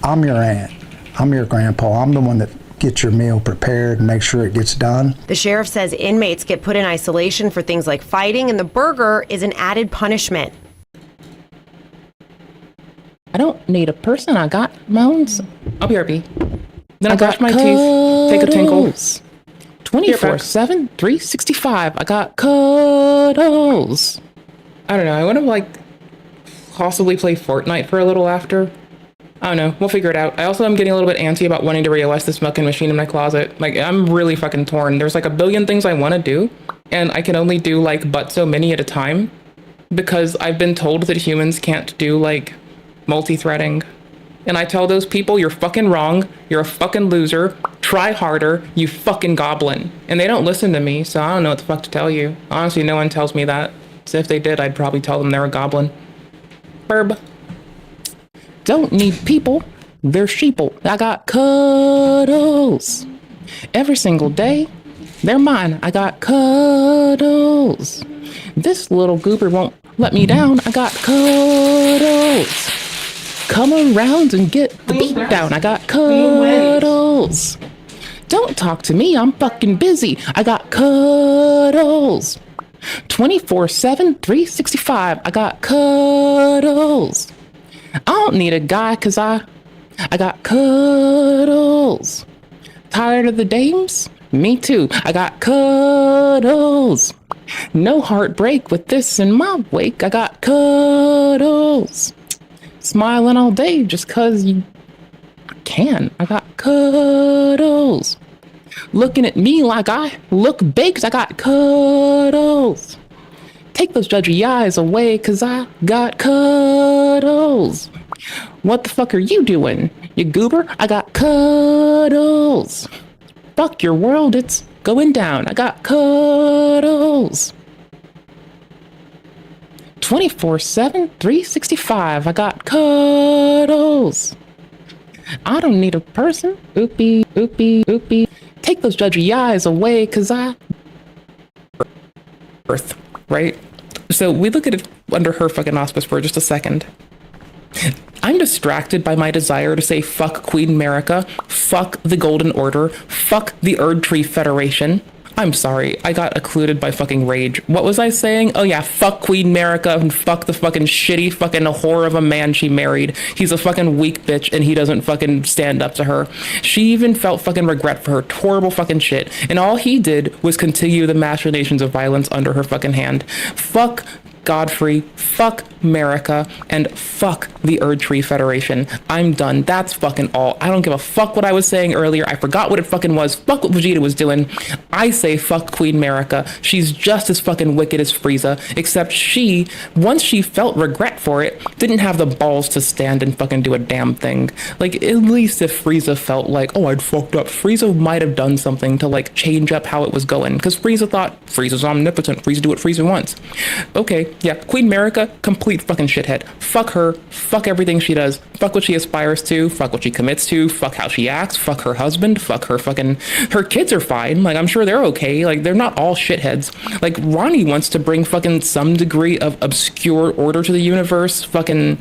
I'm your aunt. I'm your grandpa. I'm the one that gets your meal prepared and make sure it gets done. The sheriff says inmates get put in isolation for things like fighting, and the burger is an added punishment. I don't need a person. I got my own. I'll be RB. Then I brush my teeth, take a tinkle. 24/7, 365. I got cuddles. I don't know. I want to like possibly play Fortnite for a little after. I don't know. We'll figure it out. I also am getting a little bit antsy about wanting to reOS this fucking machine in my closet. Like, I'm really fucking torn. There's like a billion things I want to do, and I can only do like but so many at a time because I've been told that humans can't do like multi-threading. And I tell those people, you're fucking wrong. You're a fucking loser. Try harder, you fucking goblin. And they don't listen to me, so I don't know what the fuck to tell you. Honestly, no one tells me that. So if they did, I'd probably tell them they're a goblin. Burb. Don't need people, they're sheeple. I got cuddles. Every single day, they're mine. I got cuddles. This little goober won't let me down. I got cuddles. Come around and get the beat down. I got cuddles. Don't talk to me, I'm fucking busy. I got cuddles. 24/7, 365. I got cuddles. I don't need a guy cause I got cuddles. Tired of the dames? Me too. I got cuddles. No heartbreak with this in my wake. I got cuddles. Smiling all day just cause you can. I got cuddles. Looking at me like I look big 'cause I got cuddles. Take those judgy eyes away 'cause I got cuddles. What the fuck are you doing, you goober? I got cuddles. Fuck your world, it's going down. I got cuddles. 24/7, 365. I got cuddles. I don't need a person. Oopie, oopie, oopie. Take those judgy eyes away, 'cause I... Earth, right? So we look at it under her fucking auspice for just a second. I'm distracted by my desire to say fuck Queen America, fuck the Golden Order, fuck the Erd Tree Federation. I'm sorry, I got occluded by fucking rage. What was I saying? Oh yeah, fuck Queen America and fuck the fucking shitty fucking whore of a man she married. He's a fucking weak bitch and he doesn't fucking stand up to her. She even felt fucking regret for her horrible fucking shit. And all he did was continue the machinations of violence under her fucking hand. Fuck Godfrey, fuck America, and fuck the Erd Tree Federation. I'm done. That's fucking all. I don't give a fuck what I was saying earlier. I forgot what it fucking was. Fuck what Vegeta was doing. I say fuck Queen America. She's just as fucking wicked as Frieza, except she, once she felt regret for it, didn't have the balls to stand and fucking do a damn thing. Like, at least if Frieza felt like, oh, I'd fucked up, Frieza might have done something to, like, change up how it was going, because Frieza thought Frieza's omnipotent. Frieza do what Frieza wants. Okay, yeah, Queen America, complete fucking shithead. Fuck her, fuck everything she does, fuck what she aspires to, fuck what she commits to, fuck how she acts, fuck her husband, fuck her fucking... Her kids are fine, like, I'm sure they're okay, like, they're not all shitheads. Like, Ronnie wants to bring fucking some degree of obscure order to the universe, fucking...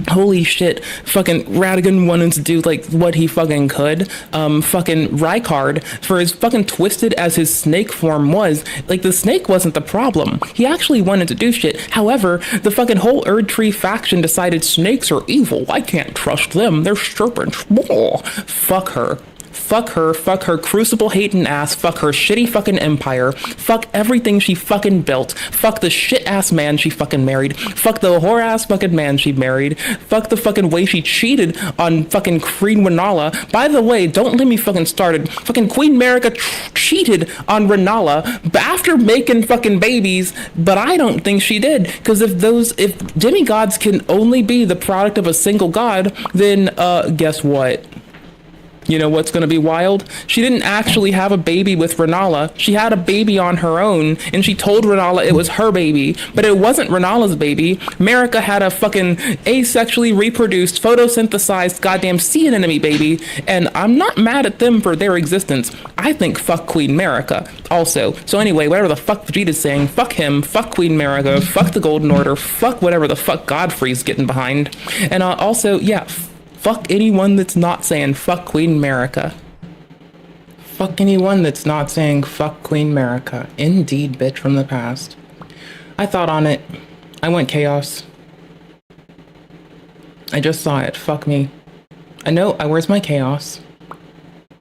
Holy shit, fucking Radigan wanted to do, like, what he fucking could. Fucking Rykard, for as fucking twisted as his snake form was, like, the snake wasn't the problem. He actually wanted to do shit. However, the fucking whole Erd Tree faction decided snakes are evil. I can't trust them. They're serpents. Oh, fuck her. Fuck her crucible-hating ass, fuck her shitty fucking empire, fuck everything she fucking built, fuck the shit-ass man she fucking married, fuck the whore-ass fucking man she married, fuck the fucking way she cheated on fucking Queen Renala. By the way, don't let me fucking started, fucking Queen America cheated on Renala after making fucking babies, but I don't think she did, because if demigods can only be the product of a single god, then, guess what? You know what's gonna be wild? She didn't actually have a baby with Renala. She had a baby on her own, and she told Renala it was her baby, but it wasn't Renala's baby. America had a fucking asexually reproduced, photosynthesized goddamn sea anemone baby, and I'm not mad at them for their existence. I think fuck Queen America also. So anyway, whatever the fuck Vegeta's saying, fuck him, fuck Queen America, fuck the Golden Order, fuck whatever the fuck Godfrey's getting behind. And also, yeah, fuck anyone that's not saying fuck Queen America. Fuck anyone that's not saying fuck Queen America. Indeed, bitch from the past. I thought on it. I went chaos. I just saw it. Fuck me. I know. Where's my chaos?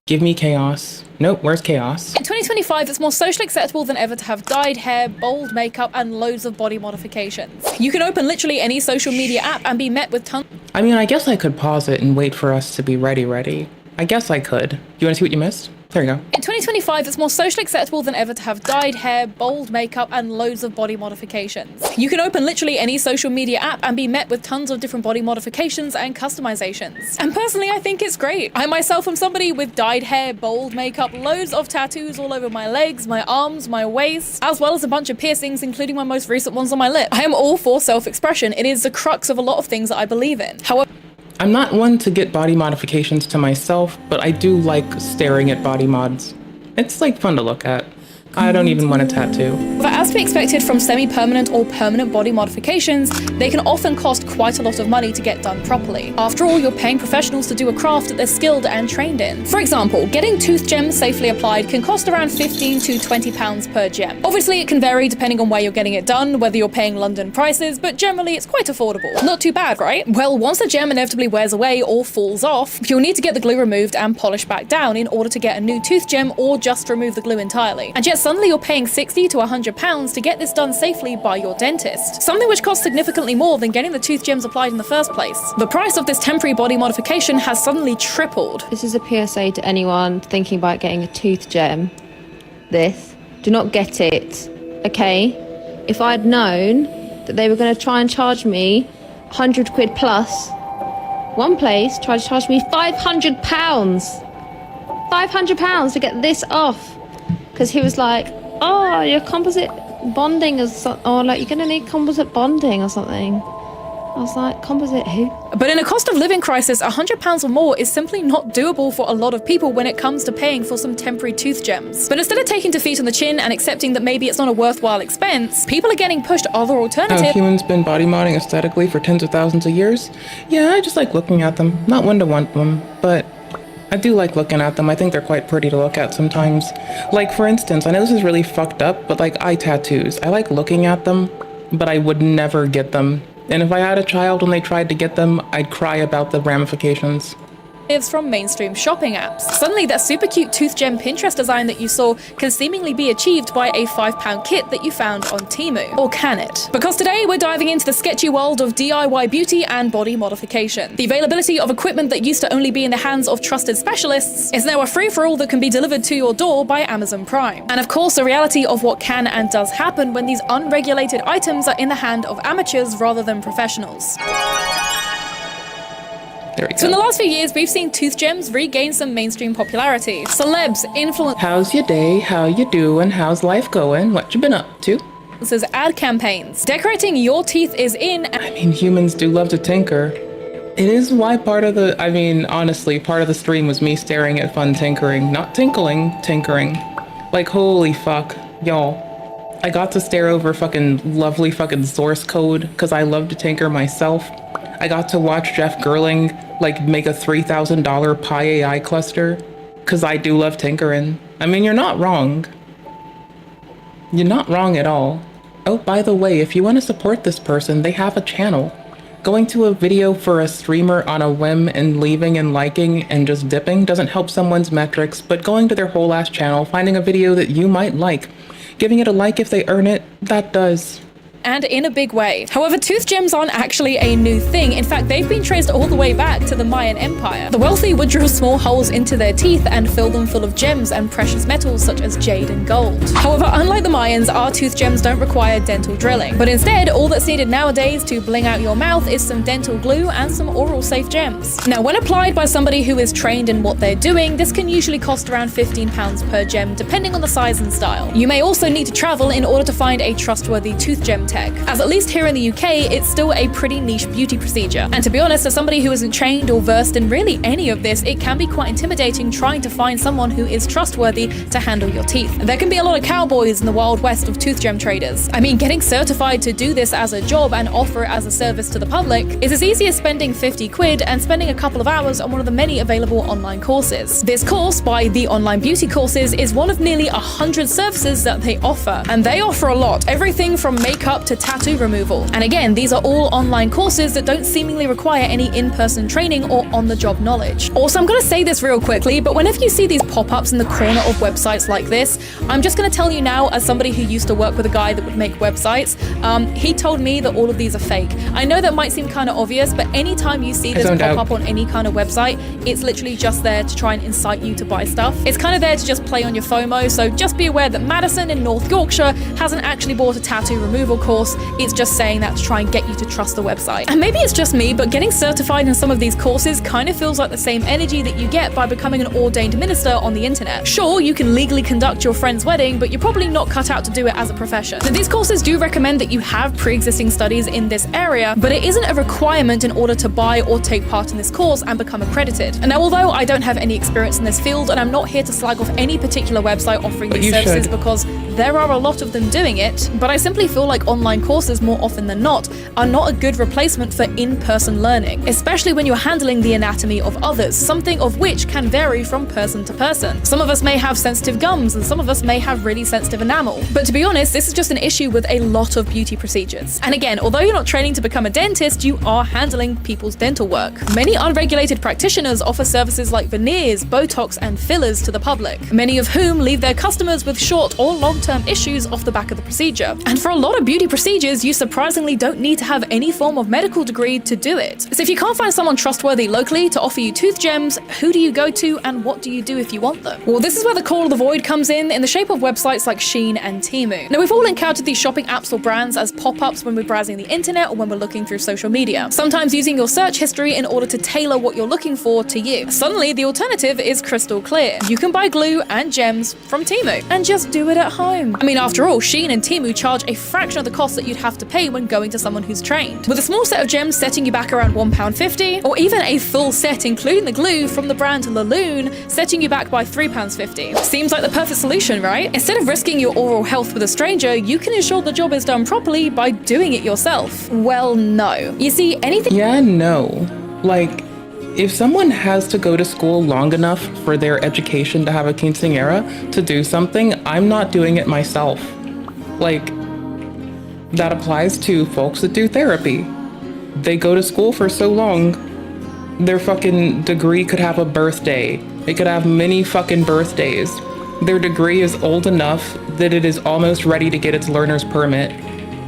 Give me chaos. Nope, where's chaos? In 2025, it's more socially acceptable than ever to have dyed hair, bold makeup, and loads of body modifications. You can open literally any social media app and be met with tons. I mean, I guess I could pause it and wait for us to be ready. I guess I could. Do you want to see what you missed? There you go. In 2025, it's more socially acceptable than ever to have dyed hair, bold makeup, and loads of body modifications. You can open literally any social media app and be met with tons of different body modifications and customizations. And personally, I think it's great. I myself am somebody with dyed hair, bold makeup, loads of tattoos all over my legs, my arms, my waist, as well as a bunch of piercings, including my most recent ones on my lip. I am all for self-expression. It is the crux of a lot of things that I believe in. However, I'm not one to get body modifications to myself, but I do like staring at body mods. It's like fun to look at. I don't even want a tattoo. But as to be expected from semi-permanent or permanent body modifications, they can often cost quite a lot of money to get done properly. After all, you're paying professionals to do a craft that they're skilled and trained in. For example, getting tooth gems safely applied can cost around £15 to £20 per gem. Obviously, it can vary depending on where you're getting it done, whether you're paying London prices, but generally it's quite affordable. Not too bad, right? Well, once the gem inevitably wears away or falls off, you'll need to get the glue removed and polished back down in order to get a new tooth gem or just remove the glue entirely. And yet suddenly you're paying £60 to £100 to get this done safely by your dentist. Something which costs significantly more than getting the tooth gems applied in the first place. The price of this temporary body modification has suddenly tripled. This is a PSA to anyone thinking about getting a tooth gem. Do not get it, okay? If I'd known that they were going to try and charge me 100 quid plus, one place tried to charge me £500. £500 to get this off. Because he was like, oh, your composite bonding is, or like, you're going to need composite bonding or something. I was like, composite who? But in a cost of living crisis, £100 or more is simply not doable for a lot of people when it comes to paying for some temporary tooth gems. But instead of taking defeat on the chin and accepting that maybe it's not a worthwhile expense, people are getting pushed other alternatives. Have humans been body modding aesthetically for tens of thousands of years? Yeah, I just like looking at them. Not one to want them, but I do like looking at them. I think they're quite pretty to look at sometimes. Like, for instance, I know this is really fucked up, but like eye tattoos. I like looking at them, but I would never get them. And if I had a child when they tried to get them, I'd cry about the ramifications. From mainstream shopping apps. Suddenly that super cute tooth gem Pinterest design that you saw can seemingly be achieved by a £5 kit that you found on Temu. Or can it? Because today we're diving into the sketchy world of DIY beauty and body modification. The availability of equipment that used to only be in the hands of trusted specialists is now a free-for-all that can be delivered to your door by Amazon Prime. And of course, the reality of what can and does happen when these unregulated items are in the hand of amateurs rather than professionals. So in the last few years, we've seen tooth gems regain some mainstream popularity. Celebs, influencers... How's your day? How you doing? How's life going? What you been up to? Ad campaigns. Decorating your teeth is in... I mean, humans do love to tinker. It is why honestly, part of the stream was me staring at fun tinkering. Not tinkling, tinkering. Like, holy fuck, y'all. I got to stare over fucking lovely fucking source code because I love to tinker myself. I got to watch Jeff Geerling like make a $3,000 Pi AI cluster because I do love tinkering. I mean, you're not wrong. You're not wrong at all. Oh, by the way, if you want to support this person, they have a channel. Going to a video for a streamer on a whim and leaving and liking and just dipping doesn't help someone's metrics, but going to their whole ass channel, finding a video that you might like, giving it a like if they earn it, that does. And in a big way. However, tooth gems aren't actually a new thing. In fact, they've been traced all the way back to the Mayan Empire. The wealthy would drill small holes into their teeth and fill them full of gems and precious metals such as jade and gold. However, unlike the Mayans, our tooth gems don't require dental drilling. But instead, all that's needed nowadays to bling out your mouth is some dental glue and some oral safe gems. Now, when applied by somebody who is trained in what they're doing, this can usually cost around £15 per gem, depending on the size and style. You may also need to travel in order to find a trustworthy tooth gem tech, as at least here in the UK, it's still a pretty niche beauty procedure. And to be honest, as somebody who isn't trained or versed in really any of this, it can be quite intimidating trying to find someone who is trustworthy to handle your teeth. There can be a lot of cowboys in the wild west of tooth gem traders. I mean, getting certified to do this as a job and offer it as a service to the public is as easy as spending 50 quid and spending a couple of hours on one of the many available online courses. This course by The Online Beauty Courses is one of nearly 100 services that they offer, and they offer a lot, everything from makeup to tattoo removal. And again, these are all online courses that don't seemingly require any in-person training or on-the-job knowledge. Also, I'm going to say this real quickly, but whenever you see these pop-ups in the corner of websites like this, I'm just going to tell you now, as somebody who used to work with a guy that would make websites, he told me that all of these are fake. I know that might seem kind of obvious, but anytime you see this pop up on any kind of website, it's literally just there to try and incite you to buy stuff. It's kind of there to just play on your FOMO, so just be aware that Madison in North Yorkshire hasn't actually bought a tattoo removal course. It's just saying that to try and get you to trust the website. And maybe it's just me, but getting certified in some of these courses kind of feels like the same energy that you get by becoming an ordained minister on the internet. Sure, you can legally conduct your friend's wedding, but you're probably not cut out to do it as a profession. Now, these courses do recommend that you have pre-existing studies in this area, but it isn't a requirement in order to buy or take part in this course and become accredited. And now, although I don't have any experience in this field, and I'm not here to slag off any particular website offering these services because there are a lot of them doing it, but I simply feel like online courses more often than not are not a good replacement for in-person learning, especially when you're handling the anatomy of others, something of which can vary from person to person. Some of us may have sensitive gums and some of us may have really sensitive enamel. But to be honest, this is just an issue with a lot of beauty procedures. And again, although you're not training to become a dentist, you are handling people's dental work. Many unregulated practitioners offer services like veneers, Botox, and fillers to the public, many of whom leave their customers with short or long-term issues off the back of the procedure. And for a lot of beauty procedures, you surprisingly don't need to have any form of medical degree to do it. So if you can't find someone trustworthy locally to offer you tooth gems, who do you go to and what do you do if you want them? Well, this is where the call of the void comes in the shape of websites like Shein and Temu. Now, we've all encountered these shopping apps or brands as pop-ups when we're browsing the internet or when we're looking through social media, sometimes using your search history in order to tailor what you're looking for to you. Suddenly, the alternative is crystal clear. You can buy glue and gems from Temu and just do it at home. I mean, after all, Shein and Temu charge a fraction of the cost that you'd have to pay when going to someone who's trained, with a small set of gems setting you back around £1.50, or even a full set including the glue from the brand Laloon setting you back by £3.50. Seems like the perfect solution, right? Instead of risking your oral health with a stranger, you can ensure the job is done properly by doing it yourself. Well, no. You see, anything— Yeah, no. Like, if someone has to go to school long enough for their education to have a quinceañera to do something, I'm not doing it myself. Like, that applies to folks that do therapy. They go to school for so long, their fucking degree could have a birthday. It could have many fucking birthdays. Their degree is old enough that it is almost ready to get its learner's permit.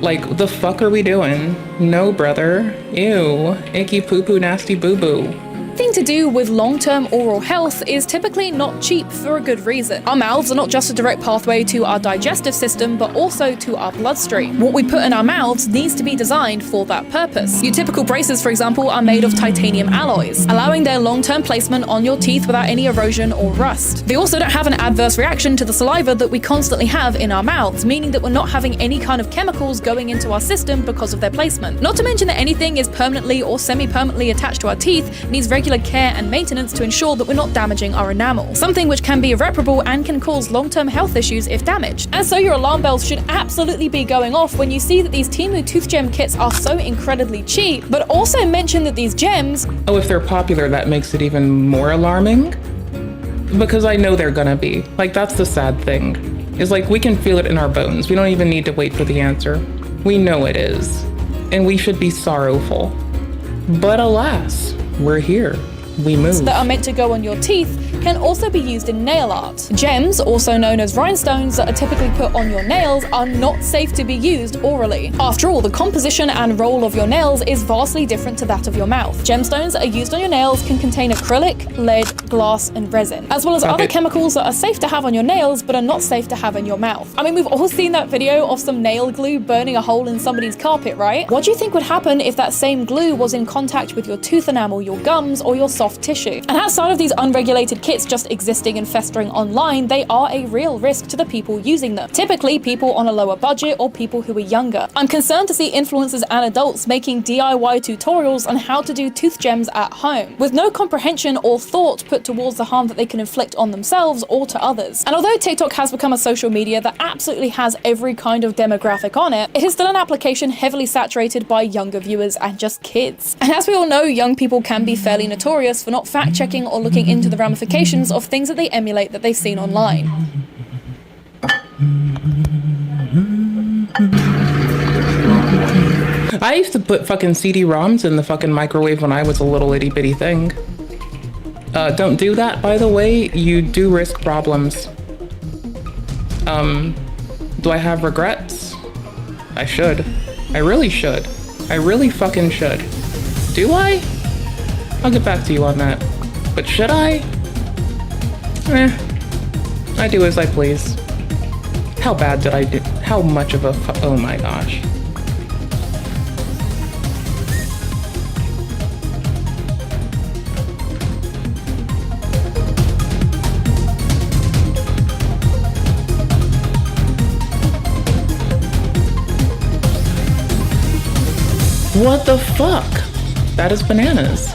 Like, what the fuck are we doing? No, brother. Ew. Icky poo-poo nasty boo-boo. Thing to do with long-term oral health is typically not cheap for a good reason. Our mouths are not just a direct pathway to our digestive system, but also to our bloodstream. What we put in our mouths needs to be designed for that purpose. Your typical braces, for example, are made of titanium alloys, allowing their long-term placement on your teeth without any erosion or rust. They also don't have an adverse reaction to the saliva that we constantly have in our mouths, meaning that we're not having any kind of chemicals going into our system because of their placement. Not to mention that anything is permanently or semi-permanently attached to our teeth needs regular care and maintenance to ensure that we're not damaging our enamel, something which can be irreparable and can cause long-term health issues if damaged. And so your alarm bells should absolutely be going off when you see that these Temu tooth gem kits are so incredibly cheap, but also mention that these gems— Oh, if they're popular, that makes it even more alarming? Because I know they're gonna be. Like, that's the sad thing. Is like, we can feel it in our bones. We don't even need to wait for the answer. We know it is. And we should be sorrowful. But alas, we're here. We move. That are meant to go on your teeth can also be used in nail art. Gems, also known as rhinestones that are typically put on your nails, are not safe to be used orally. After all, the composition and role of your nails is vastly different to that of your mouth. Gemstones that are used on your nails can contain acrylic, lead, glass, and resin, as well as other chemicals that are safe to have on your nails but are not safe to have in your mouth. I mean, we've all seen that video of some nail glue burning a hole in somebody's carpet, right? What do you think would happen if that same glue was in contact with your tooth enamel, your gums, or your soft tissue? And outside of these unregulated kits just existing and festering online, they are a real risk to the people using them. Typically, people on a lower budget or people who are younger. I'm concerned to see influencers and adults making DIY tutorials on how to do tooth gems at home, with no comprehension or thought put towards the harm that they can inflict on themselves or to others. And although TikTok has become a social media that absolutely has every kind of demographic on it, it is still an application heavily saturated by younger viewers and just kids. And as we all know, young people can be fairly notorious for not fact-checking or looking into the ramifications of things that they emulate that they've seen online. I used to put fucking CD-ROMs in the fucking microwave when I was a little itty bitty thing. Don't do that, by the way. You do risk problems. Do I have regrets? I should. I really should. I really fucking should. Do I? I'll get back to you on that. But should I? I do as I please. How bad did I do? How much of a oh my gosh. What the fuck? That is bananas.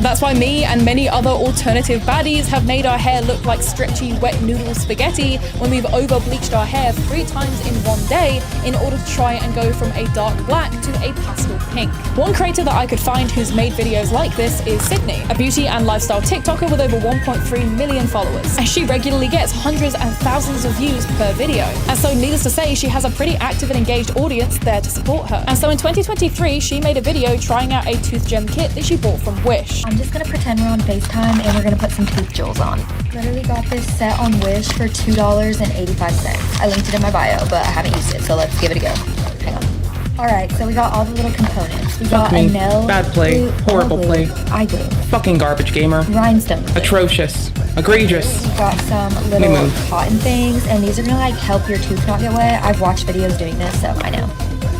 That's why me and many other alternative baddies have made our hair look like stretchy wet noodle spaghetti when we've over bleached our hair 3 times in one day in order to try and go from a dark black to a pastel pink. One creator that I could find who's made videos like this is Sydney, a beauty and lifestyle TikToker with over 1.3 million followers. And she regularly gets hundreds and thousands of views per video. And so needless to say, she has a pretty active and engaged audience there to support her. And so in 2023, she made a video trying out a tooth gem kit that she bought from Wish. I'm just gonna pretend we're on FaceTime and we're gonna put some tooth jewels on. Literally got this set on Wish for $2.85. I linked it in my bio, but I haven't used it, so let's give it a go. Hang on. Alright, so we got all the little components. We got a nail Bad play. glue, Horrible glue, play. eye glue, Fucking garbage gamer. rhinestone glue. Atrocious. Egregious. We got some little cotton things, and these are gonna like help your tooth not get wet. I've watched videos doing this, so I know.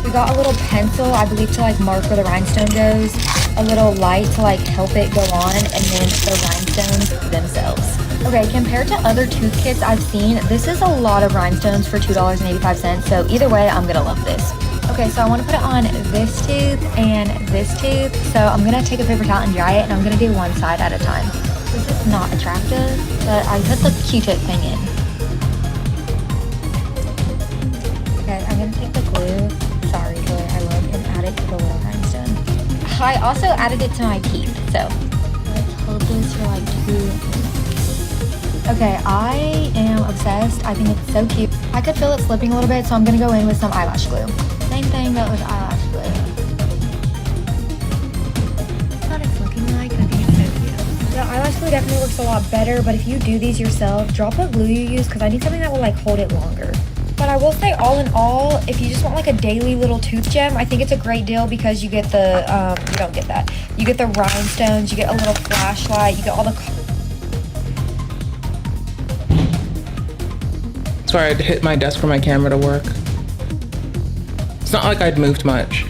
We got a little pencil, I believe, to like mark where the rhinestone goes. A little light to like help it go on, and then the rhinestones themselves. Okay, compared to other tooth kits I've seen, this is a lot of rhinestones for $2.85, so either way, I'm gonna love this. Okay, so I want to put it on this tooth and this tooth, so I'm gonna take a paper towel and dry it, and I'm gonna do one side at a time. This is not attractive, but I put the Q-tip thing in. Okay, I'm gonna take the glue, sorry glue I love, and add it to the little rhinestone. I also added it to my teeth, so let's hold this for like 2 minutes. Okay, I am obsessed. I think it's so cute. I could feel it slipping a little bit, so I'm gonna go in with some eyelash glue. Same thing, but with eyelash glue. What it's looking like, I think it's so cute. The eyelash glue definitely looks a lot better, but if you do these yourself, drop what glue you use, because I need something that will like hold it longer. But I will say, all in all, if you just want like a daily little tooth gem, I think it's a great deal because you get the, you don't get that. You get the rhinestones, you get a little flashlight, you get all the... Sorry, I had to hit my desk for my camera to work. It's not like I'd moved much.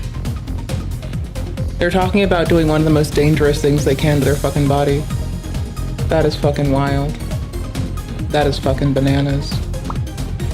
They're talking about doing one of the most dangerous things they can to their fucking body. That is fucking wild. That is fucking bananas.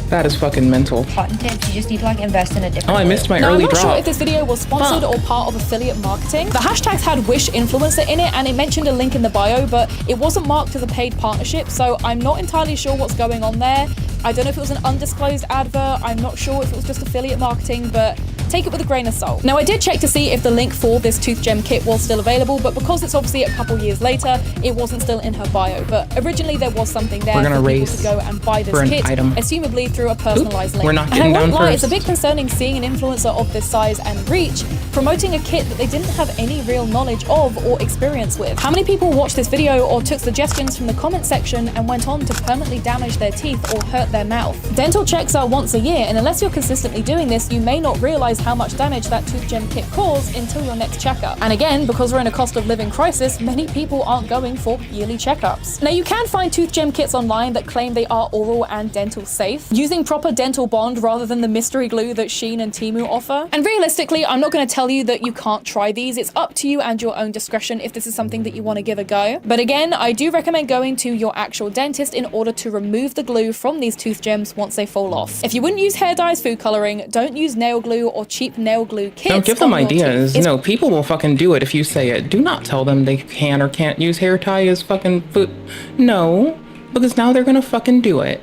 That is fucking mental. Cotton tips, you just need to like invest in a different... Oh, I missed my now, early I'm not drop. sure if this video was sponsored or part of affiliate marketing. The hashtags had Wish influencer in it, and it mentioned a link in the bio, but it wasn't marked as a paid partnership, so I'm not entirely sure what's going on there. I don't know if it was an undisclosed advert. I'm not sure if it was just affiliate marketing, but take it with a grain of salt. Now, I did check to see if the link for this tooth gem kit was still available, but because it's obviously a couple years later, it wasn't still in her bio. But originally there was something there for people to go and buy this kit, assumably through a personalized link. We're not And getting I won't down lie, first. it's a bit concerning seeing an influencer of this size and reach promoting a kit that they didn't have any real knowledge of or experience with. How many people watched this video or took suggestions from the comment section and went on to permanently damage their teeth or hurt their mouth? Dental checks are once a year, and unless you're consistently doing this, you may not realize how much damage that tooth gem kit caused until your next checkup. And again, because we're in a cost of living crisis, many people aren't going for yearly checkups. Now, you can find tooth gem kits online that claim they are oral and dental safe, using proper dental bond rather than the mystery glue that Shein and Temu offer. And realistically, I'm not going to tell you that you can't try these. It's up to you and your own discretion if this is something that you want to give a go. But again, I do recommend going to your actual dentist in order to remove the glue from these tooth gems once they fall off. If you wouldn't use hair dyes, food coloring, don't use nail glue or cheap nail glue kits. Don't give them on your ideas. teeth. No, people will fucking do it if you say it. Do not tell them they can or can't use hair tie as fucking food. No, because now they're gonna fucking do it.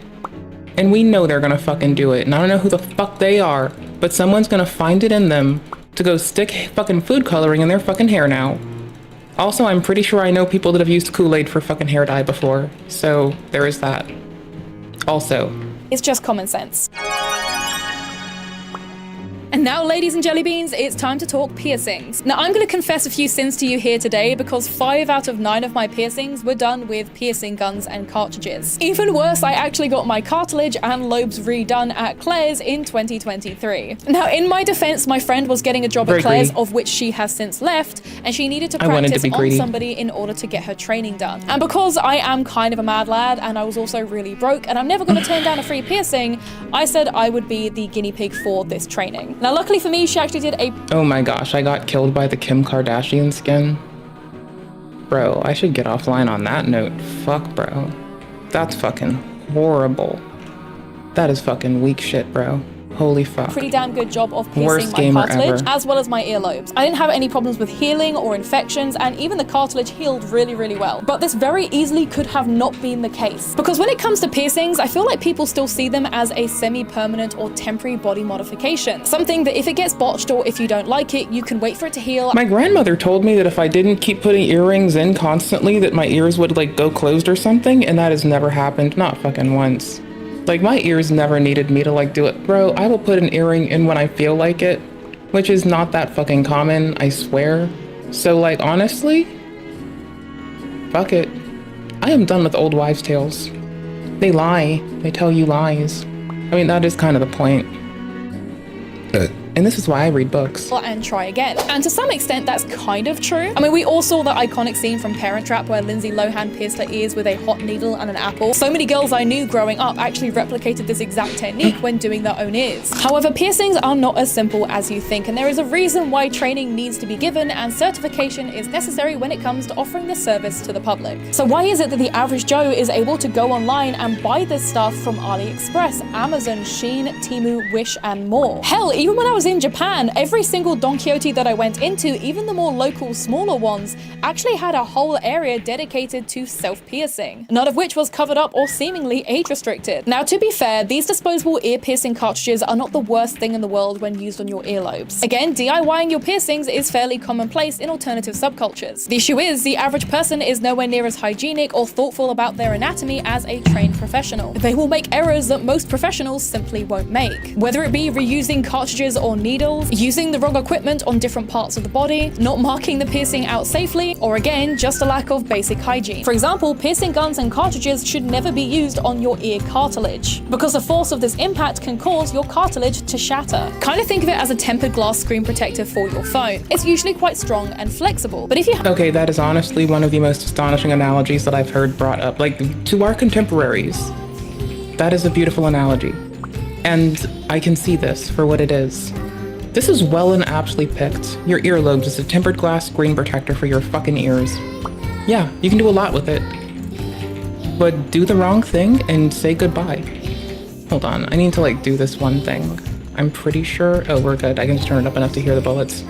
And we know they're gonna fucking do it. And I don't know who the fuck they are, but someone's gonna find it in them to go stick fucking food coloring in their fucking hair now. Also, I'm pretty sure I know people that have used Kool-Aid for fucking hair dye before. So there is that. Also, It's just common sense. And now, ladies and jelly beans, it's time to talk piercings. Now, I'm going to confess a few sins to you here today because 5 out of 9 of my piercings were done with piercing guns and cartridges. Even worse, I actually got my cartilage and lobes redone at Claire's in 2023. Now, in my defense, my friend was getting a job at Claire's, of which she has since left, and she needed to practice on somebody in order to get her training done. And because I am kind of a mad lad, and I was also really broke, and I'm never going to turn down a free piercing, I said I would be the guinea pig for this training. Now, luckily for me, she actually did a... oh my gosh, I got killed by the Kim Kardashian skin. Bro, I should get offline on that note. Fuck, bro. That's fucking horrible. That is fucking weak shit, bro. Holy fuck. Pretty damn good job of Worst piercing my gamer cartilage, ever. as well as my earlobes. I didn't have any problems with healing or infections, and even the cartilage healed really, really well. But this very easily could have not been the case. Because when it comes to piercings, I feel like people still see them as a semi-permanent or temporary body modification. Something that if it gets botched or if you don't like it, you can wait for it to heal. My grandmother told me that if I didn't keep putting earrings in constantly, that my ears would like go closed or something, and that has never happened, not fucking once. Like, my ears never needed me to like do it. Bro, I will put an earring in when I feel like it, which is not that fucking common, I swear. So like, honestly, fuck it. I am done with old wives' tales. They lie, they tell you lies. I mean, that is kind of the point. And this is why I read books. And try again. And to some extent, that's kind of true. I mean, we all saw the iconic scene from Parent Trap where Lindsay Lohan pierced her ears with a hot needle and an apple. So many girls I knew growing up actually replicated this exact technique when doing their own ears. However, piercings are not as simple as you think, and there is a reason why training needs to be given and certification is necessary when it comes to offering this service to the public. So why is it that the average Joe is able to go online and buy this stuff from AliExpress, Amazon, Shein, Temu, Wish, and more? Hell, even when I was in Japan, every single Don Quixote that I went into, even the more local, smaller ones, actually had a whole area dedicated to self-piercing, none of which was covered up or seemingly age-restricted. Now, to be fair, these disposable ear-piercing cartridges are not the worst thing in the world when used on your earlobes. Again, DIYing your piercings is fairly commonplace in alternative subcultures. The issue is, the average person is nowhere near as hygienic or thoughtful about their anatomy as a trained professional. They will make errors that most professionals simply won't make. Whether it be reusing cartridges or needles, using the wrong equipment on different parts of the body, not marking the piercing out safely, or again, just a lack of basic hygiene. For example, piercing guns and cartridges should never be used on your ear cartilage, because the force of this impact can cause your cartilage to shatter. Kind of think of it as a tempered glass screen protector for your phone. It's usually quite strong and flexible, but if you Okay, that is honestly one of the most astonishing analogies that I've heard brought up, like, to our contemporaries. That is a beautiful analogy. And I can see this for what it is. This is well and aptly picked. Your earlobes is a tempered glass screen protector for your fucking ears. Yeah, you can do a lot with it. But do the wrong thing and say goodbye. Hold on, I need to like do this one thing. I'm pretty sure, oh, we're good. I can just turn it up enough to hear the bullets.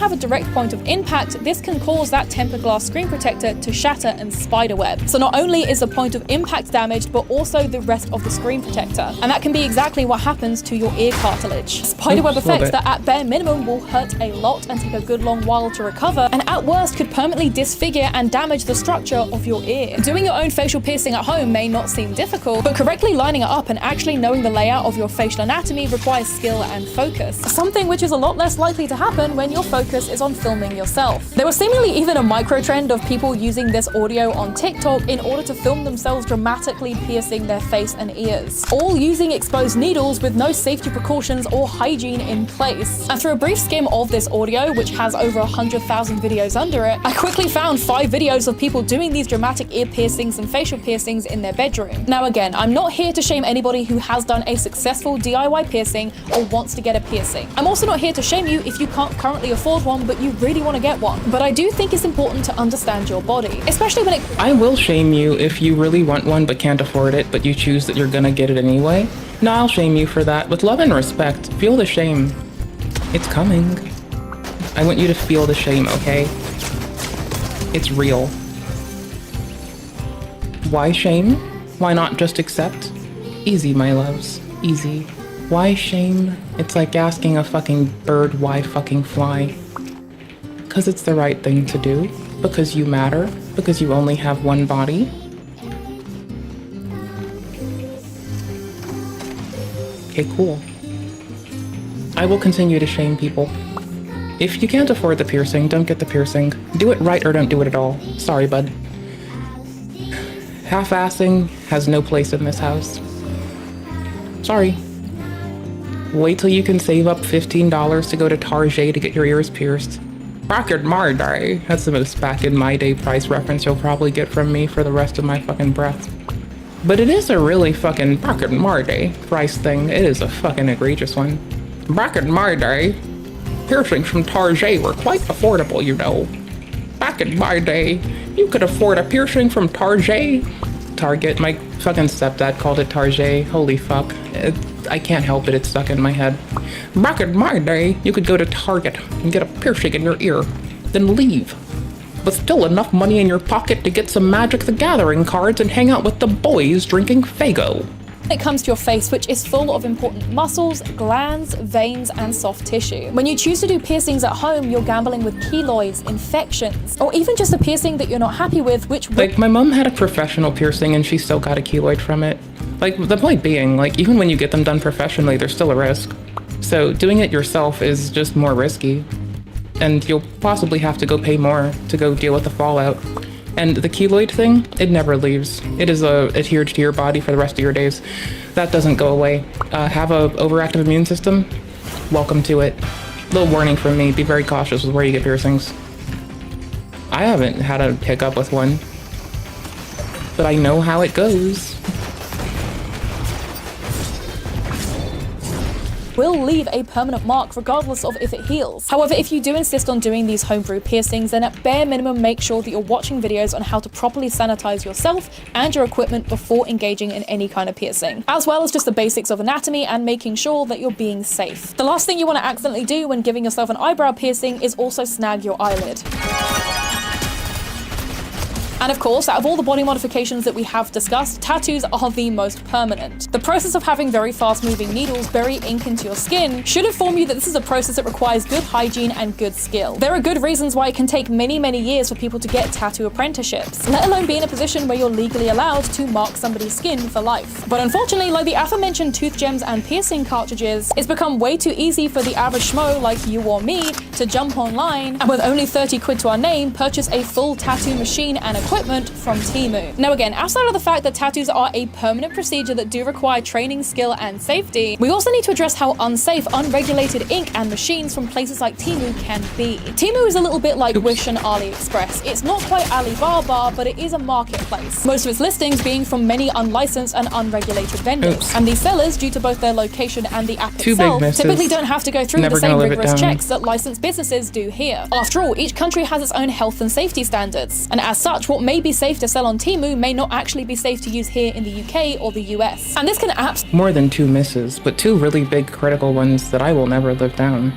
have a direct point of impact, this can cause that tempered glass screen protector to shatter and spiderweb. So not only is the point of impact damaged, but also the rest of the screen protector. And that can be exactly what happens to your ear cartilage. Spiderweb effects that at bare minimum will hurt a lot and take a good long while to recover, and at worst could permanently disfigure and damage the structure of your ear. Doing your own facial piercing at home may not seem difficult, but correctly lining it up and actually knowing the layout of your facial anatomy requires skill and focus. Something which is a lot less likely to happen when your focus is on filming yourself. There was seemingly even a micro trend of people using this audio on TikTok in order to film themselves dramatically piercing their face and ears, all using exposed needles with no safety precautions or hygiene in place. And through a brief skim of this audio, which has over 100,000 videos under it, I quickly found 5 videos of people doing these dramatic ear piercings and facial piercings in their bedroom. Now again, I'm not here to shame anybody who has done a successful DIY piercing or wants to get a piercing. I'm also not here to shame you if you can't currently afford one but you really want to get one. But I do think it's important to understand your body, especially when it— I will shame you if you really want one but can't afford it, but you choose that you're gonna get it anyway. No, I'll shame you for that. With love and respect, feel the shame. It's coming. I want you to feel the shame, okay? It's real. Why shame? Why not just accept? Easy, my loves. Easy. Why shame? It's like asking a fucking bird why fucking fly. Because it's the right thing to do. Because you matter. Because you only have one body. Okay, cool. I will continue to shame people. If you can't afford the piercing, don't get the piercing. Do it right or don't do it at all. Sorry, bud. Half-assing has no place in this house. Sorry. Wait till you can save up $15 to go to Target to get your ears pierced. Back in my day. That's the most back in my day price reference you'll probably get from me for the rest of my fucking breath. But it is a really fucking back in my day price thing. It is a fucking egregious one. Back in my day, piercings from Target were quite affordable, you know. Back in my day, you could afford a piercing from Target. Target, my fucking stepdad called it Target. Holy fuck. I can't help it, it's stuck in my head. Back in my day, you could go to Target and get a piercing in your ear, then leave. With still enough money in your pocket to get some Magic the Gathering cards and hang out with the boys drinking Faygo. When it comes to your face, which is full of important muscles, glands, veins, and soft tissue. When you choose to do piercings at home, you're gambling with keloids, infections, or even just a piercing that you're not happy with, which— Like, my mom had a professional piercing and she still got a keloid from it. Like, the point being, like, even when you get them done professionally, there's still a risk. So doing it yourself is just more risky. And you'll possibly have to go pay more to go deal with the fallout. And the keloid thing, it never leaves. It is adhered to your body for the rest of your days. That doesn't go away. Have a overactive immune system? Welcome to it. Little warning from me, be very cautious with where you get piercings. I haven't had a hiccup with one, but I know how it goes. will leave a permanent mark regardless of if it heals. However, if you do insist on doing these homebrew piercings, then at bare minimum make sure that you're watching videos on how to properly sanitize yourself and your equipment before engaging in any kind of piercing, as well as just the basics of anatomy and making sure that you're being safe. The last thing you want to accidentally do when giving yourself an eyebrow piercing is also snag your eyelid. And of course, out of all the body modifications that we have discussed, tattoos are the most permanent. The process of having very fast-moving needles bury ink into your skin should inform you that this is a process that requires good hygiene and good skill. There are good reasons why it can take many, many years for people to get tattoo apprenticeships, let alone be in a position where you're legally allowed to mark somebody's skin for life. But unfortunately, like the aforementioned tooth gems and piercing cartridges, it's become way too easy for the average schmo like you or me to jump online and with only 30 quid to our name, purchase a full tattoo machine and equipment from Temu. Now again, outside of the fact that tattoos are a permanent procedure that do require training, skill, and safety, we also need to address how unsafe, unregulated ink and machines from places like Temu can be. Temu is a little bit like Wish and AliExpress. It's not quite Alibaba, but it is a marketplace, most of its listings being from many unlicensed and unregulated vendors. And these sellers, due to both their location and the app itself, typically don't have to go through the same rigorous checks that licensed businesses do here. After all, each country has its own health and safety standards, and as such, what may be safe to sell on Temu may not actually be safe to use here in the UK or the US. And this can more than 2 misses, but 2 really big critical ones that I will never live down.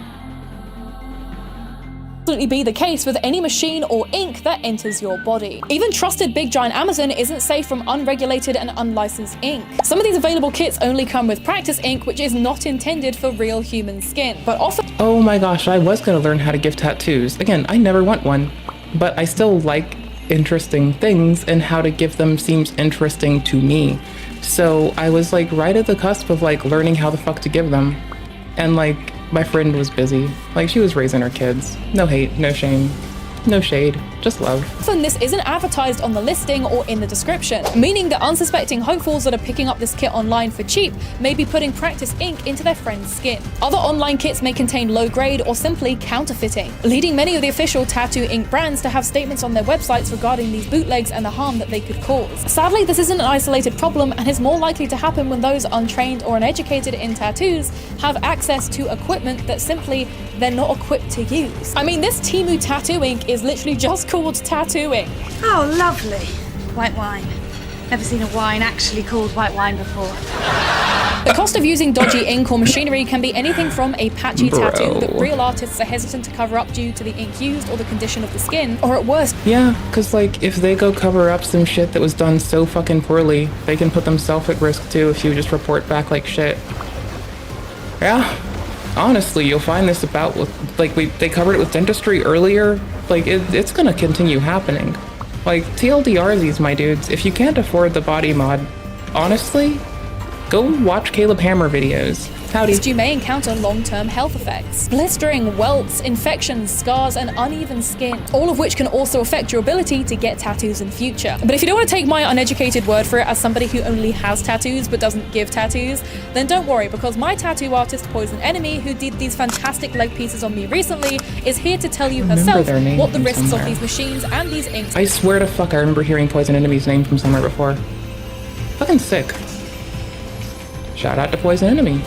Absolutely be the case with any machine or ink that enters your body. Even trusted big giant Amazon isn't safe from unregulated and unlicensed ink. Some of these available kits only come with practice ink, which is not intended for real human skin, but often— Oh my gosh, I was gonna learn how to give tattoos. Again, I never want one, but I still like interesting things, and how to give them seems interesting to me. So I was like right at the cusp of like learning how the fuck to give them. And like my friend was busy. Like she was raising her kids. No hate, no shame, no shade, just love. Often this isn't advertised on the listing or in the description, meaning that unsuspecting hopefuls that are picking up this kit online for cheap may be putting practice ink into their friend's skin. Other online kits may contain low grade or simply counterfeiting, leading many of the official tattoo ink brands to have statements on their websites regarding these bootlegs and the harm that they could cause. Sadly, this isn't an isolated problem and is more likely to happen when those untrained or uneducated in tattoos have access to equipment that simply they're not equipped to use. I mean, this Temu tattoo ink is literally just called tattooing. Oh, lovely. White wine. Never seen a wine actually called white wine before. The cost of using dodgy ink or machinery can be anything from a patchy tattoo that real artists are hesitant to cover up due to the ink used or the condition of the skin, or at worst— Yeah, cause like if they go cover up some shit that was done so fucking poorly, they can put themselves at risk too if you just report back like shit. Yeah. Honestly, you'll find this about with, like, they covered it with dentistry earlier. Like, it's gonna continue happening. Like, TLDRs, my dudes, if you can't afford the body mod, honestly, go watch Caleb Hammer videos. Howdy. You may encounter long-term health effects, blistering, welts, infections, scars, and uneven skin, all of which can also affect your ability to get tattoos in future. But if you don't want to take my uneducated word for it as somebody who only has tattoos but doesn't give tattoos, then don't worry, because my tattoo artist Poison Enemy, who did these fantastic leg pieces on me recently, is here to tell you herself what the risks of these machines and these inks— I swear to fuck I remember hearing Poison Enemy's name from somewhere before. Fucking sick. Shout out to Poison Enemy.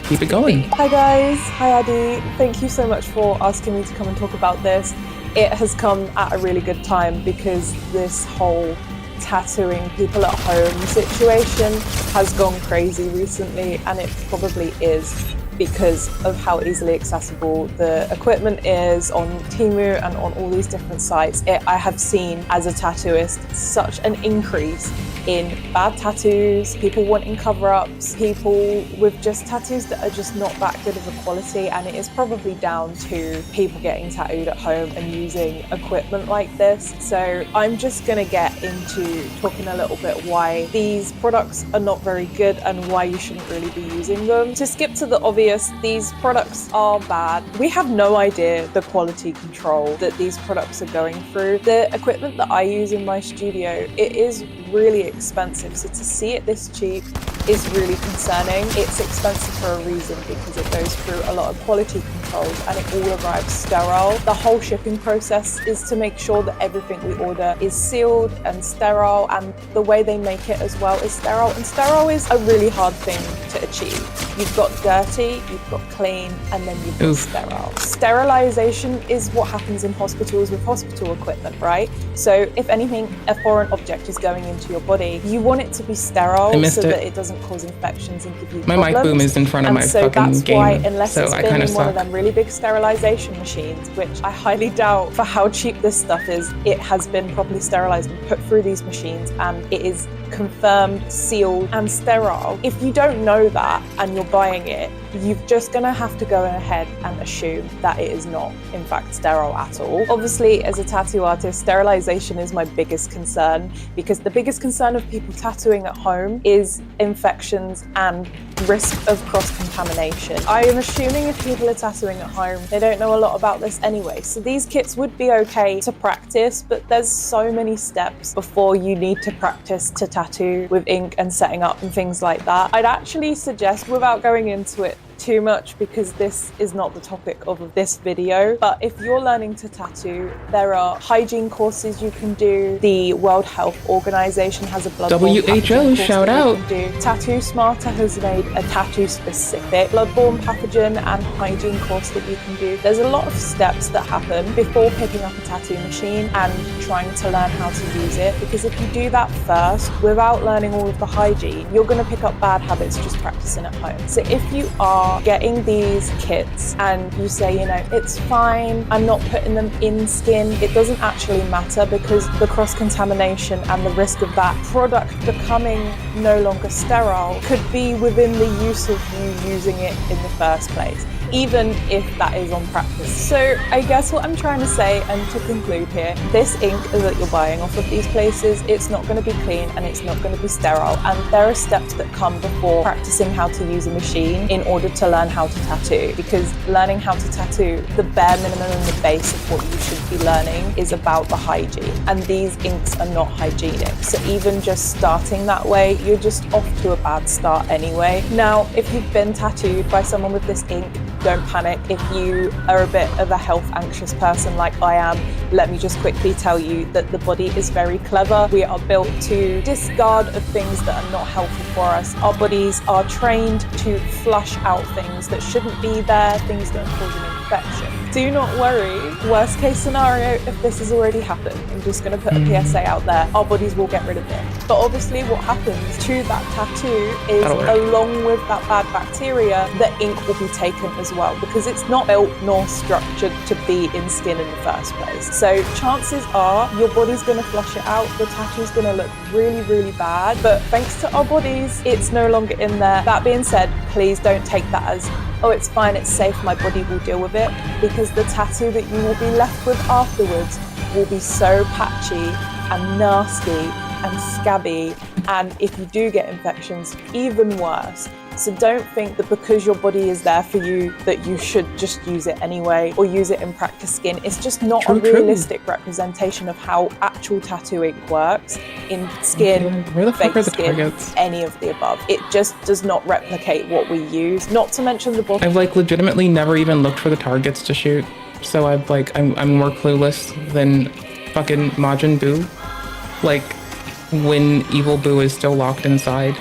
Keep it going. Hi guys, hi Addy. Thank you so much for asking me to come and talk about this. It has come at a really good time because this whole tattooing people at home situation has gone crazy recently, and it probably is because of how easily accessible the equipment is on Temu and on all these different sites. I have seen, as a tattooist, such an increase in bad tattoos, people wanting cover-ups, people with just tattoos that are just not that good of a quality, and it is probably down to people getting tattooed at home and using equipment like this. So I'm just gonna get into talking a little bit why these products are not very good and why you shouldn't really be using them. To skip to the obvious, these products are bad. We have no idea the quality control that these products are going through. The equipment that I use in my studio, it is really expensive, so to see it this cheap is really concerning. It's expensive for a reason because it goes through a lot of quality controls and it all arrives sterile. The whole shipping process is to make sure that everything we order is sealed and sterile, and the way they make it as well is sterile, and sterile is a really hard thing to achieve. You've got dirty, you've got clean, and then you've got sterile. Sterilization is what happens in hospitals with hospital equipment, right? So if anything, a foreign object is going into your body, you want it to be sterile so that it doesn't cause infections and give you my problems. mic boom is in front of my so fucking that's game, why, unless so it's I been kind in of one of suck. them really big sterilization machines, which I highly doubt for how cheap this stuff is, it has been properly sterilized and put through these machines, and it is confirmed, sealed, and sterile. If you don't know that and you're buying it, you're just gonna have to go ahead and assume that it is not, in fact, sterile at all. Obviously, as a tattoo artist, sterilization is my biggest concern, because the biggest concern of people tattooing at home is infections and risk of cross-contamination. I am assuming if people are tattooing at home, they don't know a lot about this anyway, so these kits would be okay to practice, but there's so many steps before you need to practice to tattoo with ink and setting up and things like that. I'd actually suggest, without going into it too much because this is not the topic of this video, but if you're learning to tattoo, there are hygiene courses you can do. The World Health Organization has a bloodborne WHO, shout out. Tattoo Smarter has made a tattoo specific bloodborne pathogen and hygiene course that you can do. There's a lot of steps that happen before picking up a tattoo machine and trying to learn how to use it, because if you do that first without learning all of the hygiene, you're going to pick up bad habits just practicing at home. So if you are getting these kits and you say, you know, it's fine, I'm not putting them in skin, it doesn't actually matter, because the cross-contamination and the risk of that product becoming no longer sterile could be within the use of you using it in the first place, even if that is on practice. So I guess what I'm trying to say, and to conclude here, this ink that you're buying off of these places, it's not going to be clean and it's not going to be sterile, and there are steps that come before practicing how to use a machine in order to learn how to tattoo, because learning how to tattoo, the bare minimum and the base of what you should be learning is about the hygiene, and these inks are not hygienic, so even just starting that way, you're just off to a bad start anyway. Now, if you've been tattooed by someone with this ink, don't panic. If you are a bit of a health anxious person like I am, let me just quickly tell you that the body is very clever. We are built to discard of things that are not helpful for us. Our bodies are trained to flush out things that shouldn't be there, things that are causing infection. Do not worry. Worst case scenario, if this has already happened, I'm just going to put a PSA out there, our bodies will get rid of it. But obviously what happens to that tattoo is, along with that bad bacteria, the ink will be taken as well, because it's not built nor structured to be in skin in the first place. So chances are your body's going to flush it out, the tattoo's going to look really, really bad, but thanks to our bodies, it's no longer in there. That being said, please don't take that as, oh, it's fine, it's safe, my body will deal with it, because the tattoo that you will be left with afterwards will be so patchy and nasty and scabby, and if you do get infections, even worse. So don't think that because your body is there for you that you should just use it anyway or use it in practice skin. It's just not a realistic representation of how actual tattooing works in skin, where the fuck fake are the skin, targets? any of the above. It just does not replicate what we use. Not to mention the body. I've like legitimately never even looked for the targets to shoot, so I'm more clueless than fucking Majin Buu. Like when Evil Boo is still locked inside.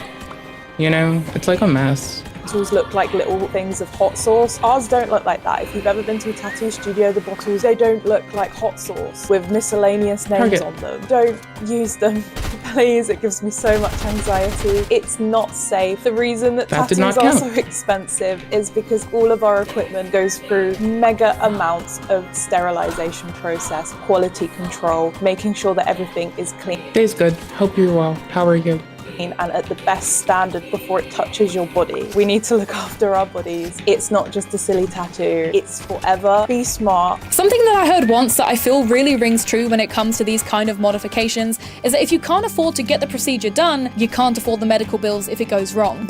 You know, it's like a mess. bottles look like little things of hot sauce. Ours don't look like that. If you've ever been to a tattoo studio, the bottles, they don't look like hot sauce with miscellaneous names on them. Don't use them, please. It gives me so much anxiety. It's not safe. The reason that tattoos are so expensive is because all of our equipment goes through mega amounts of sterilization process, quality control, making sure that everything is clean. Day's good. Hope you're well. How are you? And at the best standard before it touches your body. We need to look after our bodies. It's not just a silly tattoo. It's forever. Be smart. Something that I heard once that I feel really rings true when it comes to these kind of modifications is that if you can't afford to get the procedure done, you can't afford the medical bills if it goes wrong.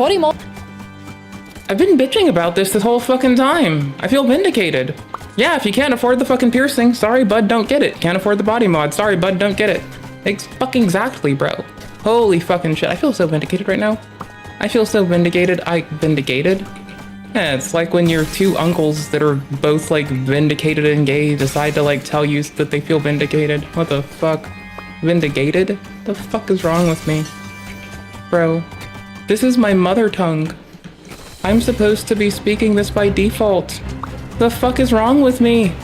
I've been bitching about this whole fucking time. I feel vindicated. Yeah, if you can't afford the fucking piercing, sorry bud, don't get it. Can't afford the body mod, sorry bud, don't get it. Exactly, bro. Holy fucking shit, I feel so vindicated right now. I feel so vindicated. Vindicated? Yeah, it's like when your two uncles that are both like vindicated and gay decide to like tell you that they feel vindicated. What the fuck? Vindicated? The fuck is wrong with me? Bro, this is my mother tongue. I'm supposed to be speaking this by default. The fuck is wrong with me?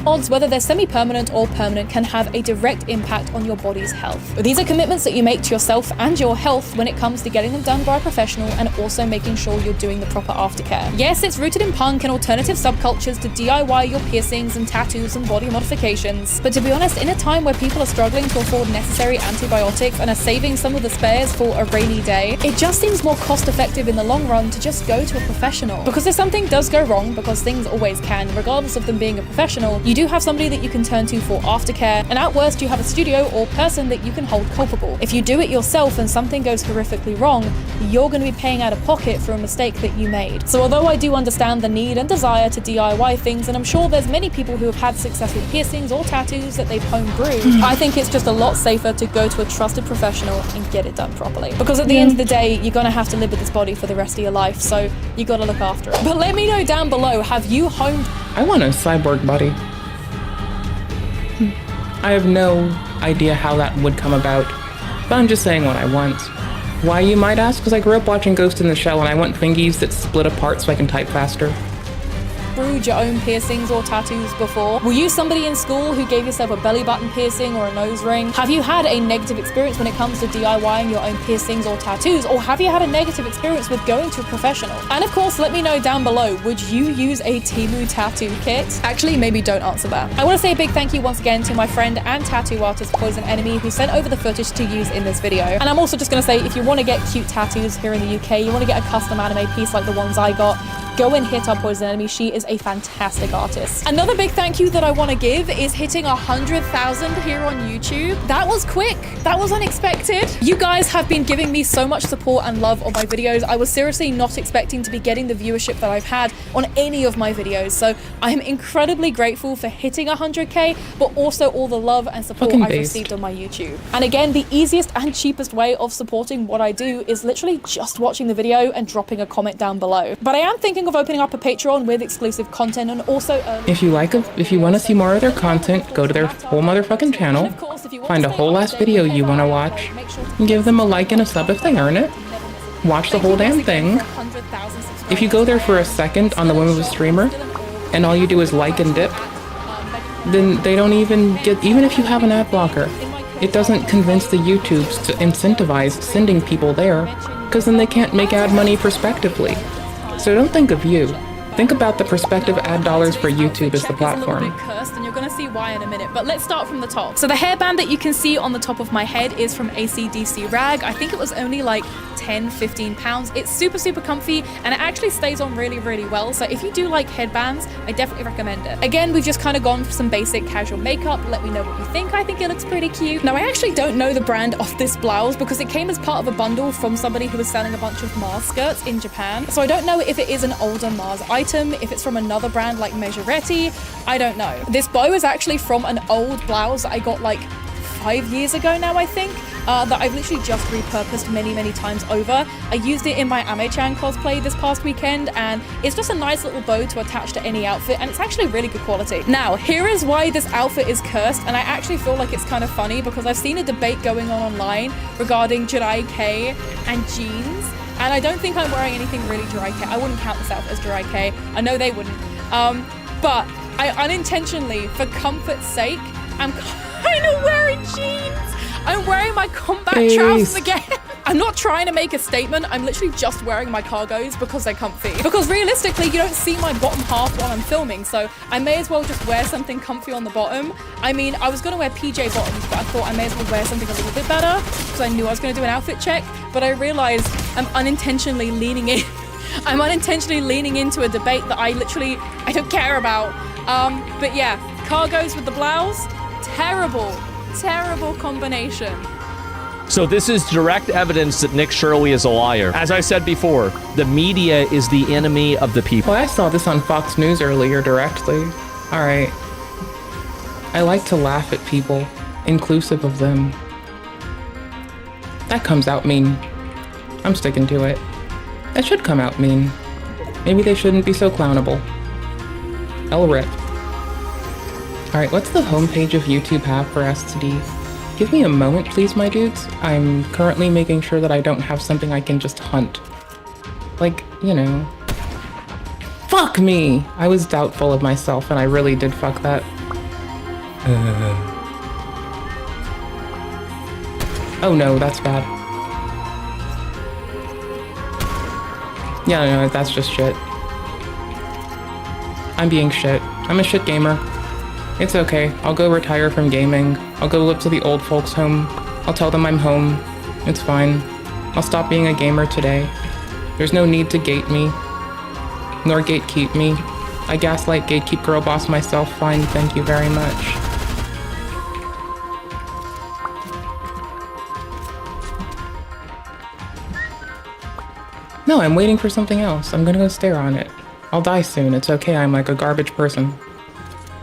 Mods, whether they're semi-permanent or permanent, can have a direct impact on your body's health. These are commitments that you make to yourself and your health when it comes to getting them done by a professional and also making sure you're doing the proper aftercare. Yes, it's rooted in punk and alternative subcultures to DIY your piercings and tattoos and body modifications. But to be honest, in a time where people are struggling to afford necessary antibiotics and are saving some of the spares for a rainy day, it just seems more cost-effective in the long run to just go to a professional. Because if something does go wrong, because things always can, regardless of them being a professional, you do have somebody that you can turn to for aftercare, and at worst you have a studio or person that you can hold culpable. If you do it yourself and something goes horrifically wrong, you're going to be paying out of pocket for a mistake that you made. So although I do understand the need and desire to DIY things, and I'm sure there's many people who have had successful piercings or tattoos that they've homebrewed, I think it's just a lot safer to go to a trusted professional and get it done properly. Because at the end of the day, you're going to have to live with this body for the rest of your life, so you got to look after it. But let me know down below, have you homed... I want a cyborg body. I have no idea how that would come about, but I'm just saying what I want. Why, you might ask? Because I grew up watching Ghost in the Shell and I want fingies that split apart so I can type faster. Brewed your own piercings or tattoos before? Were you somebody in school who gave yourself a belly button piercing or a nose ring? Have you had a negative experience when it comes to DIYing your own piercings or tattoos? Or have you had a negative experience with going to a professional? And of course, let me know down below, would you use a Temu tattoo kit? Actually, maybe don't answer that. I want to say a big thank you once again to my friend and tattoo artist Poison Enemy, who sent over the footage to use in this video. And I'm also just going to say, if you want to get cute tattoos here in the UK, you want to get a custom anime piece like the ones I got, go and hit up Poison Enemy. She is a fantastic artist. Another big thank you that I want to give is hitting 100,000 here on YouTube. That was quick. That was unexpected. You guys have been giving me so much support and love on my videos. I was seriously not expecting to be getting the viewership that I've had on any of my videos. So I am incredibly grateful for hitting 100K, but also all the love and support I've received on my YouTube. And again, the easiest and cheapest way of supporting what I do is literally just watching the video and dropping a comment down below. But I am thinking of opening up a Patreon with exclusive content and also if you want to see more of their content, go to their whole motherfucking channel, find a whole ass video you want to watch, and give them a like and a sub if they earn it. Watch the whole damn thing. If you go there for a second on the whim of a streamer, and all you do is like and dip, then they don't even get, even if you have an ad blocker, it doesn't convince the YouTubes to incentivize sending people there, because then they can't make ad money prospectively. So don't think of you. Think about the prospective ad dollars for YouTube as the platform. Cursed, and you're gonna see why in a minute, but let's start from the top. So the hairband that you can see on the top of my head is from AC/DC Rag. I think it was only like 10-15 pounds. It's super comfy and it actually stays on really well. So if you do like headbands, I definitely recommend it. Again, we've just kind of gone for some basic casual makeup. Let me know what you think. I think it looks pretty cute. Now I actually don't know the brand of this blouse because it came as part of a bundle from somebody who was selling a bunch of Mars skirts in Japan. So I don't know if it is an older Mars item, if it's from another brand like Measuretti, I don't know. This bow is actually from an old blouse that I got like 5 years ago now, I think, that I've literally just repurposed many times over. I used it in my Ame-chan cosplay this past weekend, and it's just a nice little bow to attach to any outfit, and it's actually really good quality. Now, here is why this outfit is cursed, and I actually feel like it's kind of funny because I've seen a debate going on online regarding Jirai K and jeans. And I don't think I'm wearing anything really dry K. I wouldn't count this outfit as dry K. I know they wouldn't. But I unintentionally, for comfort's sake, I'm kind of wearing jeans. I'm wearing my combat trousers again. I'm not trying to make a statement. I'm literally just wearing my cargos because they're comfy. Because realistically, you don't see my bottom half while I'm filming, so I may as well just wear something comfy on the bottom. I mean, I was gonna wear PJ bottoms, but I thought I may as well wear something a little bit better because I knew I was gonna do an outfit check, but I realized I'm unintentionally leaning in. I'm unintentionally leaning into a debate that I don't care about. But yeah, cargos with the blouse, terrible combination. So this is direct evidence that Nick Shirley is a liar. As I said before, the media is the enemy of the people. Well, I saw this on Fox News earlier directly. All right. I like to laugh at people, inclusive of them. That comes out mean. I'm sticking to it. That should come out mean. Maybe they shouldn't be so clownable. L-rip. Alright, what's the homepage of YouTube have for STD? Give me a moment, please, my dudes. I'm currently making sure that I don't have something I can just hunt. Like, you know. Fuck me! I was doubtful of myself, and I really did fuck that. Oh no, that's bad. Yeah, no, that's just shit. I'm being shit. I'm a shit gamer. It's okay. I'll go retire from gaming. I'll go live to the old folks' home. I'll tell them I'm home. It's fine. I'll stop being a gamer today. There's no need to gate me, nor gatekeep me. I gaslight gatekeep girl boss myself. Fine, thank you very much. No, I'm waiting for something else. I'm gonna go stare on it. I'll die soon. It's okay. I'm like a garbage person.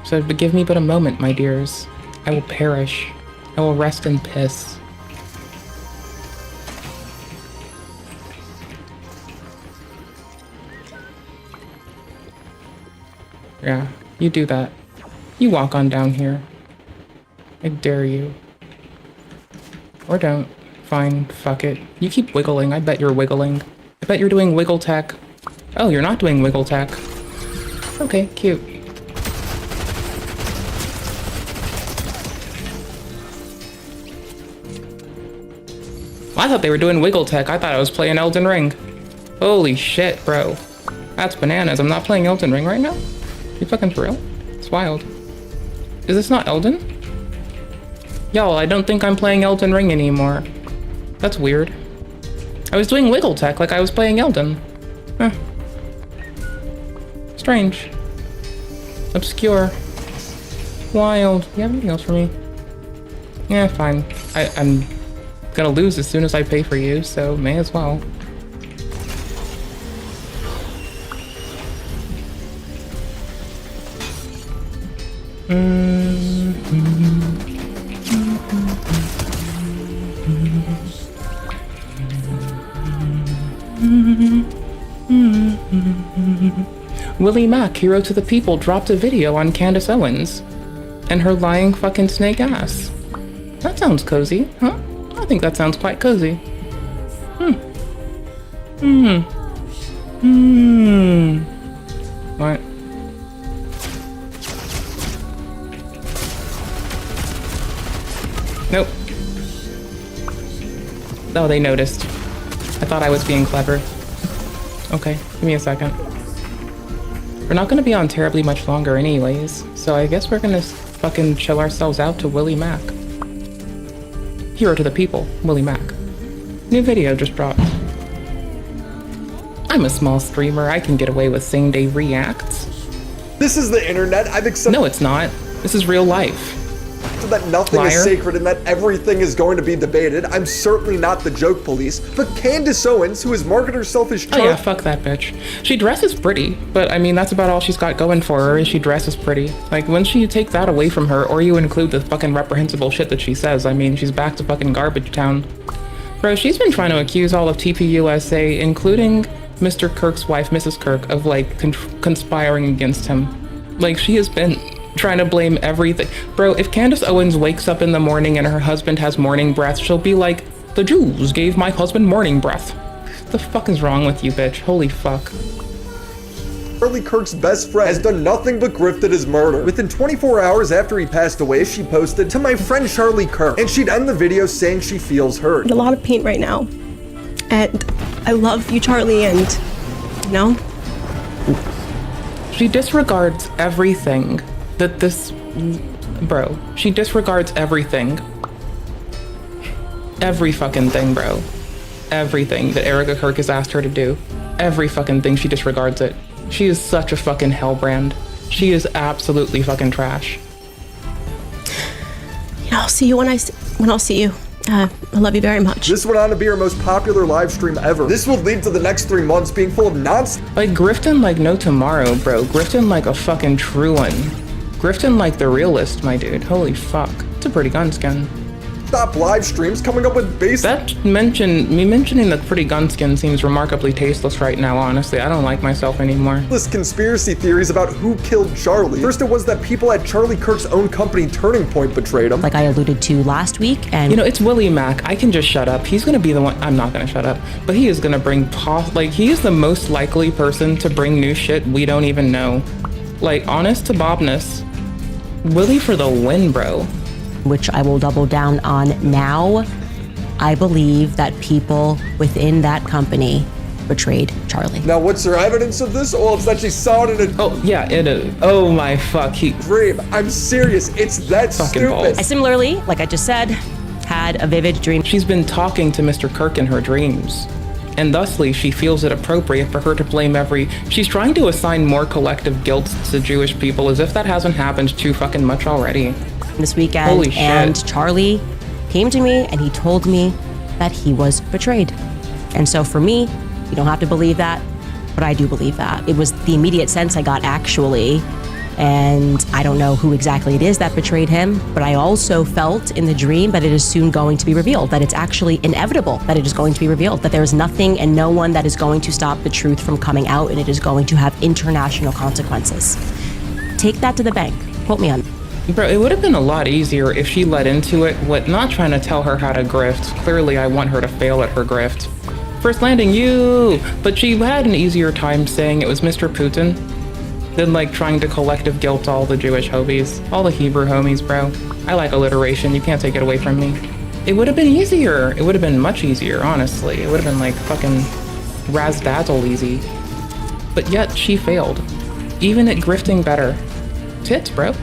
So give me but a moment, my dears. I will perish. I will rest in piss. Yeah, you do that. You walk on down here. I dare you. Or don't. Fine, fuck it. You keep wiggling. I bet you're wiggling. I bet you're doing wiggle tech. Oh, you're not doing wiggle tech. Okay, cute. I thought they were doing wiggle tech. I thought I was playing Elden Ring. Holy shit, bro. That's bananas. I'm not playing Elden Ring right now? You fucking for real? It's wild. Is this not Elden? Y'all, I don't think I'm playing Elden Ring anymore. That's weird. I was doing wiggle tech like I was playing Elden. Huh. Strange. Obscure. Wild. You have anything else for me? Yeah, fine. I'm gonna lose as soon as I pay for you, so may as well. Willy Mac, hero to the people, dropped a video on Candice Owens and her lying fucking snake ass. That sounds cozy, huh? I think that sounds quite cozy. What? Nope. Oh, they noticed. I thought I was being clever. Okay, give me a second. We're not gonna be on terribly much longer anyways, so I guess we're gonna fucking chill ourselves out to Willy Mac. Hero to the people, Willy Mac. New video just dropped. I'm a small streamer, I can get away with same-day reacts. This is the internet, I've accepted— No, it's not. This is real life. That nothing Liar. is sacred and that everything is going to be debated. I'm certainly not the joke police, but Candice Owens, who has marketed herself as Oh yeah, fuck that bitch. She dresses pretty, but I mean, that's about all she's got going for her, is she dresses pretty. Like, once you take that away from her, or you include the fucking reprehensible shit that she says, I mean, she's back to fucking garbage town. Bro, she's been trying to accuse all of TPUSA, including Mr. Kirk's wife, Mrs. Kirk, of like conspiring against him. Like, she has been trying to blame everything. Bro, if Candice Owens wakes up in the morning and her husband has morning breath, she'll be like, the Jews gave my husband morning breath. What the fuck is wrong with you, bitch? Holy fuck. Charlie Kirk's best friend has done nothing but grifted his murder. Within 24 hours after he passed away, she posted, "To my friend Charlie Kirk," and she'd end the video saying she feels hurt. A lot of pain right now, and I love you, Charlie, and you know. She disregards everything that this, bro, she disregards everything. Every fucking thing, bro. Everything that Erica Kirk has asked her to do. Every fucking thing, she disregards it. She is such a fucking hellbrand. She is absolutely fucking trash. Yeah, I'll see you when I'll see you. I love you very much. This went on to be her most popular live stream ever. This will lead to the next 3 months being full of nonsense. Like, grifting like no tomorrow, bro. Grifting like a fucking true one. Grifting like the realist, my dude. Holy fuck. It's a pretty gun skin. Stop live streams coming up with basic. Me mentioning the pretty gun skin seems remarkably tasteless right now, honestly. I don't like myself anymore. This conspiracy theories about who killed Charlie. First it was that people at Charlie Kirk's own company Turning Point betrayed him. Like I alluded to last week, and you know, it's Willy Mac. I can just shut up. He's gonna be the one. I'm not gonna shut up, but he is gonna bring like, he is the most likely person to bring new shit we don't even know. Like, honest to Bobness, Willy for the win, bro. Which I will double down on now. I believe that people within that company betrayed Charlie. Now, what's your evidence of this? Well, it's that she saw it in a... Oh, yeah, it is. Oh my fuck, dream. I'm serious. It's that fucking stupid. I similarly, like I just said, had a vivid dream. She's been talking to Mr. Kirk in her dreams. And thusly, she feels it appropriate for her to blame she's trying to assign more collective guilt to Jewish people as if that hasn't happened too fucking much already. This weekend. Holy shit. And Charlie came to me and he told me that he was betrayed. And so for me, you don't have to believe that, but I do believe that. It was the immediate sense I got actually, and I don't know who exactly it is that betrayed him, but I also felt in the dream that it is soon going to be revealed, that it's actually inevitable that it is going to be revealed, that there is nothing and no one that is going to stop the truth from coming out, and it is going to have international consequences. Take that to the bank. Quote me on it. Bro, it would have been a lot easier if she let into it, not trying to tell her how to grift. Clearly, I want her to fail at her grift. First landing, you! But she had an easier time saying it was Mr. Putin than like trying to collective guilt all the Jewish hobies, all the Hebrew homies, bro. I like alliteration, you can't take it away from me. It would have been easier. It would have been much easier, honestly. It would have been like fucking razzdazzle easy. But yet, she failed. Even at grifting better. Tits, bro.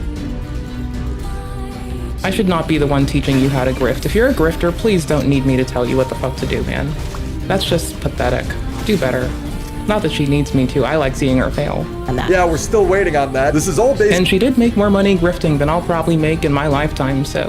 I should not be the one teaching you how to grift. If you're a grifter, please don't need me to tell you what the fuck to do, man. That's just pathetic. Do better. Not that she needs me to. I like seeing her fail. Yeah, we're still waiting on that. This is all based... And she did make more money grifting than I'll probably make in my lifetime, so...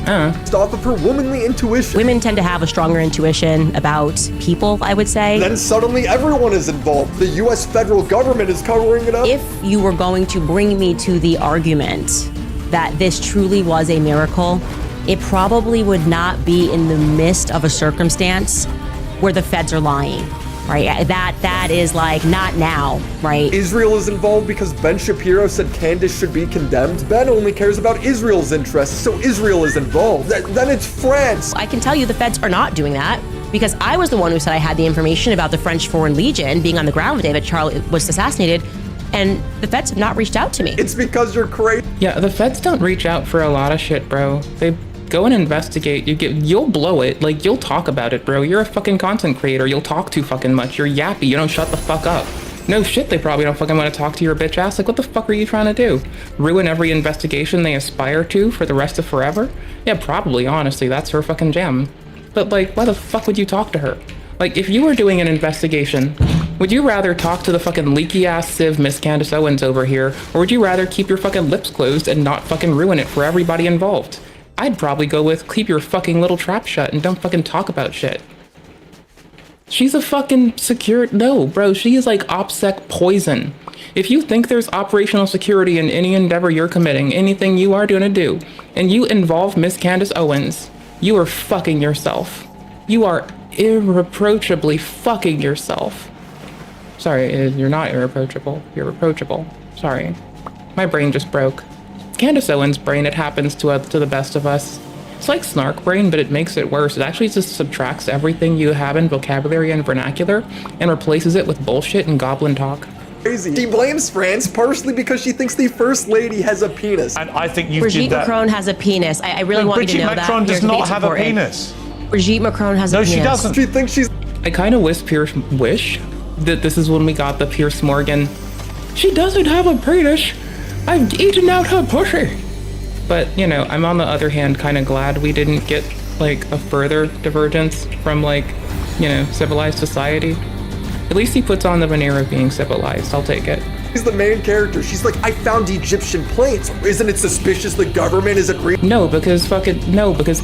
Based off of her womanly intuition. Women tend to have a stronger intuition about people, I would say. Then suddenly everyone is involved. The US federal government is covering it up. If you were going to bring me to the argument that this truly was a miracle, it probably would not be in the midst of a circumstance where the feds are lying, right? That is like, not now, right? Israel is involved because Ben Shapiro said Candice should be condemned. Ben only cares about Israel's interests, so Israel is involved. Then it's France. I can tell you the feds are not doing that, because I was the one who said I had the information about the French Foreign Legion being on the ground the day that Charlie was assassinated, and the feds have not reached out to me. It's because you're crazy. Yeah, the feds don't reach out for a lot of shit, bro. They go and investigate. You'll blow it. Like, you'll talk about it, bro. You're a fucking content creator. You'll talk too fucking much. You're yappy. You don't shut the fuck up. No shit, they probably don't fucking want to talk to your bitch ass. Like, what the fuck are you trying to do? Ruin every investigation they aspire to for the rest of forever? Yeah, probably, honestly. That's her fucking jam. But, like, why the fuck would you talk to her? Like, if you were doing an investigation, would you rather talk to the fucking leaky-ass sieve Miss Candice Owens over here, or would you rather keep your fucking lips closed and not fucking ruin it for everybody involved? I'd probably go with keep your fucking little trap shut and don't fucking talk about shit. She's a fucking no, bro, she is like OPSEC poison. If you think there's operational security in any endeavor you're committing, anything you are gonna do, and you involve Miss Candice Owens, you are fucking yourself. You are irreproachably fucking yourself. Sorry, you're not irreproachable. You're reproachable. Sorry. My brain just broke. Candice Owens' brain, it happens to the best of us. It's like snark brain, but it makes it worse. It actually just subtracts everything you have in vocabulary and vernacular and replaces it with bullshit and goblin talk. Crazy. She blames France partially because she thinks the first lady has a penis. And I think you Brigitte did that. Macron has a penis. I really want you to know Brigitte that. Macron does Here's the not thing, have a important. penis. Brigitte Macron has a penis. No, she doesn't. She thinks she's... I kind of wish that this is when we got the Pierce Morgan, she doesn't have a penis, I've eaten out her pussy. But, you know, I'm on the other hand kind of glad we didn't get, like, a further divergence from, like, you know, civilized society. At least he puts on the veneer of being civilized. I'll take it. She's the main character. She's like, I found Egyptian planes. Isn't it suspicious the government is agreeing? No, because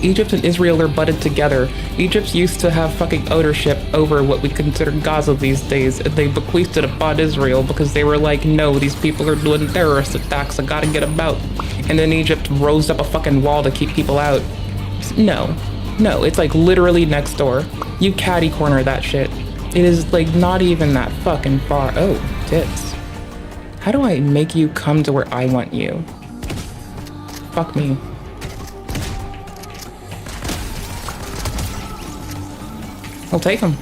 Egypt and Israel are butted together. Egypt used to have fucking ownership over what we consider Gaza these days. They bequeathed it upon Israel because they were like, no, these people are doing terrorist attacks. I gotta get them out. And then Egypt rose up a fucking wall to keep people out. No, it's like literally next door. You catty corner that shit. It is like not even that fucking far. Oh, tits. How do I make you come to where I want you? Fuck me. We'll take him.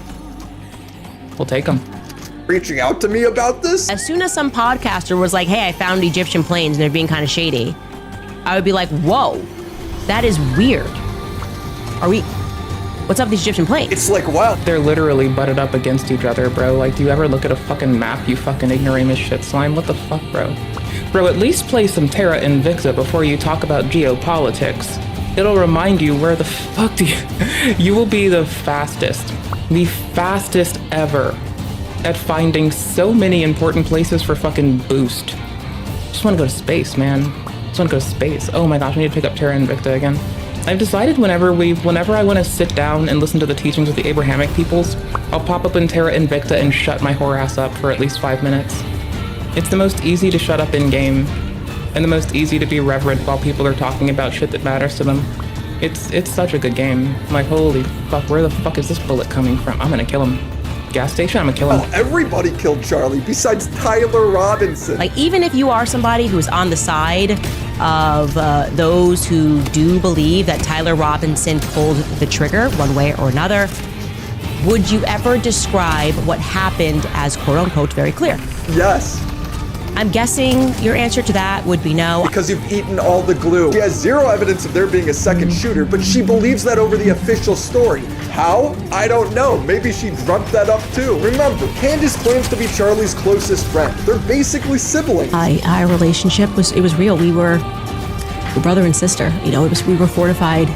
We'll take him. Reaching out to me about this? As soon as some podcaster was like, hey, I found Egyptian planes and they're being kind of shady, I would be like, whoa, that is weird. What's up with these Egyptian planes? It's like, wow. They're literally butted up against each other, bro. Like, do you ever look at a fucking map, you fucking ignoramus shit slime? What the fuck, bro? Bro, at least play some Terra Invicta before you talk about geopolitics. It'll remind you where the fuck do you... You will be the fastest ever at finding so many important places for fucking boost. Just want to go to space, man. Just want to go to space. Oh my gosh, I need to pick up Terra Invicta again. I've decided whenever I want to sit down and listen to the teachings of the Abrahamic peoples, I'll pop up in Terra Invicta and shut my whore ass up for at least 5 minutes. It's the most easy to shut up in game, and the most easy to be reverent while people are talking about shit that matters to them. It's such a good game. I'm like, holy fuck, where the fuck is this bullet coming from? I'm gonna kill him. Gas station, I'm gonna kill him. Oh, everybody killed Charlie besides Tyler Robinson. Like, even if you are somebody who's on the side of those who do believe that Tyler Robinson pulled the trigger one way or another, would you ever describe what happened as quote-unquote very clear? Yes. I'm guessing your answer to that would be no. Because you've eaten all the glue. She has zero evidence of there being a second shooter, but she believes that over the official story. How? I don't know. Maybe she dreamt that up too. Remember, Candice claims to be Charlie's closest friend. They're basically siblings. Our relationship was real. We were brother and sister. You know, we were fortified.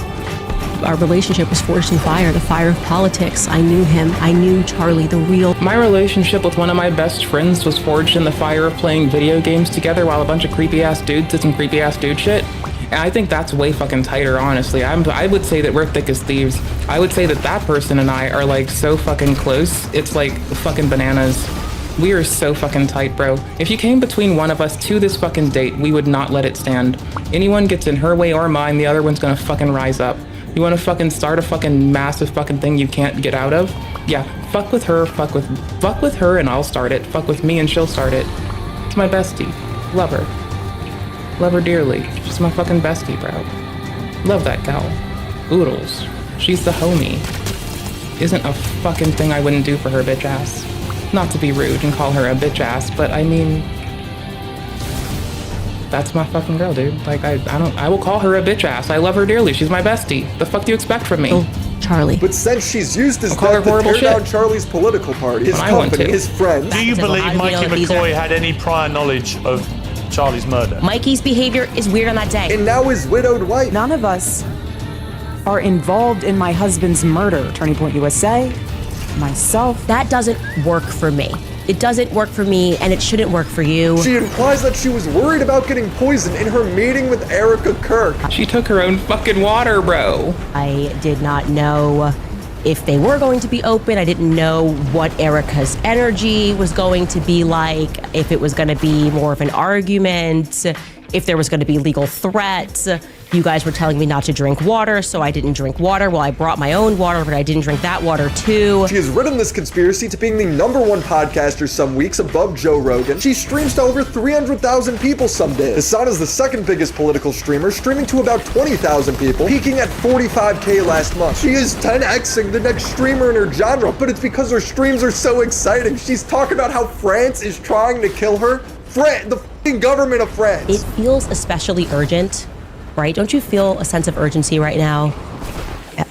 Our relationship was forged in fire, the fire of politics. I knew him. I knew Charlie, the real. My relationship with one of my best friends was forged in the fire of playing video games together while a bunch of creepy ass dudes did some creepy ass dude shit. And I think that's way fucking tighter, honestly. I would say that we're thick as thieves. I would say that person and I are like so fucking close. It's like fucking bananas. We are so fucking tight, bro. If you came between one of us to this fucking date, we would not let it stand. Anyone gets in her way or mine, the other one's gonna fucking rise up. You wanna fucking start a fucking massive fucking thing you can't get out of? Yeah, fuck with her and I'll start it. Fuck with me and she'll start it. It's my bestie. Love her. Love her dearly. She's my fucking bestie, bro. Love that gal. Oodles. She's the homie. Isn't a fucking thing I wouldn't do for her bitch ass. Not to be rude and call her a bitch ass, but I mean, that's my fucking girl, dude. Like, I will call her a bitch ass. I love her dearly. She's my bestie. The fuck do you expect from me? Oh, Charlie. But since she's used his death to tear down Charlie's political party, his company, his friends. Do you believe Mikey McCoy had any prior knowledge of Charlie's murder? Mikey's behavior is weird on that day. And now his widowed wife. None of us are involved in my husband's murder. Turning Point USA, myself. That doesn't work for me. It doesn't work for me, and it shouldn't work for you. She implies that she was worried about getting poisoned in her meeting with Erica Kirk. She took her own fucking water, bro. I did not know if they were going to be open. I didn't know what Erica's energy was going to be like, if it was going to be more of an argument. if there was going to be legal threats. You guys were telling me not to drink water, so I didn't drink water. Well, I brought my own water, but I didn't drink that water too. She has ridden this conspiracy to being the #1 podcaster some weeks above Joe Rogan. She streams to over 300,000 people some days. Hassan is the second biggest political streamer, streaming to about 20,000 people, peaking at 45K last month. She is 10xing the next streamer in her genre, but it's because her streams are so exciting. She's talking about how France is trying to kill her. The f***ing government of France. It feels especially urgent, right? Don't you feel a sense of urgency right now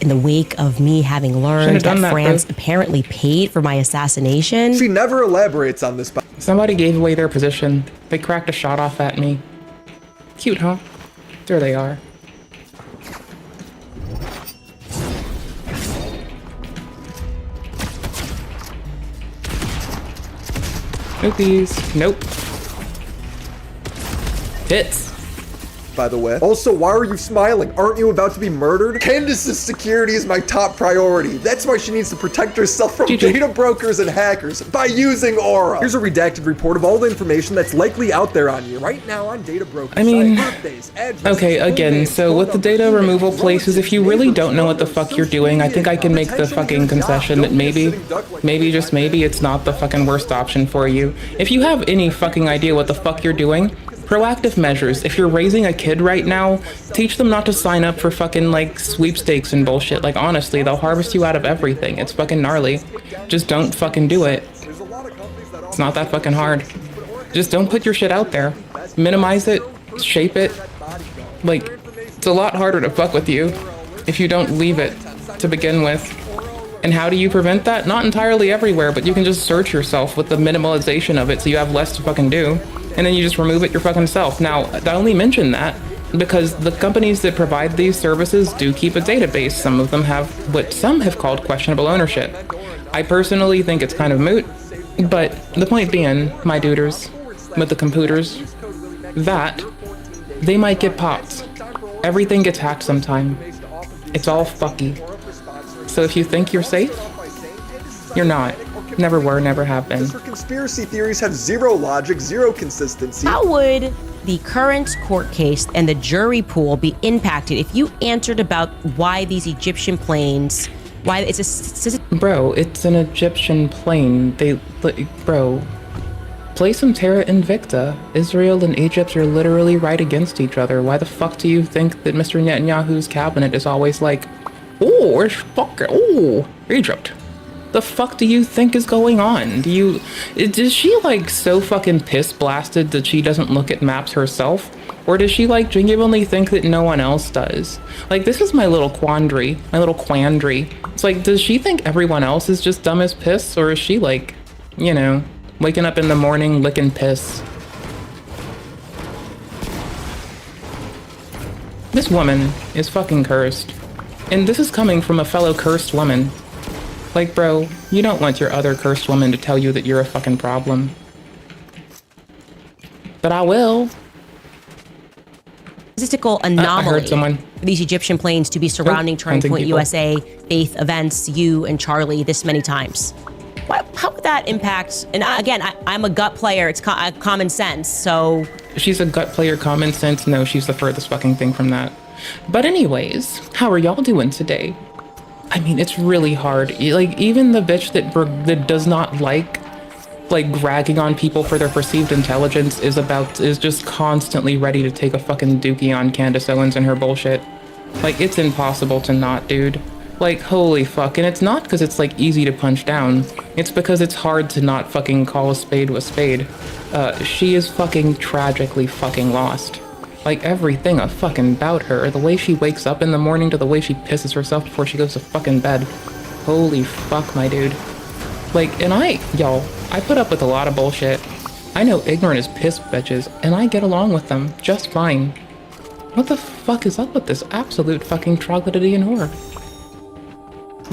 in the wake of me having learned that France apparently paid for my assassination? She never elaborates on this. Somebody gave away their position. They cracked a shot off at me. Cute, huh? There they are. Noopies. Nope. Hits. By the way. Also, why are you smiling? Aren't you about to be murdered? Candice's security is my top priority. That's why she needs to protect herself from data brokers and hackers by using Aura. Here's a redacted report of all the information that's likely out there on you right now on data brokers. I mean, birthdays, addresses, okay, again, so with the data removal places, if you really don't know what the fuck you're doing, I think I can make the fucking concession that maybe, just maybe, it's not the fucking worst option for you. If you have any fucking idea what the fuck you're doing, proactive measures. If you're raising a kid right now, teach them not to sign up for fucking like sweepstakes and bullshit. Like honestly, they'll harvest you out of everything. It's fucking gnarly. Just don't fucking do it. It's not that fucking hard. Just don't put your shit out there. Minimize it, shape it. Like, it's a lot harder to fuck with you if you don't leave it to begin with. And how do you prevent that? Not entirely everywhere, but you can just search yourself with the minimalization of it so you have less to fucking do. And then you just remove it your fucking self. Now, I only mention that because the companies that provide these services do keep a database. Some of them have what some have called questionable ownership. I personally think it's kind of moot, but the point being, my duders, with the computers, that they might get popped. Everything gets hacked sometime. It's all fucky. So if you think you're safe, you're not. Never were, never have been. Her conspiracy theories have zero logic, zero consistency. How would the current court case and the jury pool be impacted if you answered about why these Egyptian planes, why it's a... Bro, it's an Egyptian plane. Bro, play some Terra Invicta. Israel and Egypt are literally right against each other. Why the fuck do you think that Mr. Netanyahu's cabinet is always like, oh, it's fucking, oh, Egypt? The fuck do you think is going on? Is she like so fucking piss blasted that she doesn't look at maps herself? Or does she like genuinely think that no one else does? Like, this is my little quandary, It's like, does she think everyone else is just dumb as piss? Or is she like, you know, waking up in the morning licking piss? This woman is fucking cursed. And this is coming from a fellow cursed woman. Like, bro, you don't want your other cursed woman to tell you that you're a fucking problem. But I will. Statistical anomaly I heard someone. For these Egyptian planes to be surrounding Turning Point USA, faith events, you and Charlie this many times. How would that impact? And again, I'm a gut player. It's common sense, so... She's a gut player, common sense? No, she's the furthest fucking thing from that. But anyways, how are y'all doing today? I mean, it's really hard. Like, even the bitch that does not like bragging on people for their perceived intelligence is just constantly ready to take a fucking dookie on Candice Owens and her bullshit. Like, it's impossible to not, dude. Like, holy fuck. And it's not because it's like easy to punch down. It's because it's hard to not fucking call a spade a spade. She is fucking tragically fucking lost. Like, everything fucking about her, the way she wakes up in the morning to the way she pisses herself before she goes to fucking bed. Holy fuck, my dude. Like, and I put up with a lot of bullshit. I know ignorant as piss bitches, and I get along with them just fine. What the fuck is up with this absolute fucking troglodyte and whore?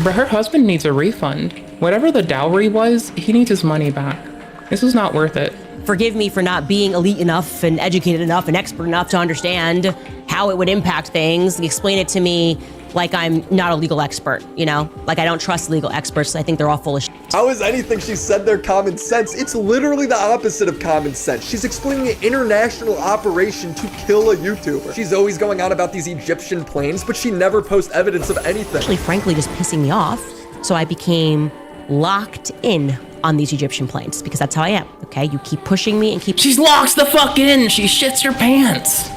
But her husband needs a refund. Whatever the dowry was, he needs his money back. This is not worth it. Forgive me for not being elite enough and educated enough and expert enough to understand how it would impact things. Explain it to me like I'm not a legal expert, you know? Like I don't trust legal experts. I think they're all full of shit. How is anything she said there common sense? It's literally the opposite of common sense. She's explaining an international operation to kill a YouTuber. She's always going on about these Egyptian planes, but she never posts evidence of anything. Actually, frankly, just pissing me off. So I became locked in on these Egyptian planes because that's how I am, okay? You keep pushing me and keep... She's locked the fuck in. She shits her pants.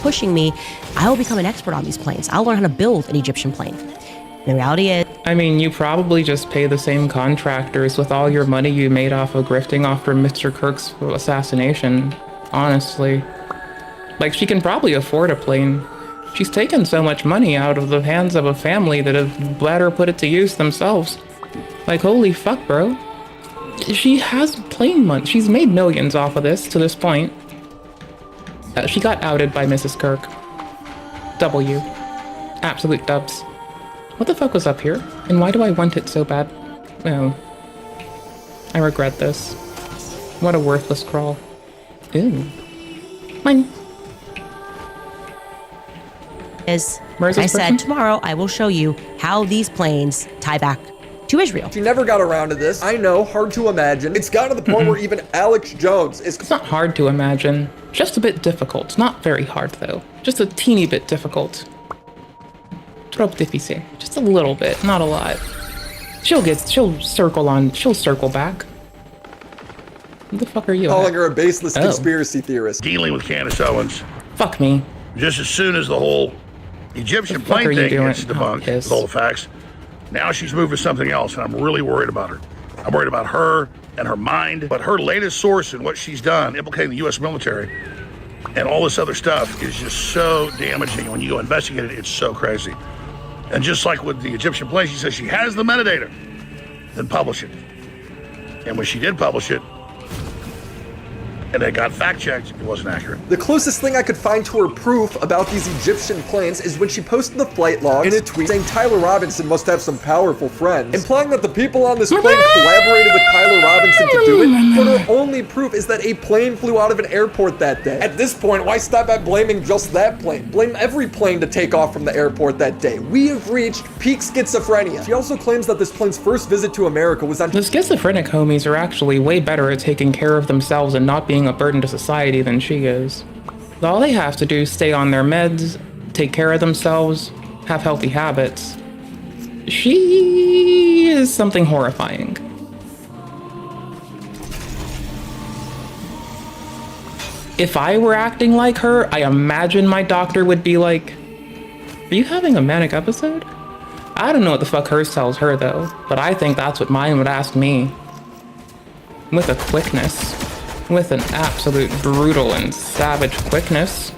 Pushing me, I will become an expert on these planes. I'll learn how to build an Egyptian plane. The reality is... I mean, you probably just pay the same contractors with all your money you made off of grifting off from Mr. Kirk's assassination, honestly. Like, she can probably afford a plane. She's taken so much money out of the hands of a family that have let her put it to use themselves. Like, holy fuck, bro. She has plane money. She's made millions off of this to this point. She got outed by Mrs. Kirk. W. Absolute dubs. What the fuck was up here? And why do I want it so bad? Oh. I regret this. What a worthless crawl. Ew. Mine. As I said, tomorrow I will show you how these planes tie back to Israel. She never got around to this. I know, hard to imagine. It's gotten to the point where even Alex Jones is... It's not hard to imagine. Just a bit difficult. Not very hard, though. Just a teeny bit difficult. Trop difficile. Just a little bit, not a lot. She'll circle back. Who the fuck are you? Calling her a baseless conspiracy theorist. Dealing with Candice Owens. Fuck me. Just as soon as the whole Egyptian plane thing gets debunked with all the facts, now she's moved to something else, and I'm really worried about her. I'm worried about her and her mind, but her latest source and what she's done, implicating the U.S. military, and all this other stuff is just so damaging. When you go investigate it, it's so crazy. And just like with the Egyptian plane, she says she has the metadata, then publish it. And when she did publish it, and it got fact-checked, it wasn't accurate. The closest thing I could find to her proof about these Egyptian planes is when she posted the flight logs in a tweet saying Tyler Robinson must have some powerful friends, implying that the people on this plane collaborated with Tyler Robinson to do it, but her only proof is that a plane flew out of an airport that day. At this point, why stop at blaming just that plane? Blame every plane to take off from the airport that day. We have reached peak schizophrenia. She also claims that this plane's first visit to America was on... The schizophrenic homies are actually way better at taking care of themselves and not being a burden to society than she is. All they have to do is stay on their meds, take care of themselves, have healthy habits. She is something horrifying. If I were acting like her, I imagine my doctor would be like, "Are you having a manic episode?" I don't know what the fuck hers tells her though, but I think that's what mine would ask me. With a quickness. With an absolute brutal and savage quickness.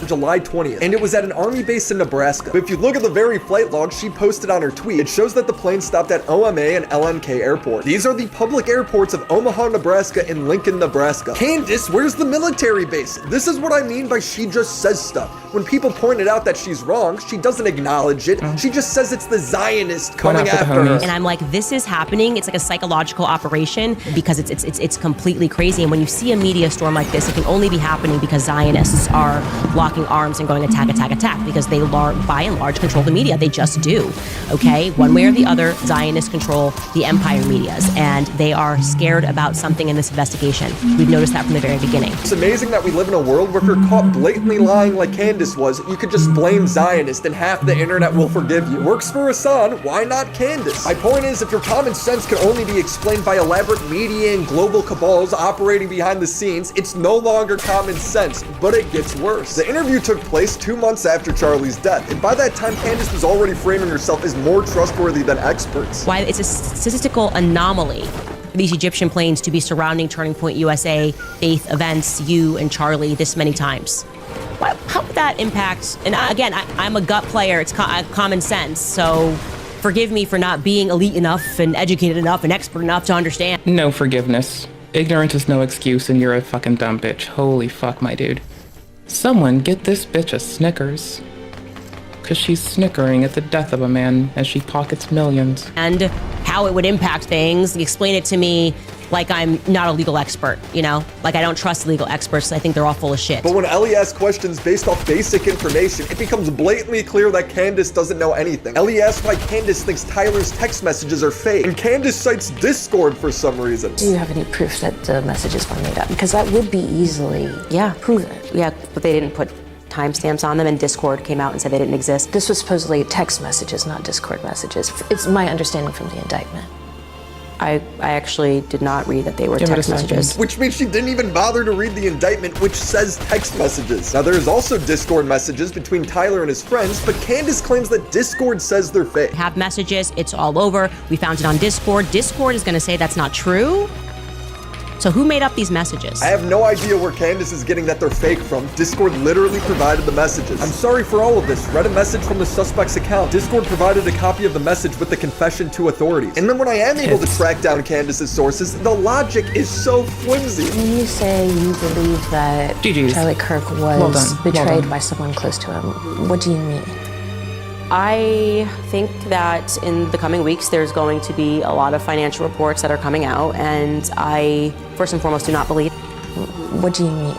July 20th, and it was at an army base in Nebraska. But if you look at the very flight log she posted on her tweet, it shows that the plane stopped at OMA and LMK Airport. These are the public airports of Omaha, Nebraska and Lincoln, Nebraska. Candice, where's the military base? This is what I mean by she just says stuff. When people pointed out that she's wrong, she doesn't acknowledge it. She just says it's the Zionists coming after her. And I'm like, this is happening. It's like a psychological operation because it's completely crazy. And when you see a media storm like this, it can only be happening because Zionists are locking arms and going attack, because they by and large control the media. They just do, okay? One way or the other, Zionists control the empire medias, and they are scared about something in this investigation. We've noticed that from the very beginning. It's amazing that we live in a world where if you're caught blatantly lying like Candice was, you could just blame Zionist and half the internet will forgive you. Works for Hassan, why not Candice? My point is, if your common sense can only be explained by elaborate media and global cabals operating behind the scenes, it's no longer common sense, but it gets worse. The interview took place 2 months after Charlie's death, and by that time, Candice was already framing herself as more trustworthy than experts. Why it's a statistical anomaly for these Egyptian planes to be surrounding Turning Point USA, faith events, you and Charlie this many times. How would that impact? And again, I'm a gut player. It's common sense, so forgive me for not being elite enough and educated enough and expert enough to understand. No forgiveness. Ignorance is no excuse, and you're a fucking dumb bitch. Holy fuck, my dude. Someone get this bitch a Snickers. Cause she's snickering at the death of a man as she pockets millions. And how it would impact things. Explain it to me like I'm not a legal expert, you know? Like I don't trust legal experts. I think they're all full of shit. But when Ellie asks questions based off basic information, it becomes blatantly clear that Candice doesn't know anything. Ellie asks why Candice thinks Tyler's text messages are fake, and Candice cites Discord for some reason. Do you have any proof that the messages were made up? Because that would be easily proven. Yeah, but they didn't put timestamps on them, and Discord came out and said they didn't exist. This was supposedly text messages, not Discord messages. It's my understanding from the indictment. I actually did not read that they were text messages. Which means she didn't even bother to read the indictment, which says text messages. Now, there's also Discord messages between Tyler and his friends, but Candice claims that Discord says they're fake. Have messages, it's all over. We found it on Discord. Discord is gonna say that's not true. So who made up these messages? I have no idea where Candice is getting that they're fake from. Discord literally provided the messages. I'm sorry for all of this. Read a message from the suspect's account. Discord provided a copy of the message with the confession to authorities. And then when I am able to track down Candice's sources, the logic is so flimsy. When you say you believe that Charlie Kirk was betrayed by someone close to him, what do you mean? I think that in the coming weeks, there's going to be a lot of financial reports that are coming out, and I, first and foremost, do not believe. What do you mean?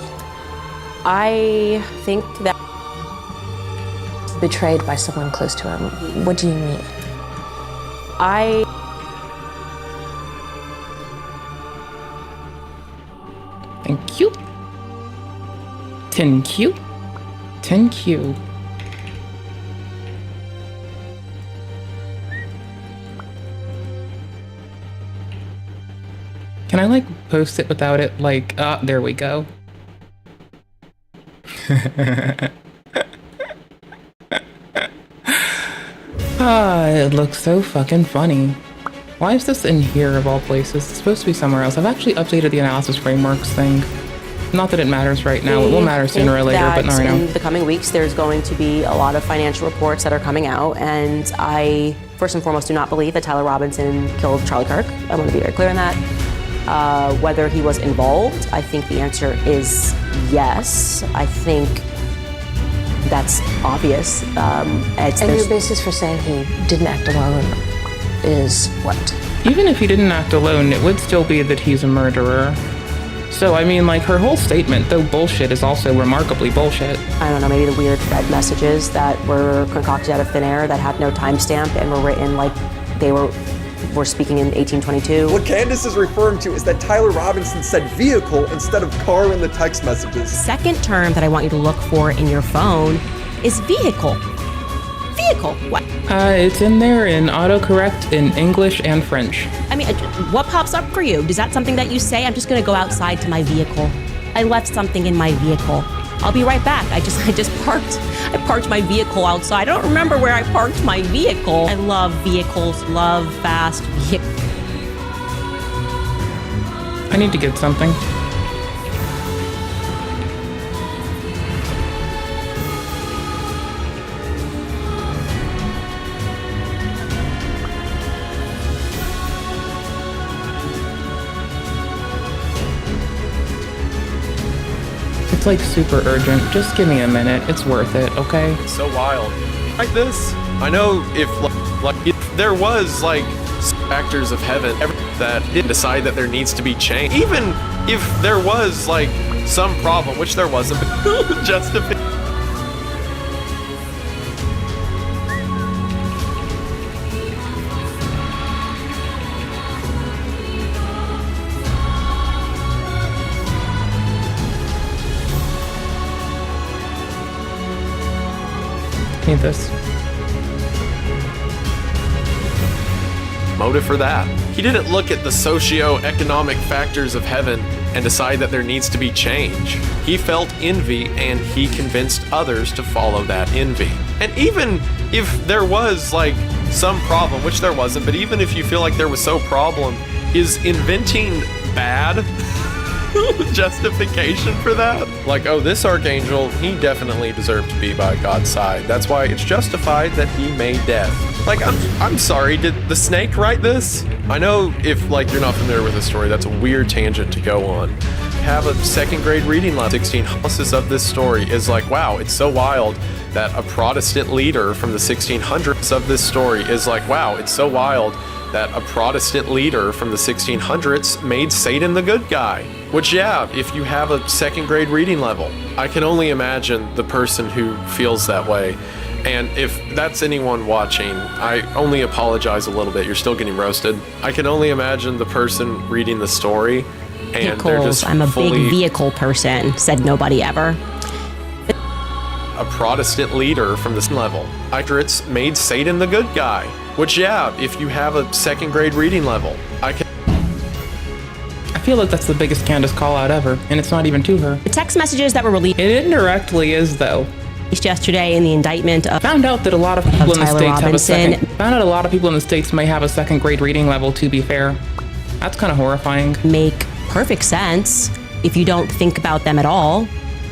I think that betrayed by someone close to him. What do you mean? Thank you. 10Q. 10Q. Can I like post it without it like, there we go. It looks so fucking funny. Why is this in here of all places? It's supposed to be somewhere else. I've actually updated the analysis frameworks thing. Not that it matters right now. It will matter sooner or later, but not right now. In the coming weeks, there's going to be a lot of financial reports that are coming out, and I, first and foremost, do not believe that Tyler Robinson killed Charlie Kirk. I want to be very clear on that. Whether he was involved, I think the answer is yes. I think that's obvious. And your basis for saying he didn't act alone is what? Even if he didn't act alone, it would still be that he's a murderer. So, I mean, like, her whole statement, though bullshit, is also remarkably bullshit. I don't know, maybe the weird red messages that were concocted out of thin air that had no timestamp and were written like they were speaking in 1822. What Candice is referring to is that Tyler Robinson said vehicle instead of car in the text messages. Second term that I want you to look for in your phone is vehicle. Vehicle, what? It's in there in autocorrect in English and French. I mean, what pops up for you? Is that something that you say? I'm just gonna go outside to my vehicle. I left something in my vehicle. I'll be right back. I parked my vehicle outside. I don't remember where I parked my vehicle. I love vehicles, love fast vehicles. I need to get something. It's like super urgent. Just give me a minute. It's worth it, okay? It's so wild. Like this, I know if if there was like factors of heaven that didn't decide that there needs to be change, even if there was like some problem, which there wasn't, justification. Need this. Motive for that. He didn't look at the socio-economic factors of heaven and decide that there needs to be change. He felt envy and he convinced others to follow that envy. And even if there was like some problem, which there wasn't, but even if you feel like there was some problem, is inventing bad justification for that? Like, oh, this archangel, he definitely deserved to be by God's side. That's why it's justified that he made death. Like, I'm sorry, did the snake write this? I know if, like, you're not familiar with the story, that's a weird tangent to go on. Have a second grade reading level. 16 analysis of this story is like, wow, it's so wild that a Protestant leader from the 1600s of this story is like, wow, it's so wild that a Protestant leader from the 1600s made Satan the good guy. Which, yeah, if you have a second grade reading level, I can only imagine the person who feels that way. And if that's anyone watching, I only apologize a little bit. You're still getting roasted. I can only imagine the person reading the story and they're just I'm a big vehicle person, said nobody ever. A Protestant leader from this level. It's made Satan the good guy. Which, yeah, if you have a second grade reading level, I feel like that's the biggest Candice call out ever, and it's not even to her. The text messages that were released. It indirectly is, though. Yesterday in the indictment of found out that a lot of people in the Tyler States Robinson. have a second. Found out a lot of people in the States may have a second grade reading level, to be fair. That's kind of horrifying. Make perfect sense if you don't think about them at all.